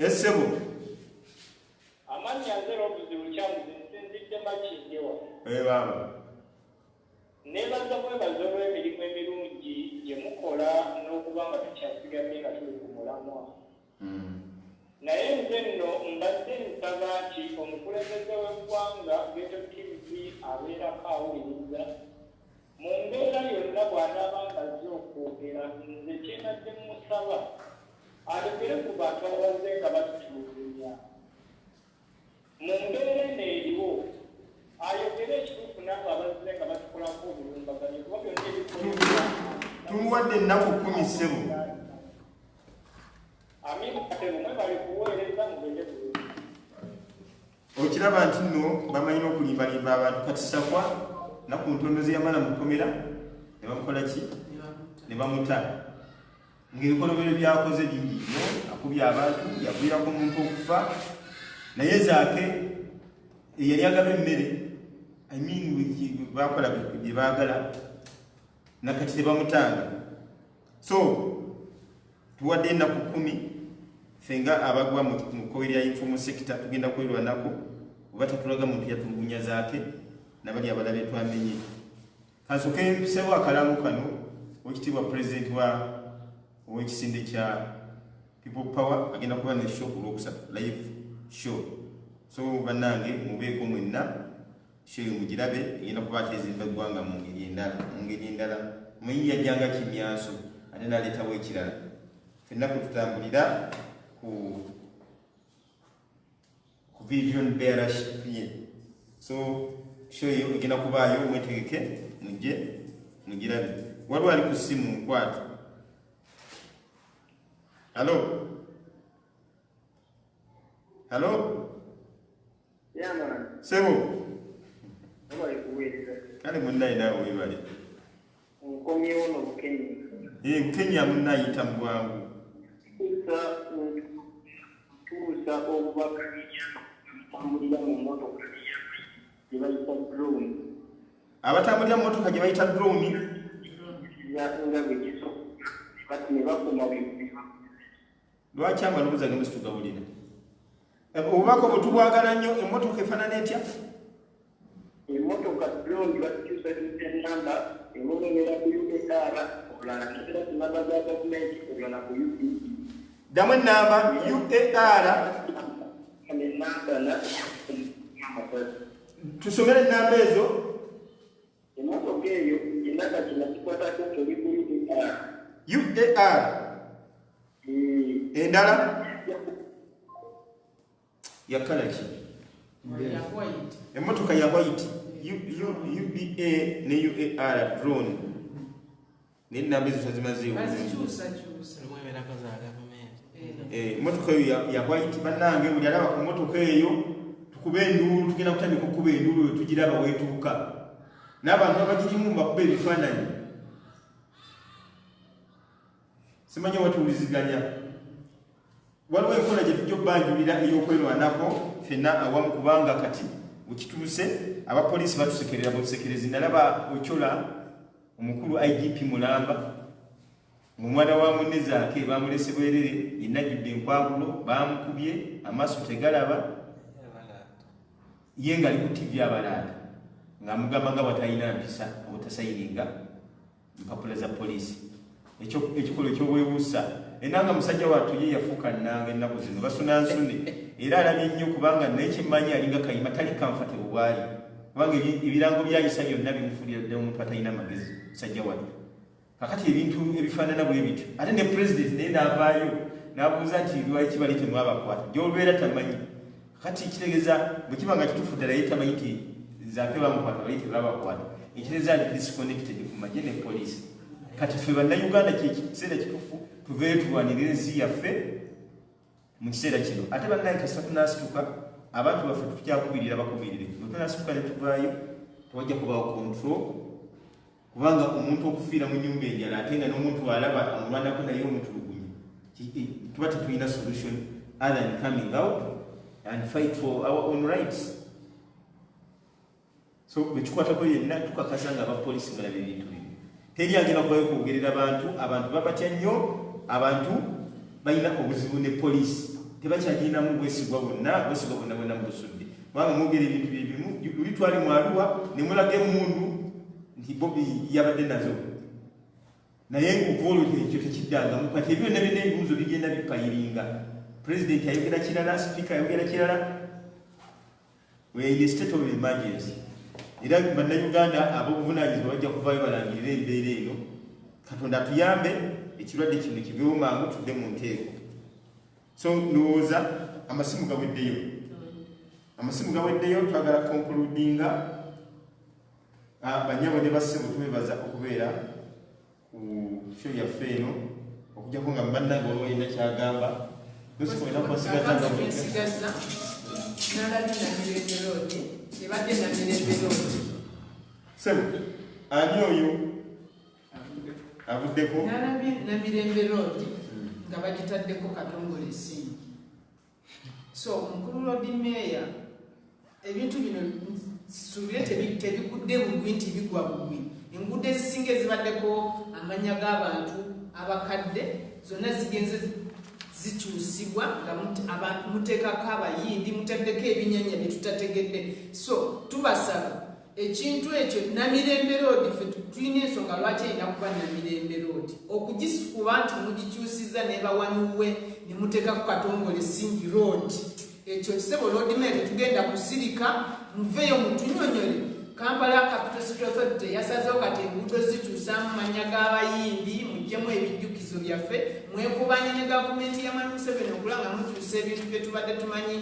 S1: Sebo
S9: amanya nze obuzibu kyamuzi nsinzidde makinjewa
S1: baba
S9: nebaza kwebaza olw'emirimu emirungi gye mukola n'okuba nga tukyasigamye nga tuli ku mulamwa naye nze nno mbadde nsaba nti omukulembeze w'eggwanga Geto TV abeerako awuliriza mu mbeera yonna bw'anaaba nga azze okwogera nze kyenadde musaba alekere ku bantu abazze nga batutuuzanya mu mbeera eno eriwo ayogere ekituufu nabo abazze nga batukolako obulumbaganyi kuba byonna ebikola
S1: tumuwadde ennaku 10 Sebo
S9: bumwe bali kuweereza mugende bulungi
S1: okiraba nti nno bamanyi n'okulimbalimba abantu kati sakwa naku ntondo ze yamala mu kkomera ne bamukola ki ne bamuta ng'ebikolobero byakoze bingi nnyo akubye abantu yagwirako omuntu okufa naye zaake yali agaba emmere bakola bye baagala nakati tebamutanga. So tuwadde ennaku 10 fenga abagwa mu kkowe lya informal sector tugenda kwerwanako oba tetulaga muntu yatulugunya zaake nabali abalabe twamenye. Kasooke mpisewo akalamu kano wekitiibwa pulezidenti ow'ekisinde kya People Power agenda kuba ne show ku Lwokusatu, live show. So bannange mubeeko mwenna show mugirabe egenda kuba atezimba eggwanga mu ngeri endala. Muyi yajjanga kimyanso ate n'aleetawo ekirala. Ffenna kwe tutambulira ku vision bearership ye. So show eyo egenda kubaayo mwetegeke mujje mugirabe. Waliwo ali ku ssimu mukwate. Hello? Hello?
S9: Yeah, man.
S1: Sebo?
S9: Nobody can wait.
S1: Kale munnayi naawe weebale.
S9: Nkomyewo n'obukenyi.
S1: Bukenya munnayita mu bwangu.
S9: Tuusa obubaka tambulira mu mmotoka gye bayita drone.
S1: Abatambulira mu mmotoka gye bayita drone
S9: nga bwe kisoboka kati ne bakoma bibiri.
S1: Lwaki amaloboozi agamu situgawulira? Obubaka obwo tubwagala nnyo. Emmotoka efaanana etya?
S9: Emmotoka drone batukyusa ennamba emulemera ku USR olala kitera ku namba za gavumenti olala ku UPD.
S1: Ddamu ennamba UAR. Tusomere ennamba ezo.
S9: Emmotoka eyo enamba kino kikwatako toli ku UAR.
S1: UAR. Endala ya kala ki? Emmotoka ya white. UBA ne UAR drone. N'ennamba ezo tazimazeewo. Emmotoka eyo ya white. Bannange buli alaba ku mmotoka eyo tukube enduulu, tugenda kutandika okukuba enduulu eyo tugiraba weetuuka. N'abantu abagirimu bakuba ebifaananyi. Simanyi watuwuliziganya. Waliwo enkola gye tujja okbanjulira ey'okwerwanako ffenna awamu kubanga kati wekituuse abapoliisi batusekerera busekerezi. Nalaba Ochola omukulu IGP Mulamba ng'omwana wa munne zaake bamulese bwerere yenna ajjudde enkwagulo bamukubye amaaso tegalaba ye ng'ali ku TV abalaata ng'amugamba nga bwatalina mpisa obutasayiringa mpapula za poliisi. Ekikolo ekyobwebuusa enanga musajja wattu ye yafuuka nnanga ennaku zino basuna nsune era alabye nnyo kubanga n'ekimmanyi alinga kayima tali comfortable bwali kubanga ebirango byayisa byonna bimufulira ddala omuntu atalina magezi musajja wattu. Kakati ebintu ebifaanana bwe bityo ate ne president naye n'avaayo n'abuuza nti lwaki bali temwabakwata gy'olwera tamanyi. Kakati kitegeeza bwe kiba nga kituufu ddala ye tamanyi nti zaake bamukwata bali tebabakwata. Ekitegeeza nti disconnected ku magye ne poliisi. Kati ffe bannayuganda kiseera kituufu tuveeyo tulwanirira ensi yaffe mu kiseera kino. Ate bannange kasita tunaasituka abantu baffe tukyakubirira bakubirire. Bwe tunaasituka ne tuvaayo tewajja kubaawo control kubanga omuntu okufiira mu nnyumba enjala ate nga n'omuntu alaba amulwanako naye omutulugunyi tuba tetulina solution other than coming out and fight for our own rights. So bwe kikwatako yenna tukakasa nga abapoliisi balaba ebintu bino. Teri agenda kubayo kwogerera abantu babatya nnyo, abantu balina obuzibu ne poliisi tebakyagirinamu bwesigwa bonna bwonna mubusudde kubanga mwogera ebintu bye bimu. Luli twali mu Arua ne mulaga emmundu nti Bobi yabadde nazo naye okuvoolo ekyo tekiddangamu. Kati ebyonna byonna ebibuuzo bigenda bipayiringa. Pulezidenti ayogera kirala, sipiika ayogera kirala. We in a state of emergency. Era bannayuganda ab'obuvunaanyizibwa bajja kuvaayo balangirira embeera eno. Katonda atuyambe ekirwadde kino kiveewo mangu tudde mu nteeko. So ndowooza amasimu gaweddeyo twagala konkuludinga. Banyabo ne bassebo tubebaza okubeera ku show yaffe eno okujjako nga bannange waliwo alina kyagamba. Sebo ani oyo avuddeko
S3: Namirembe Road nga bagitaddeko Katongole Essimu. So omukulu Lord Mayor ebintu bino subire tebikudde bugwi nti bigwa bugwi. Enguudo ezisinga ezibaddeko amanya g'abantu abakadde zonna zigenze zikyusibwa nga abantu muteekako abayindi mutaddeko ebinyanya bye tutategedde. So tubasaba ekintu ekyo Namirembe Road ffe tulina ensonga lwaki erina kuba Namirembe Road okugikuba nti mugikyusiza nebawanuwe ne muteekako Katongole Singi Road. Ekyo kisebo Lord Mayor tugenda kusirika muveeyo mutunyonyole. Kampala Capital City Authority yasazeewo kati enguudo zikyusamu manya g'abayimbi muggyemu ebijjukizo byaffe mwekubanye ne gavumenti ya Mwami Museveni okulanga mukyusa ebintu bye tubadde tumanyi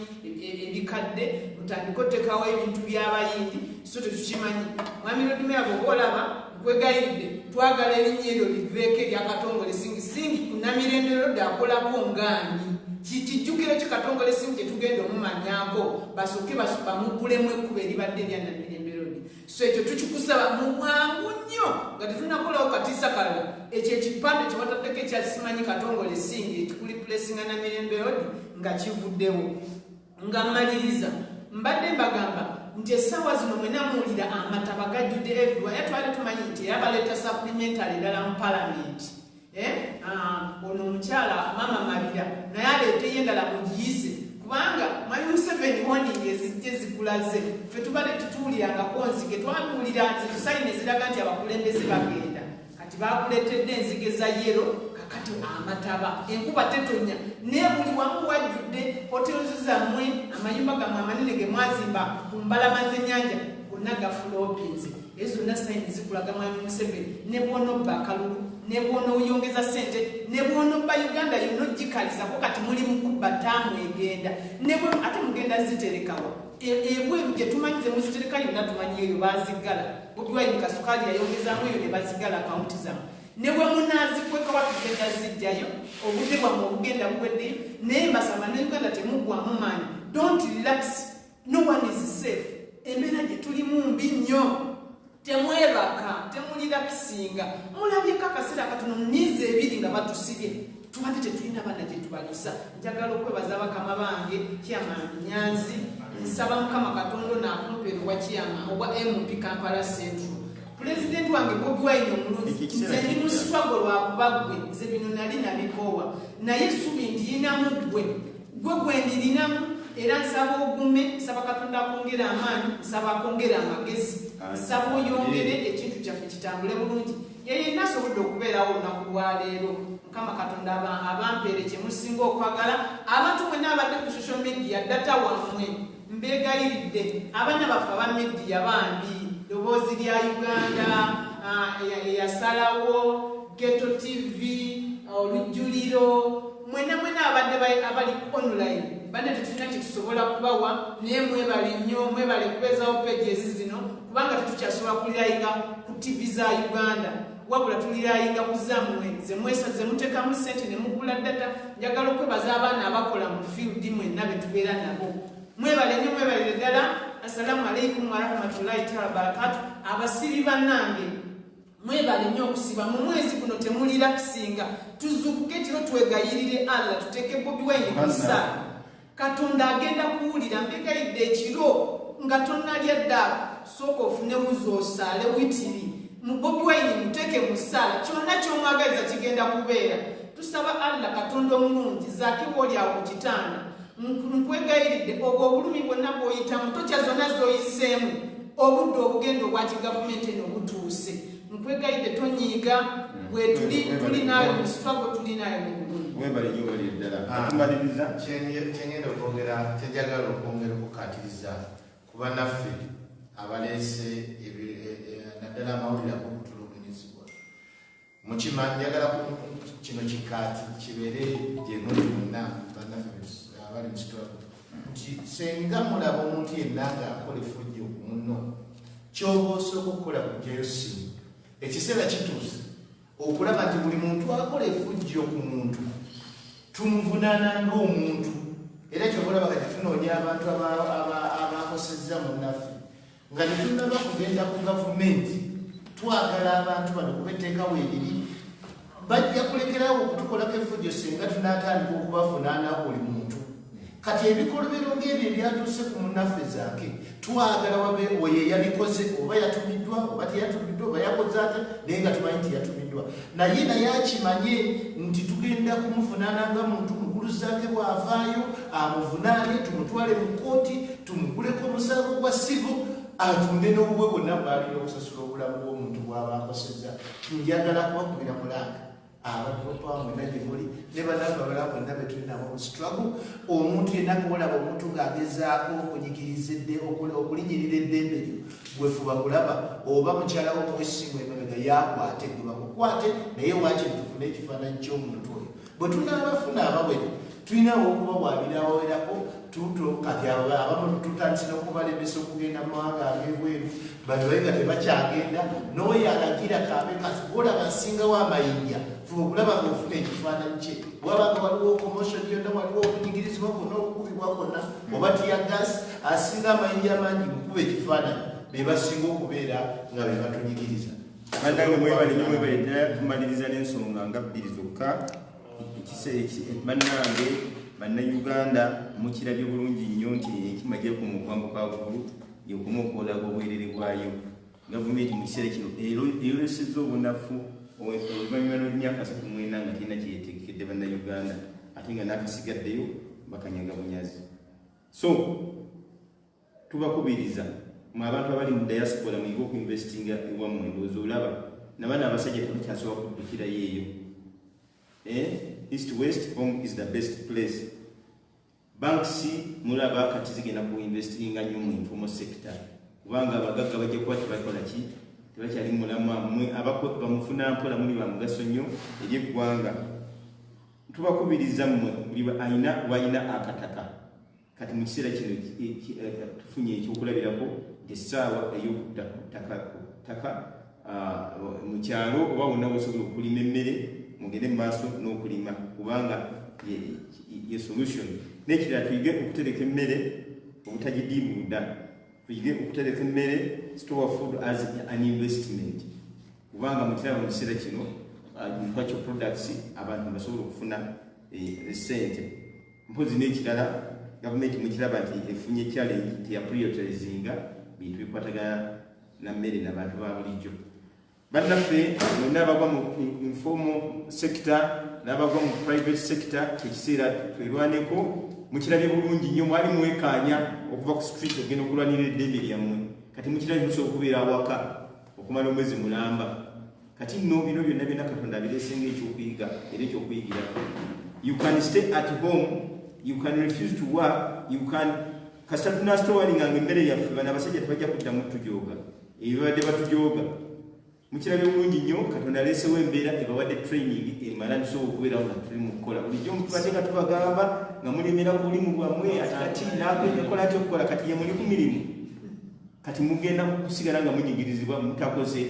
S3: ebikadde mutandika oteekawo ebintu by'abayindi so tetukimanyi. Mwami Lord Mayor bw'oba olaba nkwegayiridde twagala erinnya eryo liveeko erya Katongole Singi ku Namirembe Road akolako ngaani kijjukiro ki Katongole Singi gye tugenda omumanyako basooke bamugulemu ekkuba eribadde erya Namirembe Road. So ekyo tukikusaba mu bwangu nnyo nga tetunakolawo katiisa kalala ekyo ekipande kye bataddeko ekyasimanyi Katongole Singi ekikulipulesinga Namirembe Road nga kivuddewo. Nga mmaliriza mbadde mbagamba nti essaawa zino mwena muwulira amataba gajjudde everywhere yatwali tumanyi nti era baleeta supplementary ddala mu palamenti. Ono omukyala Mama Mabira naye aleeteyo endala mugiyise kubanga Mwami Museveni warning ezijje zikulaze ffe tubadde tutuulirangako nzige twabuulira zitusayine ziraga nti abakulembeze bagenda kati bakuleetedde enzige za yero kakati amataba enkuba tetonya naye buli wamu wajjudde hoteli zammwe amayumba gammwe amanene ge mwazimba ku mbalama z'ennyanja gonna gafulopinze ezo zonna sayini zikulaga Mwami Museveni ne bw'onobba akalulu ne bw'onoyongeza ssente ne bw'onobba Uganda yonna ogikalizako kati muli mu kubba ttaamu egenda ne bwe ate mugenda ziterekawa ebweru gye tumanyize muzitereka yonna tumanyi eyo baziggala Bobi Wine Kasukaali yayongezaamu eyo ne bazigala akawunti zamu ne bwe munaazikwekawa tugenda zijjayo obudde bwammwe obugenda buweddeyo naye mbasaba ne Uganda temuggwamu maanyi. Don't relax, no one is safe. Embeera gye tulimu mbi nnyo temweraka temulirakisinga mulabyeko akaseera katono muniiza ebiri nga batusibye tubadde tetulina baana gye tubalisa. Njagala okwebaza bakama bange Chairman Nyanzi nsaba Mukama Katonda n'akumpeera obwa Chairman obwa MP Kampala Central. President wange Bobi Wine omulungi nze ndi mu struggle lwakuba gwe nze bino nali nabikoowa naye subi ndiyinamu gwe gwendirinamu era nsaba ogume nsaba Katonda akwongera amaanyi nsaba akwongera amagezi nsaba oyongere ekintu kyaffe kitambule bulungi. Yenna asobodde okubeerawo olunaku lwaleero Mukama Katonda abampeere kye musinga okwagala abantu mwenna abadde ku social media data wammwe mbeegayiridde abaana baffe aba media bambi Loboozi lya Uganda eyasalawo Ghetto TV olujjuliro mwena abadde abali online bane tetulina kyetusobola kubawa naye mwebale nnyo mwebale kubeezawo pages zino kubanga tetukyasobola kulirayinga ku TV za Uganda wabula tulirayinga ku zammwe ze muteekamu ssente ne mugula data. Njagala okwebaza abaana abakola mu field mwenna be tubeera nabo mwebale nnyo mwebale ddala. Assalamu alaikum wa rahmatullahi ta'ala barakatuh. Abasiri bannange mwebale nnyo okusiba mu mwezi guno temulira kisinga tuzuukuke kiro twegayirire Allah tuteeke Bobi Wine ku ssaala Katonda agenda kuwulira mbegayidde ekiro nga tonnalya ddala sooka ofune wuzi osaale witiri mu Bobi Wine muteeke mu ssaala kyonna ky'omwagaliza kigenda kubeera. Tusaba Allah Katonda omulungi zaake bw'oli awo ku kitanda nkwegayiridde obwo obulumi bwonna bw'oyitamu tokya zonna z'oyiseemu obudde obugenda obwa kigavumenti eno butuuse nkwegayiridde tonyiiga bwe tuli naayo mu struggle tuli naayo mu bulumi.
S1: Webale nnyo wali ddala tumaliriza
S2: kyengenda okwongera kyenjagala okwongera okukaatiriza ku bannaffe abaleese naddala amawulire ag'okutulugunyizibwa mukimanyi njagala kino kikaati kibeere gye muli mwenna bannaffe abali mu struggle nti senga mulaba omuntu yenna ng'akola effujjo ku munno ky'oba osooka okukola kugyayo simu ekiseera kituuse okulaba nti buli muntu akola effujjo ku muntu tumuvunaana ng'omuntu era kyobalaba nga tetunoonya abantu abakosezza munnaffe nga tetunaba kugenda ku gavumenti twagala abantu bano kubeteekawo ebiri bajja kulekerawo okutukolako effujjo singa tunaatandika okubavunaana buli muntu kati ebikolobero ng'ebyo ebyatuuse ku munaffe zaake twagala wabe oyo eyabikoze oba yatumiddwa oba teyatumiddwa oba yakoze ate naye nga tumanyi nti yatumiddwa naye akimanye nti tugenda kumuvunaana nga muntu mukulu zaake bw'avaayo amuvunaane tumutwale mu kooti tumuguleko omusango gwa sivu atunde n'obubwe bwonna bw'alina okusasula obulamu bw'omuntu bw'aba akosezza njagala kubakubira mulanga abantu bamwe gye muli ne bannaffe abalala bonna be tuli nabo mu struggle omuntu yenna kuolaba omuntu ng'agezaako okunyigiriza okulinyirira eddembe lyo gwefuba kulaba oba mukyalawo omwesimu emabega yakwate gwe bakukwate naye waakiri tufune ekifaananyi ky'omuntu oyo bwe tunaabafuna abawere tulinawo okubawaabira abawerako kati abamu tutandise n'okubalemesa okugenda mu mawanga ag'ebweru balibaye nga tebakyagenda n'oyo alagira kaabe kati olaba nsingawo amayinja fuba okulaba ng'ofuna ekifaananyi kye bwabanga waliwo commotion yonna waliwo okunyigirizibwa kwonna okukubibwa kwonna oba tiyagasi asinga amayinja amangi mukuba ekifaananyi be basinga okubeera nga be batunyigiriza
S1: bandange mwebale ddala tumaliriza n'ensonga nga bbiri zokka bannange bannayuganda mukirabye bulungi nnyo nti ekimajja ku mukwambo kwa bugulu yokuma okwolaga obwerere bwayo gavumenti mu kiseera kino eyolesezza obunafu oluvannyuma lw'emyaka 34 nga tirina kyeyetegekedde bannayuganda ate nga n'akasigaddeyo bakanyaga bunyazi so tubakubiriza mwe abantu abali mu diaspora muyige okuinvestinga ewammwe ndowooza olaba nabaana abasajja temukyasobola kuddukirayo eyo east west home is the best place banks mulaba kati zigenda ku investinga nnyo mu informal sector kubanga abagagga bajja kuba tebakola ki tebakyali mulamwa mmwe bamufuna mpola muli ba mugaso nnyo eri eggwanga tubakubiriza mmwe buli walina akataka kati mu kiseera kino tufunye ekyokulabirako essaawa ey'okutaka mu kyalo oba wonna wosobola okulima emmere mugende mu maaso n'okulima kubanga ye solution n'ekirala tuyige okutereka emmere obutagidiibuuda tuyige okutereka emmere store food as an investment kubanga mukiraba mu kiseera kino mukwakyo products abantu basobola okufuna sente mpozi n'ekirala gavumenti mukiraba nti efunye challenge nti yaprioritarizinga bintu bikwatagana na mmere n'abantu ba bulijjo bannaffe bonna abagwa mu informal sector n'abagwa mu private sector ekiseera twerwaneko mukirabye bulungi nnyo mwali mwekaanya okuva ku street ogenda okulwanira eddembe lyammwe kati mukirabye musobola okubeera awaka okumala omwezi mulamba kati nno bino byonna byonna katonda abireesenga ekyokuyiga era ekyokuyigirako you can stay at home you can refuse to work you can kasita tunasitowalinganga emmere yaffe bano abasajja tebajja kuddamu tujooga ebyo babadde batujooga mukirabye bulungi nnyo katonda aleesewo embeera ebawadde training emala tusobola okubeerawo nga tuli mu kukola bulijjo mutubateeka tubagamba nga mulimira ku bulimu bwammwe ati nakola ati okukola kati ye muli ku mirimu kati mugenda kusigala nga munyigirizibwa mutakoze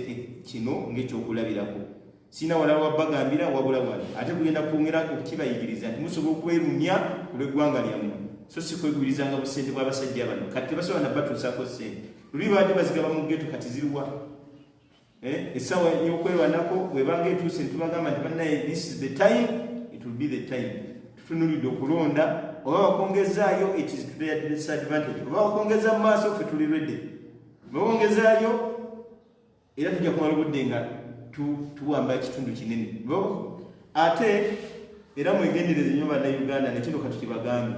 S1: kino ng'ekyokulabirako sina walala wabbagambira wabula wali ate kugenda kwongera okukibayigiriza nti musobola okwerumya ku lw'eggwanga lyammwe so si kwegulirizanga busente bw'abasajja bano kati tebasobola nabatuusaako ssente luli baadde bazigaba mu geto kati ziruwa essaawa y'okwerwanako bwebanga etuuse netubagamba nti bannaye this is the time it will be the time tutunulidde okulonda oba bakongezaayo it is to their disadvantage oba bakongeza mu maaso ffe tuli redde bawongezaayo era tujja kumala obudde nga tuwamba ekitundu kinene ate era mwegendereze nnyo bannayuganda nekino katutibagambye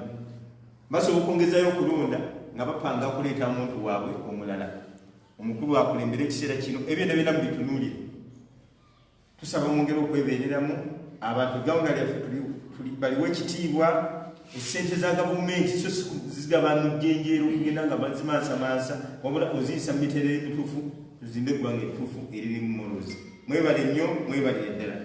S1: basobola okwongezaayo okulonda nga bapanga kuleeta muntu waabwe omulala omukulu akulembera ekiseera kino ebyonna byonna mubitunuulire tusaba mwongere okwebeereramu abantu gawunda lyaffe baliwo ekitiibwa essente za gavumenti so zigaba mujjenjeero okugenda nga bazimansamansa wabula oziyisa mu mitendera emituufu tuzimbe eggwanga ettuufu eriri mu molozi mwebale nnyo mwebalire ddala